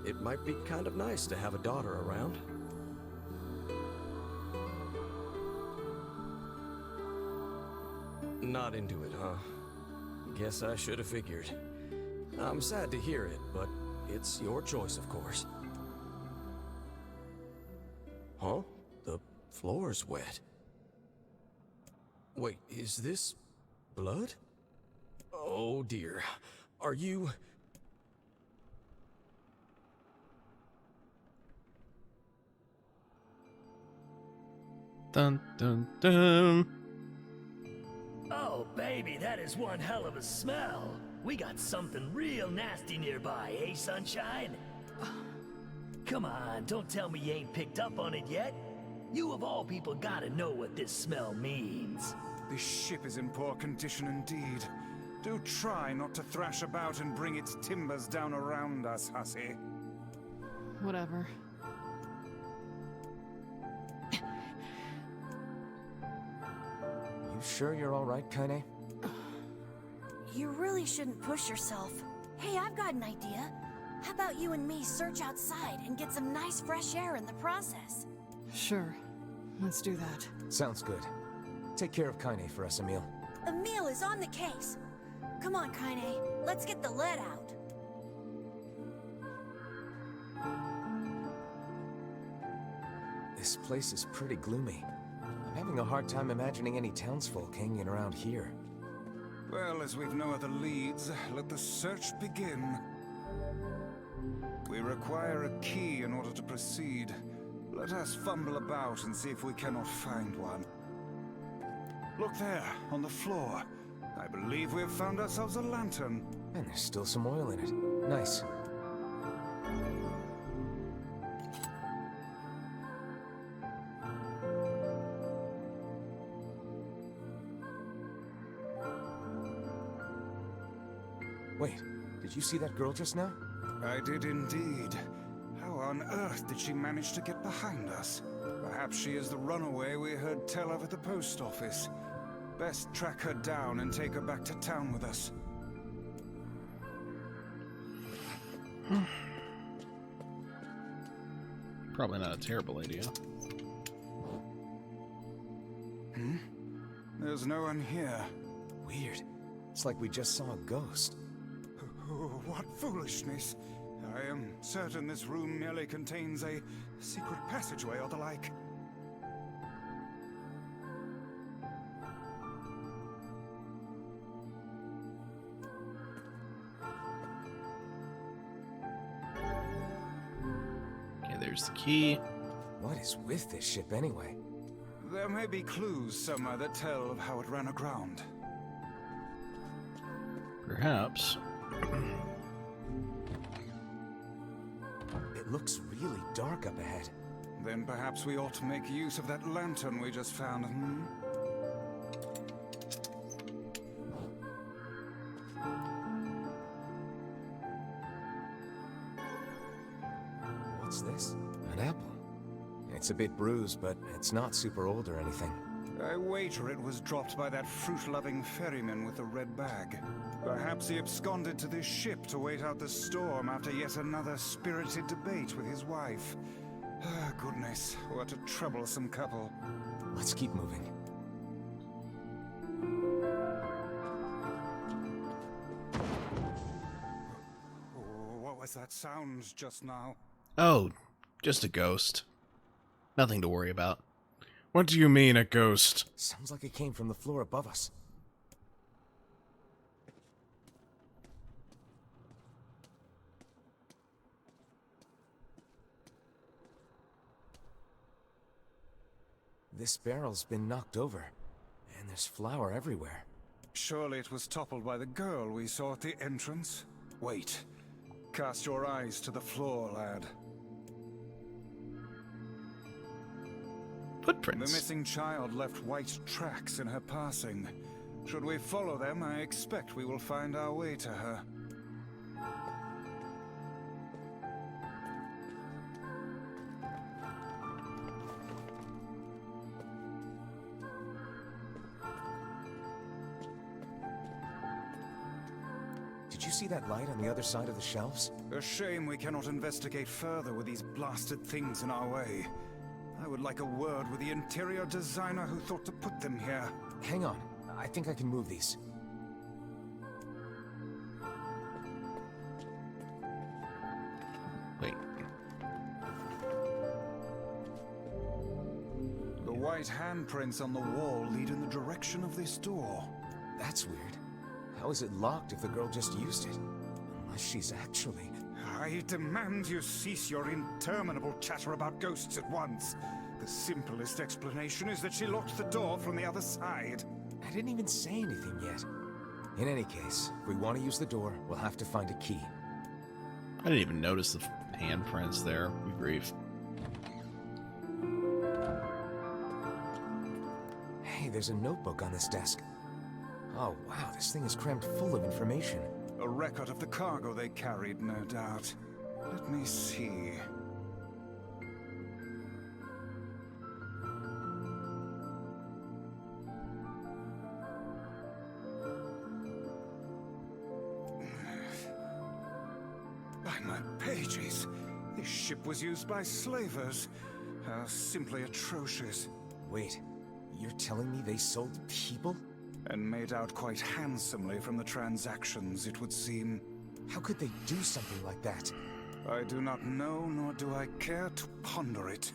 It might be kind of nice to have a daughter around. Not into it, huh? Guess I should have figured. I'm sad to hear it, but it's your choice, of course. Huh? The floor's wet. Wait, is this blood? Oh dear. Are you... Dun dun dun. Oh, baby, that is one hell of a smell. We got something real nasty nearby, eh, Sunshine? Come on, don't tell me you ain't picked up on it yet. You of all people gotta know what this smell means. This ship is in poor condition indeed. Do try not to thrash about and bring its timbers down around us, hussy. Whatever. You sure you're all right, Kaine? You really shouldn't push yourself. Hey, I've got an idea. How about you and me search outside and get some nice fresh air in the process? Sure. Let's do that. Sounds good. Take care of Kaine for us, Emil. Emil is on the case. Come on, Kaine. Let's get the lead out. This place is pretty gloomy. I'm having a hard time imagining any townsfolk hanging around here. Well, as we've no other leads, let the search begin. We require a key in order to proceed. Let us fumble about and see if we cannot find one. Look there, on the floor. I believe we have found ourselves a lantern. And there's still some oil in it. Nice. Wait, did you see that girl just now? I did indeed. How on earth did she manage to get behind us? Perhaps she is the runaway we heard tell of at the post office. Best track her down and take her back to town with us. Probably not a terrible idea. There's no one here. Weird. It's like we just saw a ghost. Oh, what foolishness. I am certain this room merely contains a secret passageway or the like. Okay, there's the key. What is with this ship anyway? There may be clues somewhere that tell of how it ran aground. Perhaps. It looks really dark up ahead. Then perhaps we ought to make use of that lantern we just found, What's this? An apple. It's a bit bruised, but it's not super old or anything. I wager it was dropped by that fruit-loving ferryman with the red bag. Perhaps he absconded to this ship to wait out the storm after yet another spirited debate with his wife. Ah, goodness, what a troublesome couple. Let's keep moving. Oh, what was that sound just now? Oh, just a ghost. Nothing to worry about. What do you mean, a ghost? Sounds like it came from the floor above us. This barrel's been knocked over, and there's flour everywhere. Surely it was toppled by the girl we saw at the entrance? Wait. Cast your eyes to the floor, lad. Footprints. The missing child left white tracks in her passing. Should we follow them, I expect we will find our way to her. Did you see that light on the other side of the shelves? A shame we cannot investigate further with these blasted things in our way. I would like a word with the interior designer who thought to put them here. Hang on. I think I can move these. Wait. The white handprints on the wall lead in the direction of this door. That's weird. How is it locked if the girl just used it? Unless she's actually... I demand you cease your interminable chatter about ghosts at once. The simplest explanation is that she locked the door from the other side. I didn't even say anything yet. In any case, if we want to use the door, we'll have to find a key. I didn't even notice the handprints there. Good grief. Hey, there's a notebook on this desk. Oh, wow, this thing is crammed full of information. A record of the cargo they carried, no doubt. Let me see. By my pages, this ship was used by slavers. How simply atrocious. Wait, you're telling me they sold people? And made out quite handsomely from the transactions, it would seem. How could they do something like that? I do not know, nor do I care to ponder it.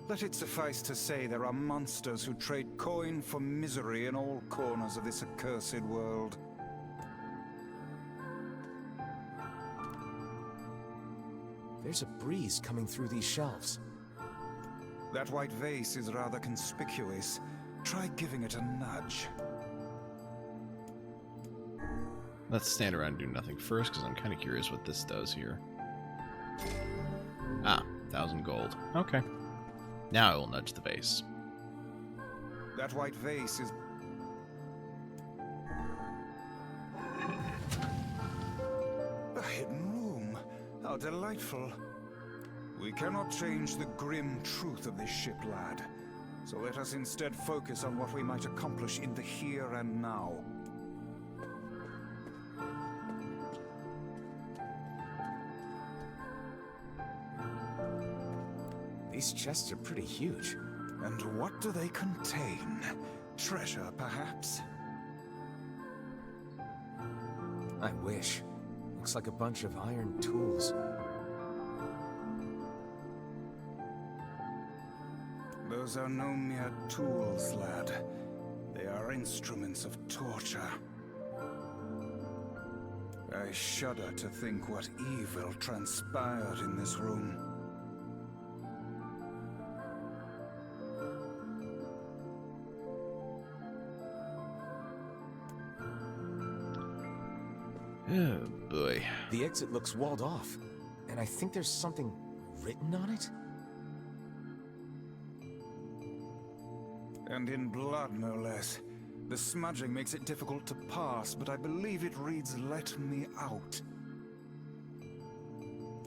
Let it suffice to say there are monsters who trade coin for misery in all corners of this accursed world. There's a breeze coming through these shelves. That white vase is rather conspicuous. Try giving it a nudge. Let's stand around and do nothing first, because I'm kind of curious what this does here. Ah, 1,000 gold. Okay. Now I will nudge the vase. That white vase is... A hidden room. How delightful. We cannot change the grim truth of this ship, lad. So let us instead focus on what we might accomplish in the here and now. These chests are pretty huge. And what do they contain? Treasure, perhaps? I wish. Looks like a bunch of iron tools. Those are no mere tools, lad. They are instruments of torture. I shudder to think what evil transpired in this room. Oh, boy. The exit looks walled off, and I think there's something written on it? And in blood, no less. The smudging makes it difficult to pass, but I believe it reads, "Let me out."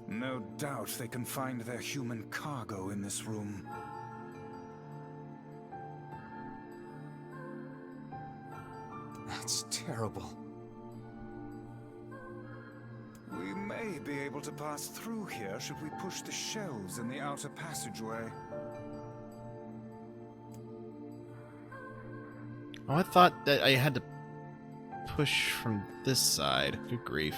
No doubt they can find their human cargo in this room. That's terrible. We may be able to pass through here should we push the shelves in the outer passageway. Oh, I thought that I had to push from this side. Good grief.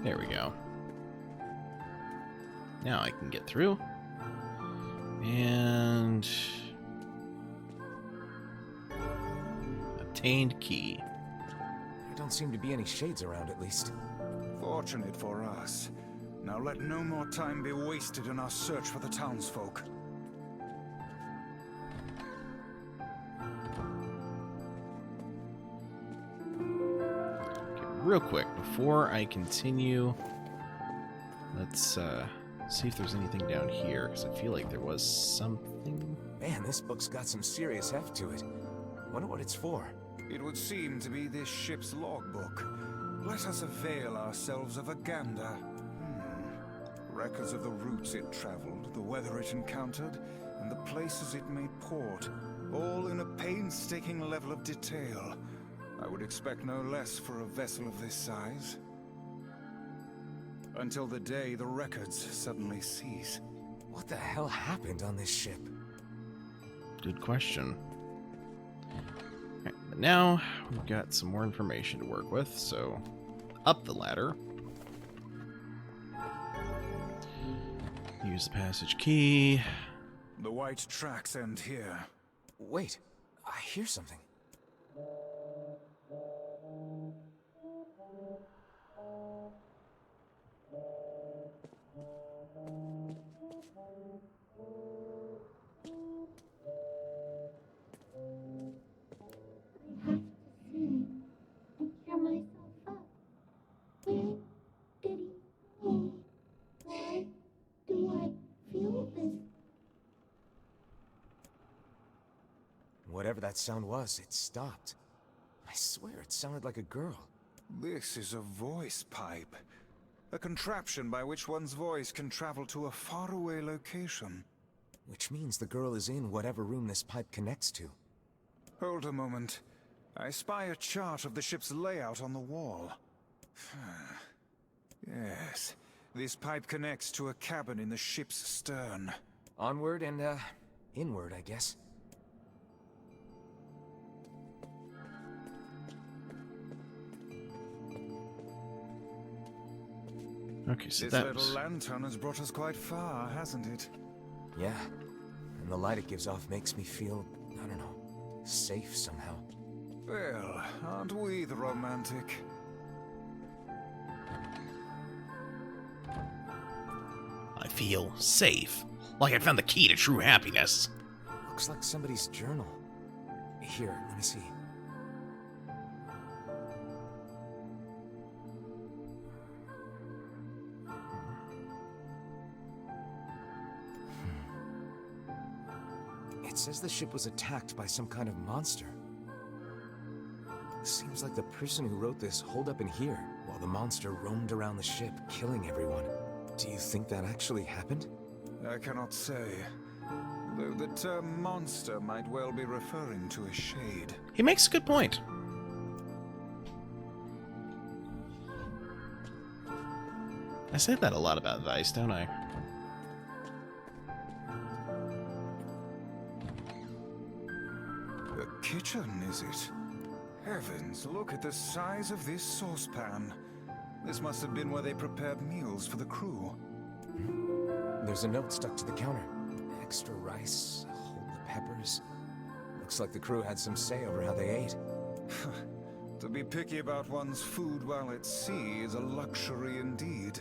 There we go. Now I can get through. And... obtained key. There don't seem to be any shades around, at least. Fortunate for us. Now let no more time be wasted in our search for the townsfolk. Okay, real quick, before I continue, let's see if there's anything down here, because I feel like there was something. Man, this book's got some serious heft to it. Wonder what it's for. It would seem to be this ship's logbook. Let us avail ourselves of a gander. Records of the routes it traveled, the weather it encountered, and the places it made port, all in a painstaking level of detail. I would expect no less for a vessel of this size. Until the day the records suddenly cease. What the hell happened on this ship? Good question. Alright, but now we've got some more information to work with, so up the ladder. Use the passage key. The white tracks end here. Wait, I hear something. Whatever that sound was, it stopped. I swear it sounded like a girl. This is a voice pipe. A contraption by which one's voice can travel to a faraway location. Which means the girl is in whatever room this pipe connects to. Hold a moment. I spy a chart of the ship's layout on the wall. Yes, this pipe connects to a cabin in the ship's stern. Onward and, inward, I guess. Okay, so this little lantern has brought us quite far, hasn't it? Yeah, and the light it gives off makes me feel, I don't know, safe somehow. Well, aren't we the romantic? I feel safe, like I found the key to true happiness. Looks like somebody's journal. Here, let me see. It says the ship was attacked by some kind of monster. Seems like the person who wrote this holed up in here, while the monster roamed around the ship, killing everyone. Do you think that actually happened? I cannot say. Though the term monster might well be referring to a shade. He makes a good point. I say that a lot about Vice, don't I? A kitchen, is it? Heavens, look at the size of this saucepan. This must have been where they prepared meals for the crew. There's a note stuck to the counter. Extra rice, hold the peppers. Looks like the crew had some say over how they ate. To be picky about one's food while at sea is a luxury indeed.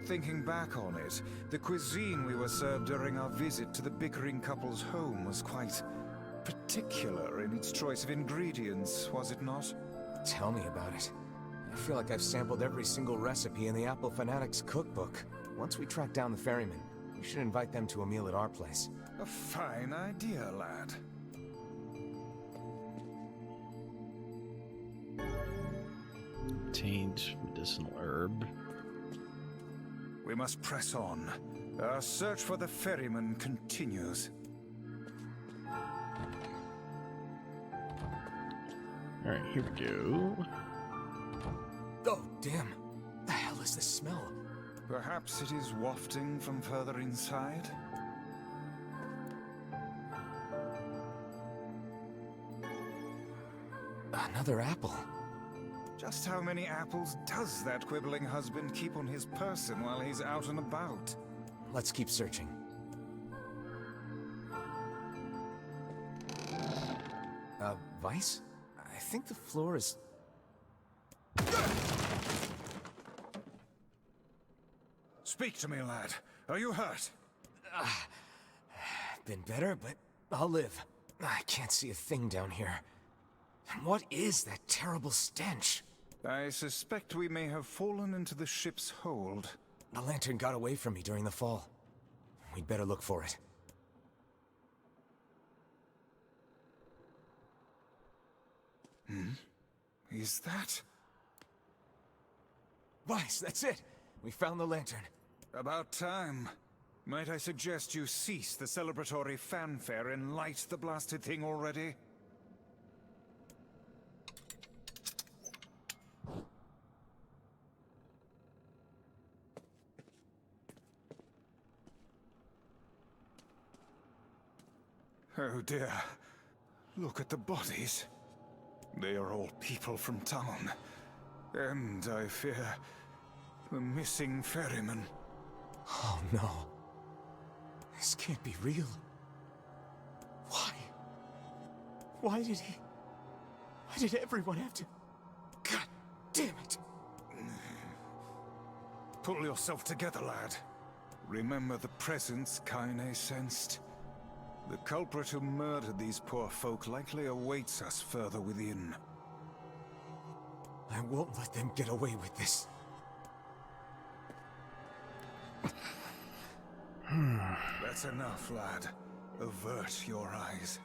Thinking back on it, the cuisine we were served during our visit to the bickering couple's home was quite particular in its choice of ingredients, was it not? Tell me about it. I feel like I've sampled every single recipe in the Apple Fanatics cookbook. Once we track down the ferryman, we should invite them to a meal at our place. A fine idea, lad. Obtained medicinal herb. We must press on. Our search for the ferryman continues. Alright, here we go. Oh, damn. The hell is this smell? Perhaps it is wafting from further inside? Another apple. Just how many apples does that quibbling husband keep on his person while he's out and about? Let's keep searching. Vice? I think the floor is... Speak to me, lad. Are you hurt? Been better, but I'll live. I can't see a thing down here. What is that terrible stench? I suspect we may have fallen into the ship's hold. The lantern got away from me during the fall. We'd better look for it. Is that? Vice, that's it! We found the lantern. About time. Might I suggest you cease the celebratory fanfare and light the blasted thing already? Oh dear. Look at the bodies. They are all people from town. And, I fear, the missing ferryman. Oh no. This can't be real. Why? Why did everyone have to... God damn it! Pull yourself together, lad. Remember the presence Kaine sensed? The culprit who murdered these poor folk likely awaits us further within. I won't let them get away with this. That's enough, lad. Avert your eyes.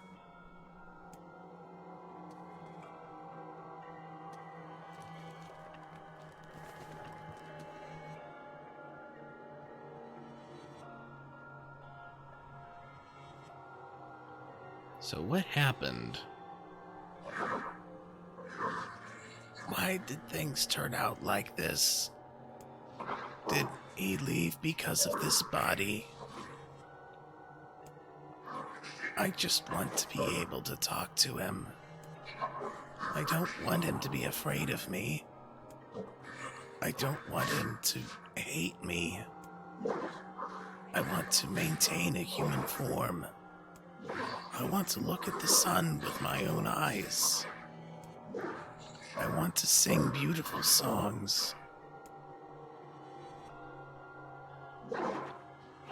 So what happened? Why did things turn out like this? Did he leave because of this body? I just want to be able to talk to him. I don't want him to be afraid of me. I don't want him to hate me. I want to maintain a human form. I want to look at the sun with my own eyes. I want to sing beautiful songs.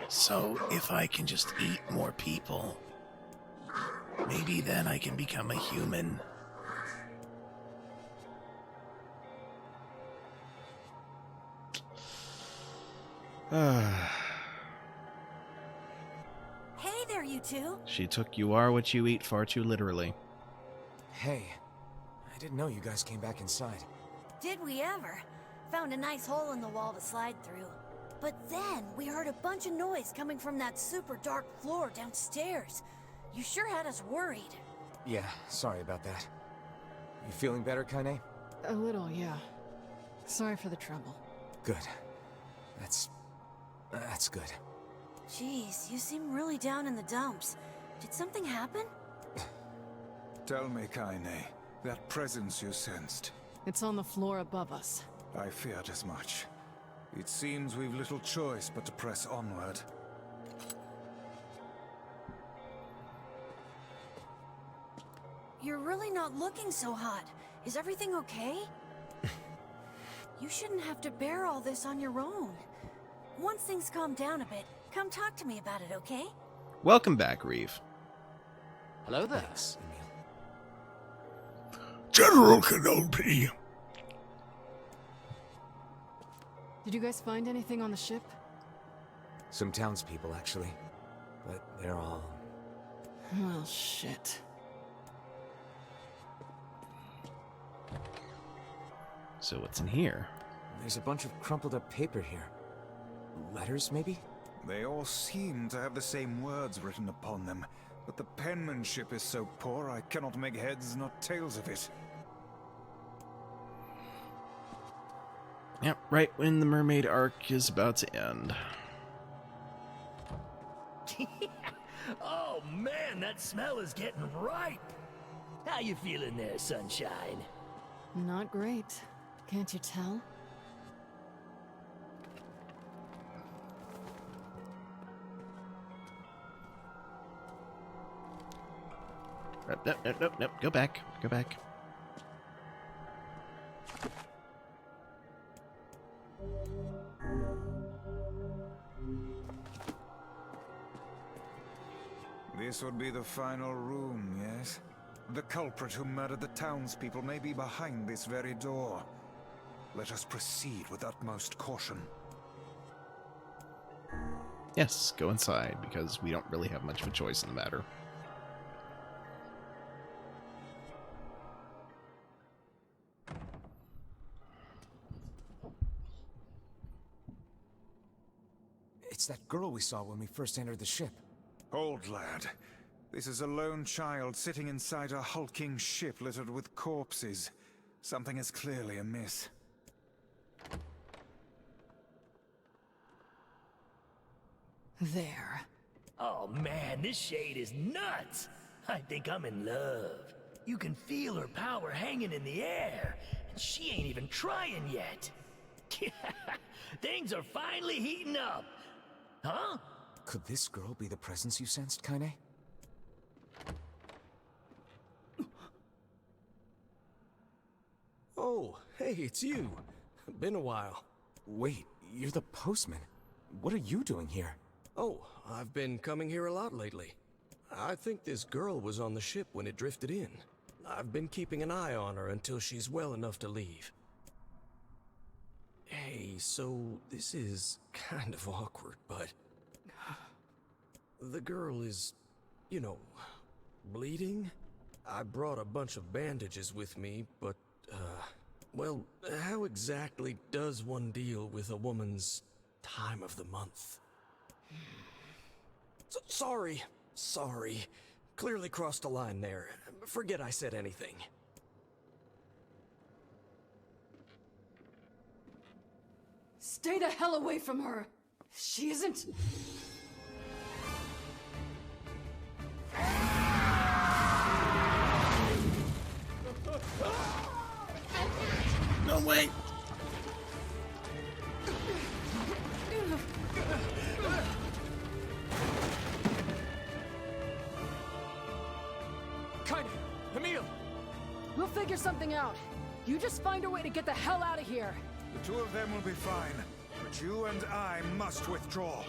So if I can just eat more people, maybe then I can become a human. Hey there, you two. She took "you are what you eat" far too literally. Hey, I didn't know you guys came back inside. Did we ever? Found a nice hole in the wall to slide through. But then we heard a bunch of noise coming from that super dark floor downstairs. You sure had us worried. Yeah, sorry about that. You feeling better, Kaine? A little, yeah. Sorry for the trouble. Good. That's good. Jeez, you seem really down in the dumps. Did something happen? Tell me, Kaine, that presence you sensed. It's on the floor above us. I feared as much. It seems we've little choice but to press onward. You're really not looking so hot. Is everything okay? You shouldn't have to bear all this on your own. Once things calm down a bit, come talk to me about it, okay? Welcome back, Reeve. Hello there. Thanks, General Kenobi. Did you guys find anything on the ship? Some townspeople, actually. But they're all... Well, shit. So what's in here? There's a bunch of crumpled up paper here. Letters, maybe? They all seem to have the same words written upon them, but the penmanship is so poor I cannot make heads nor tails of it. Yep, right when the mermaid arc is about to end. Oh man, that smell is getting ripe. How you feeling there, Sunshine? Not great. Can't you tell? Nope. Go back. Go back. This would be the final room, yes? The culprit who murdered the townspeople may be behind this very door. Let us proceed with utmost caution. Yes, go inside, because we don't really have much of a choice in the matter. It's that girl we saw when we first entered the ship. Hold, lad. This is a lone child sitting inside a hulking ship littered with corpses. Something is clearly amiss. There. Oh man, this shade is nuts. I think I'm in love. You can feel her power hanging in the air, and she ain't even trying yet. Things are finally heating up. Huh? Could this girl be the presence you sensed, Kaine? Oh, hey, it's you. Been a while. Wait, you're the postman. What are you doing here? Oh, I've been coming here a lot lately. I think this girl was on the ship when it drifted in. I've been keeping an eye on her until she's well enough to leave. Hey, so this is kind of awkward, but... the girl is, you know, bleeding? I brought a bunch of bandages with me, but, well, how exactly does one deal with a woman's time of the month? Sorry. Clearly crossed a line there. Forget I said anything. Stay the hell away from her! She isn't... No, wait! Kaine! Emil! We'll figure something out. You just find a way to get the hell out of here. The two of them will be fine, but you and I must withdraw.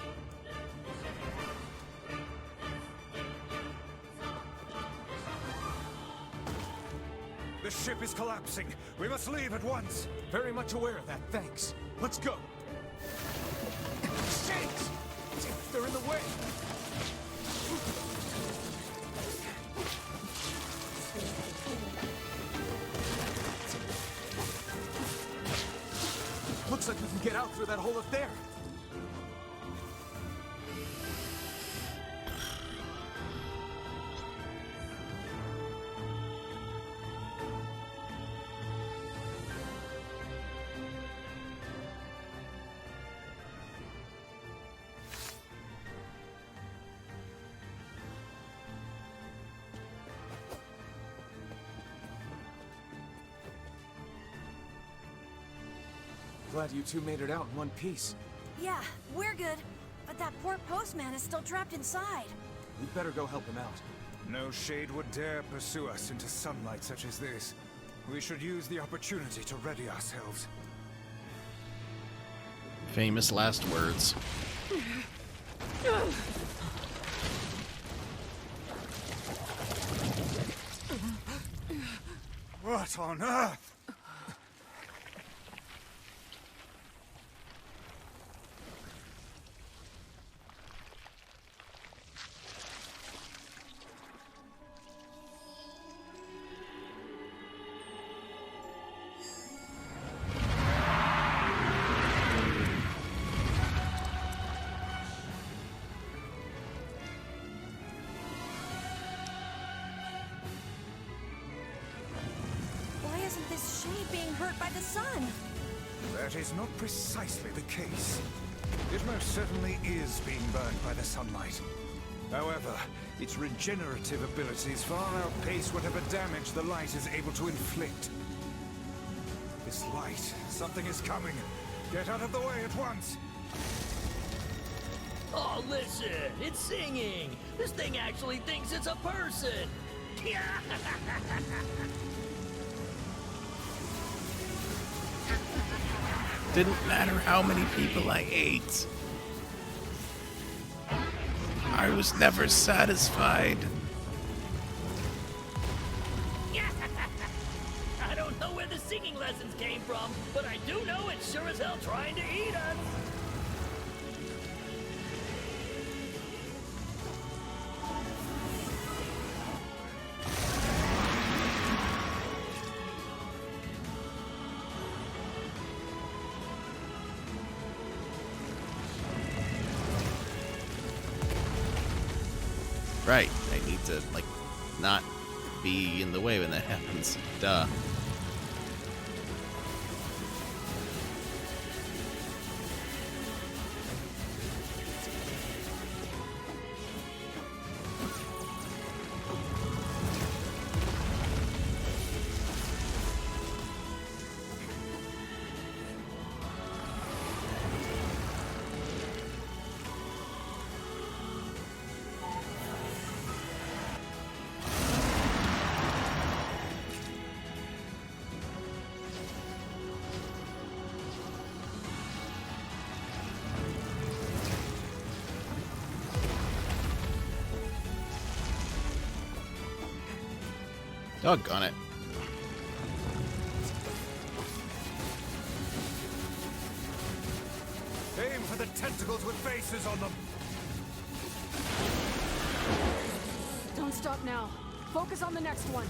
The ship is collapsing. We must leave at once. Very much aware of that, thanks. Let's go. Shades! They're in the way! Looks like we can get out through that hole up there. Glad you two made it out in one piece. Yeah, we're good. But that poor postman is still trapped inside. We'd better go help him out. No shade would dare pursue us into sunlight such as this. We should use the opportunity to ready ourselves. Famous last words. What on earth? Why isn't this shade being hurt by the sun? That is not precisely the case. It most certainly is being burned by the sunlight. However, its regenerative abilities far outpace whatever damage the light is able to inflict. This light, something is coming. Get out of the way at once! Oh, listen! It's singing! This thing actually thinks it's a person! Didn't matter how many people I ate. I was never satisfied. I don't know where the singing lessons came from, but I do know it's sure as hell trying to eat us! Right, I need to, like, not be in the way when that happens. Duh. Doggone it. Aim for the tentacles with faces on them! Don't stop now. Focus on the next one.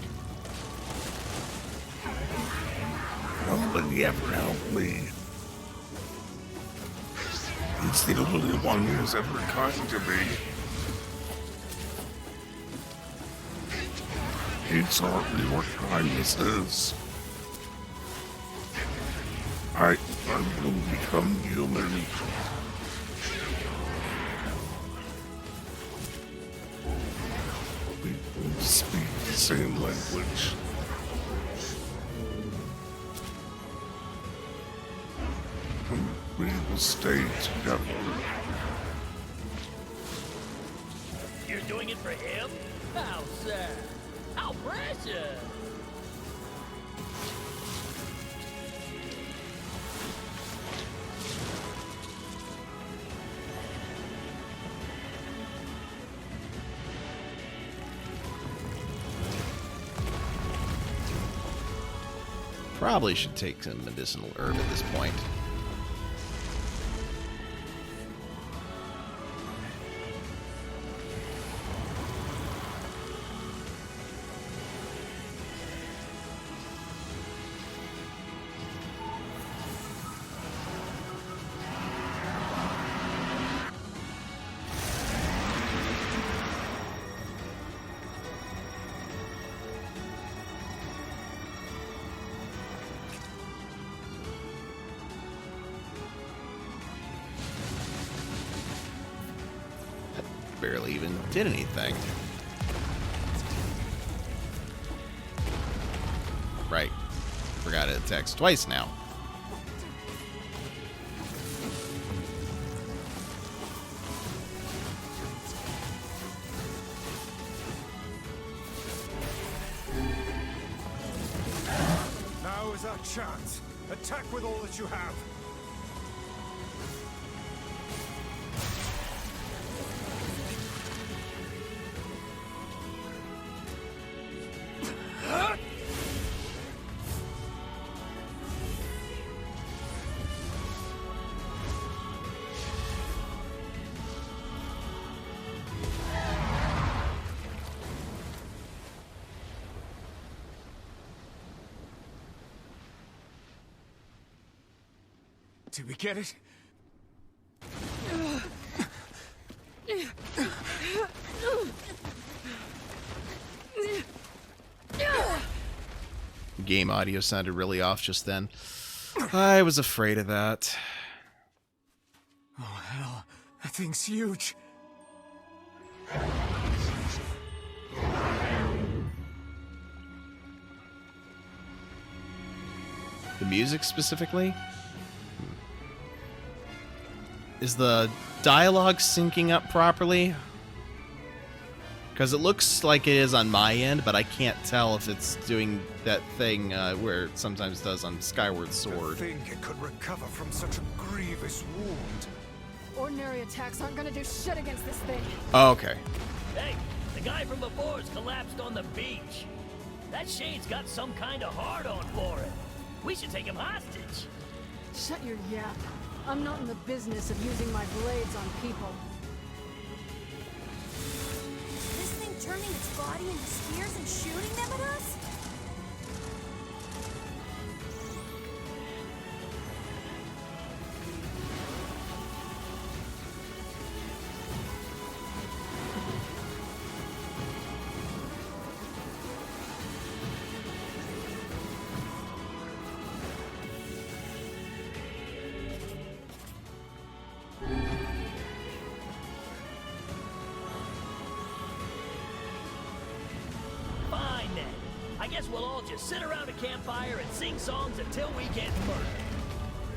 Nobody ever helped me. He's the only one who's ever kind to me. He taught me what kindness is. I will become human. We will speak the same language. And we will stay together. You're doing it for him? How sad. How precious. Probably should take some medicinal herb at this point. Barely even did anything. Right. Forgot it attacks twice now. Now is our chance. Attack with all that you have. Did we get it? Game audio sounded really off just then. I was afraid of that. Oh, hell. That thing's huge. The music specifically? Is the dialogue syncing up properly? Because it looks like it is on my end, but I can't tell if it's doing that thing where it sometimes does on Skyward Sword. To think it could recover from such a grievous wound. Ordinary attacks aren't gonna do shit against this thing. Oh, okay. Hey, the guy from before's collapsed on the beach. That Shade's got some kind of hard-on for it. We should take him hostage. Shut your yap. I'm not in the business of using my blades on people. This thing turning its body into spears and shooting them at us? Fine then. I guess we'll all just sit around a campfire and sing songs until we get murdered.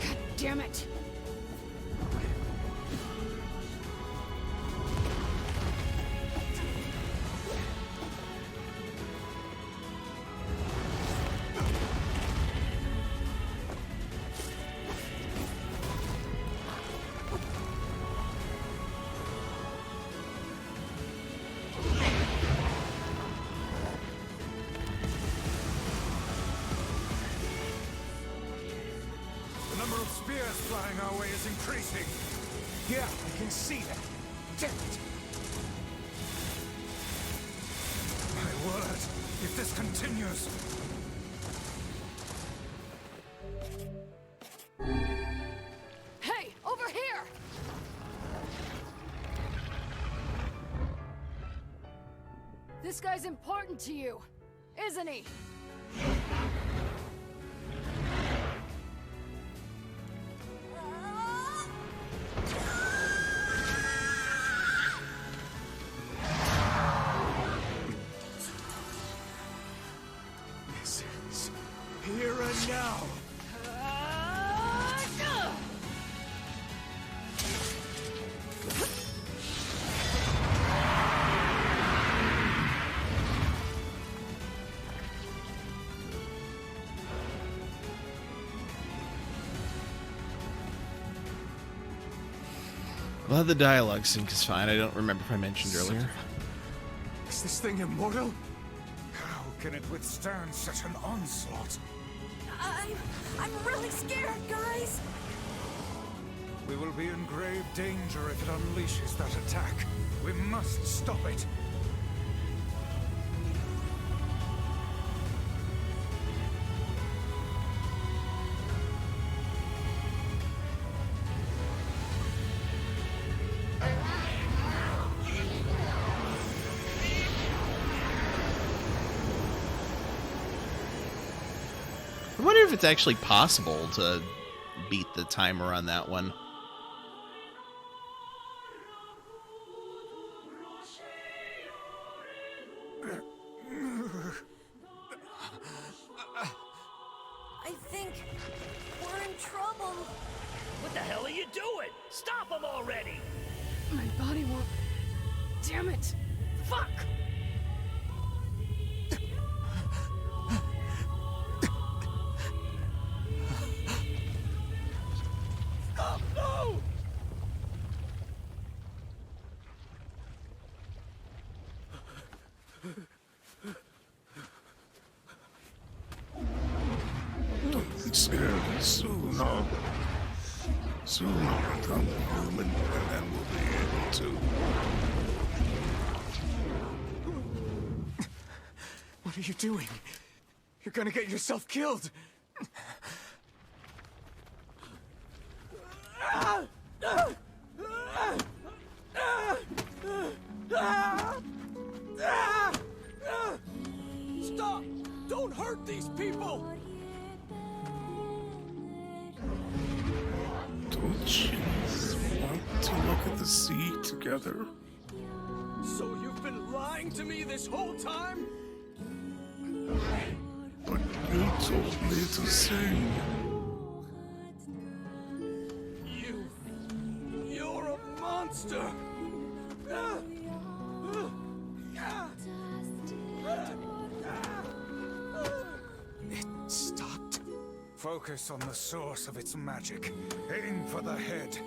God damn it. The number of spears flying our way is increasing. Yeah, I can see that. Damn it. My word, if this continues... Hey, over here! This guy's important to you. isn't he? This is here and now. Well, the dialogue sync is fine. I don't remember if I mentioned earlier. Is this thing immortal? How can it withstand such an onslaught? I'm really scared, guys. We will be in grave danger if it unleashes that attack. We must stop it. I wonder if it's actually possible to beat the timer on that one. I think we're in trouble. What the hell are you doing? Stop him already! My body won't. Damn it! Fuck! Stop! No! Don't be scared. Soon I'll become human, and then we'll be able to. What are you doing? You're gonna get yourself killed. Stop! Don't hurt these people! Don't you want to look at the sea together? So you've been lying to me this whole time? But you told me to sing. You're a monster! It stopped. Focus on the source of its magic. Aim for the head.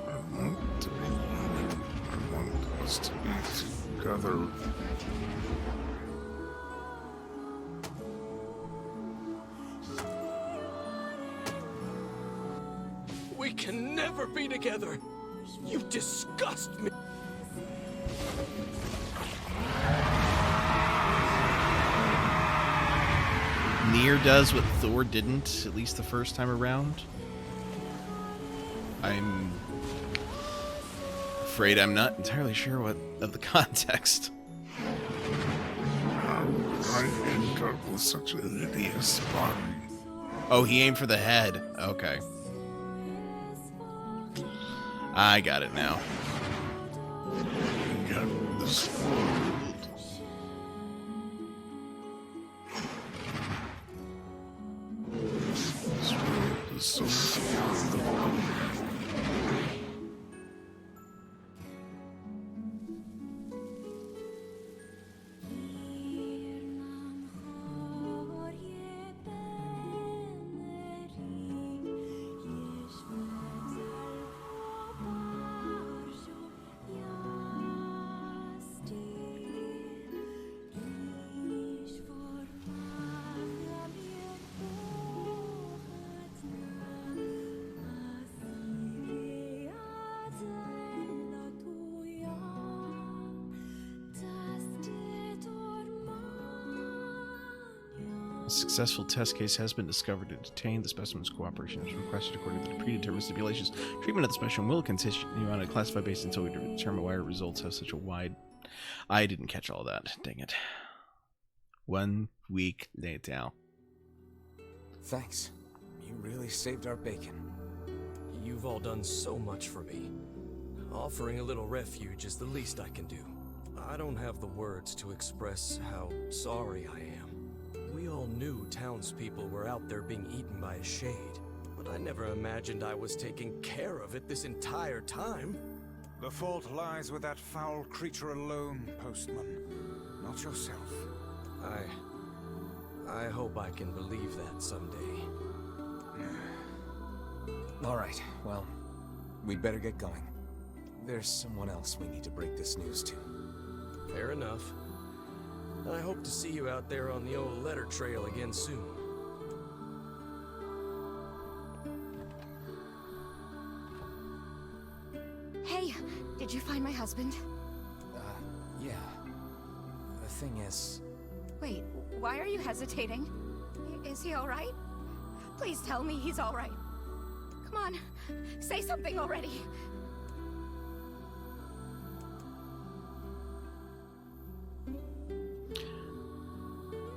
I want to be human. I want us to be together. We can never be together! You disgust me! NieR does what Thor didn't, at least the first time around. I'm afraid I'm not entirely sure what of the context. How did I end up with such an hideous body? Oh, he aimed for the head. Okay. I got it now. Yet this world. This world is so full of A successful test case has been discovered to detain. The specimen's cooperation is requested according to the predetermined stipulations. Treatment of the specimen will continue on a classified basis until we determine why our results have such a wide... I didn't catch all that. Dang it. 1 week later. Thanks. You really saved our bacon. You've all done so much for me. Offering a little refuge is the least I can do. I don't have the words to express how sorry I am. We all knew townspeople were out there being eaten by a shade, but I never imagined I was taking care of it this entire time. The fault lies with that foul creature alone, Postman, not yourself. I hope I can believe that someday. All right, well, we'd better get going. There's someone else we need to break this news to. Fair enough. I hope to see you out there on the old letter trail again soon. Hey, did you find my husband? Yeah. The thing is... Wait, why are you hesitating? Is he alright? Please tell me he's alright. Come on, say something already.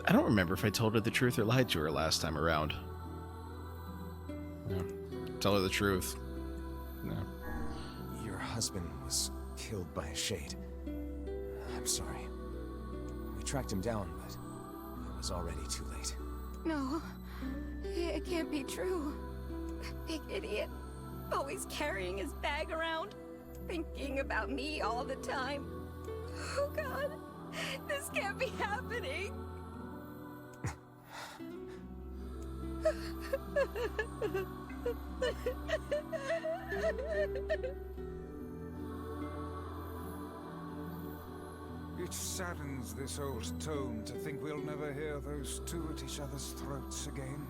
I don't remember if I told her the truth or lied to her last time around. No. Tell her the truth. No. Your husband was killed by a shade. I'm sorry. We tracked him down, but it was already too late. No, it can't be true. That big idiot, always carrying his bag around, thinking about me all the time. Oh God, this can't be happening. It saddens this old tone to think we'll never hear those two at each other's throats again.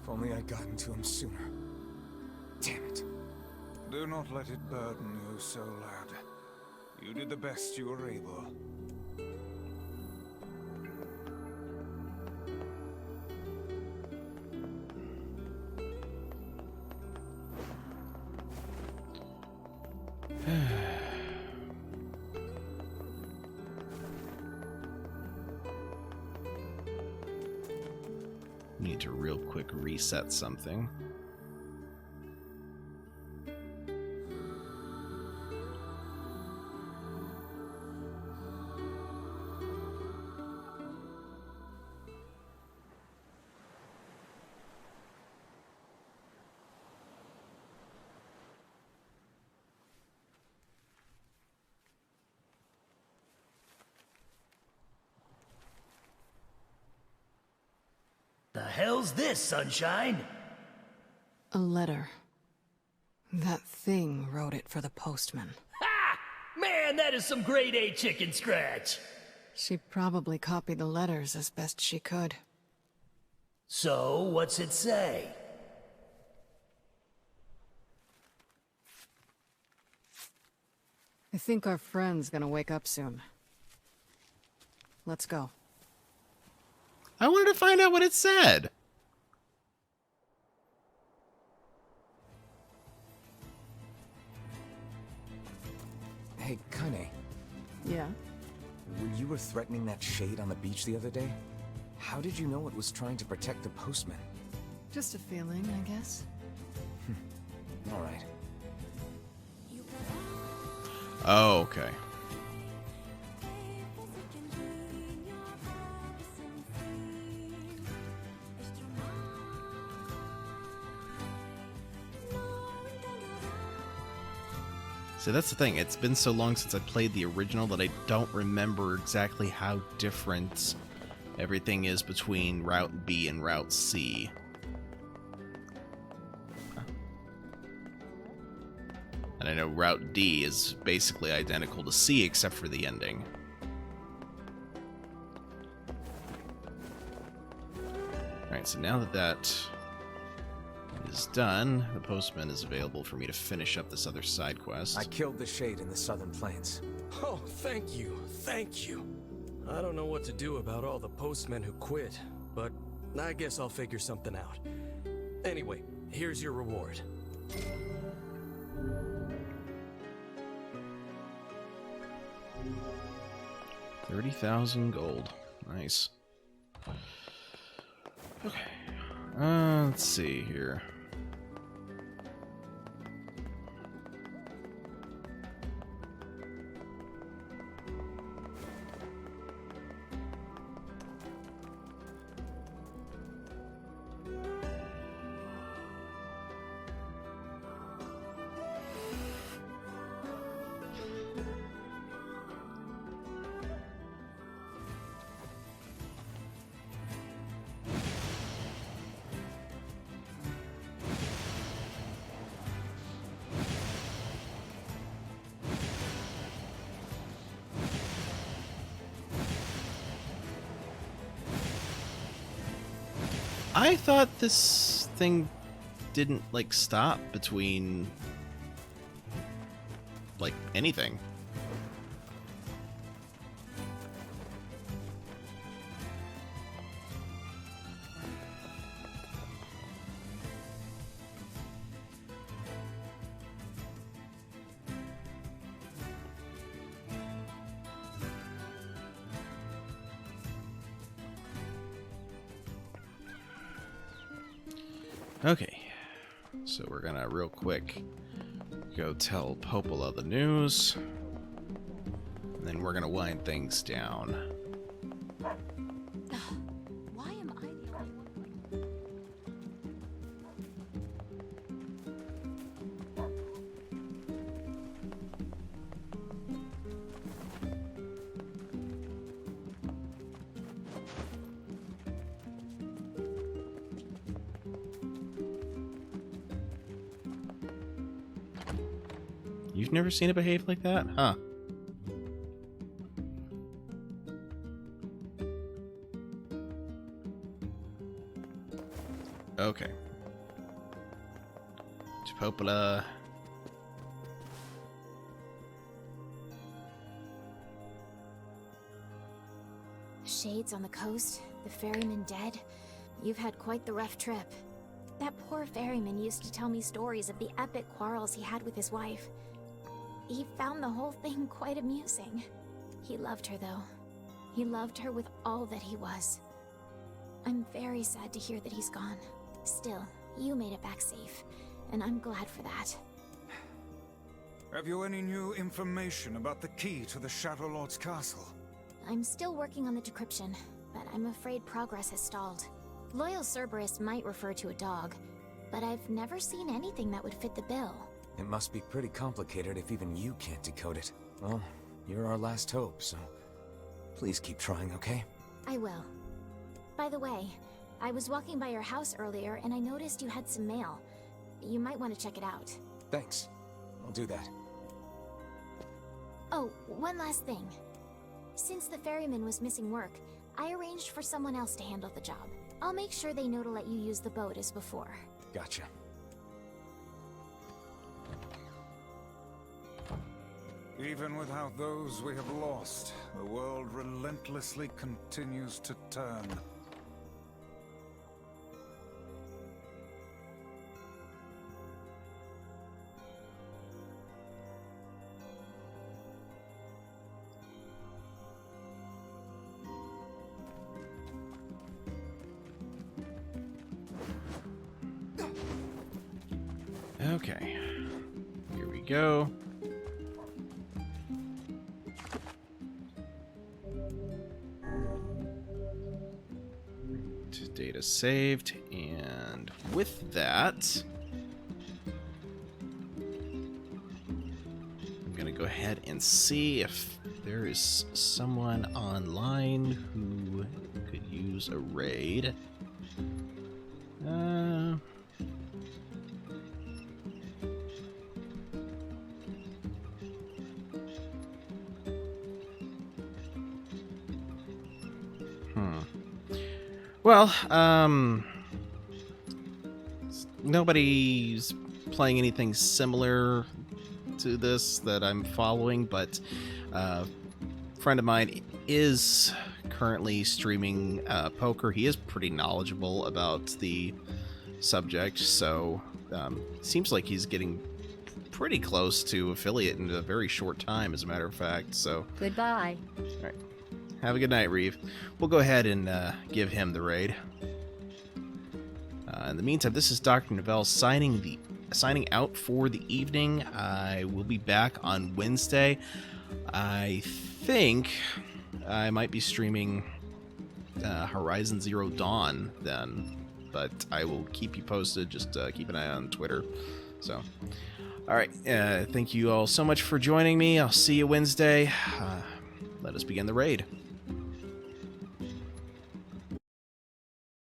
If only I'd gotten to him sooner. Damn it. Do not let it burden you so, lad. You did the best you were able. Need to real quick reset something. The hell's this, Sunshine? A letter. That thing wrote it for the postman. Ha! Man, that is some grade A chicken scratch. She probably copied the letters as best she could. So, what's it say? I think our friend's gonna wake up soon. Let's go. I wanted to find out what it said. Hey, Kaine. Yeah? When you were threatening that shade on the beach the other day, how did you know it was trying to protect the postman? Just a feeling, I guess. All right. Oh, okay. So that's the thing, it's been so long since I played the original that I don't remember exactly how different everything is between Route B and Route C. And I know Route D is basically identical to C except for the ending. Alright, so now that that is done, the postman is available for me to finish up this other side quest. I killed the shade in the southern plains. Oh, thank you. Thank you. I don't know what to do about all the postmen who quit, but I guess I'll figure something out. Anyway, here's your reward. $30,000 gold. Nice. Okay. Let's see here. I thought this thing didn't, like, stop between, like, anything. Okay, so we're gonna real quick go tell Popola the news, and then we're gonna wind things down. Why am I the only one? You've never seen it behave like that? Huh. Okay. Popola. Shades on the coast, the ferryman dead. You've had quite the rough trip. That poor ferryman used to tell me stories of the epic quarrels he had with his wife. He found the whole thing quite amusing. He loved her, though. He loved her with all that he was. I'm very sad to hear that he's gone. Still, you made it back safe, and I'm glad for that. Have you any new information about the key to the Shadow Lord's castle? I'm still working on the decryption, but I'm afraid progress has stalled. Loyal Cerberus might refer to a dog, but I've never seen anything that would fit the bill. It must be pretty complicated if even you can't decode it. Well, you're our last hope, so please keep trying, okay? I will. By the way, I was walking by your house earlier and I noticed you had some mail. You might want to check it out. Thanks. I'll do that. Oh, one last thing. Since the ferryman was missing work, I arranged for someone else to handle the job. I'll make sure they know to let you use the boat as before. Gotcha. Even without those we have lost, the world relentlessly continues to turn. Okay. Here we go. Data saved, and with that, I'm gonna go ahead and see if there is someone online who could use a raid. Well, nobody's playing anything similar to this that I'm following, but friend of mine is currently streaming poker. He is pretty knowledgeable about the subject, so seems like he's getting pretty close to affiliate in a very short time, as a matter of fact. So Goodbye. all right, have a good night, Reeve. We'll go ahead and give him the raid. In the meantime, this is Dr. Novelle signing out for the evening. I will be back on Wednesday. I think I might be streaming Horizon Zero Dawn then, but I will keep you posted. Just keep an eye on Twitter. So, all right. Thank you all so much for joining me. I'll see you Wednesday. Let us begin the raid.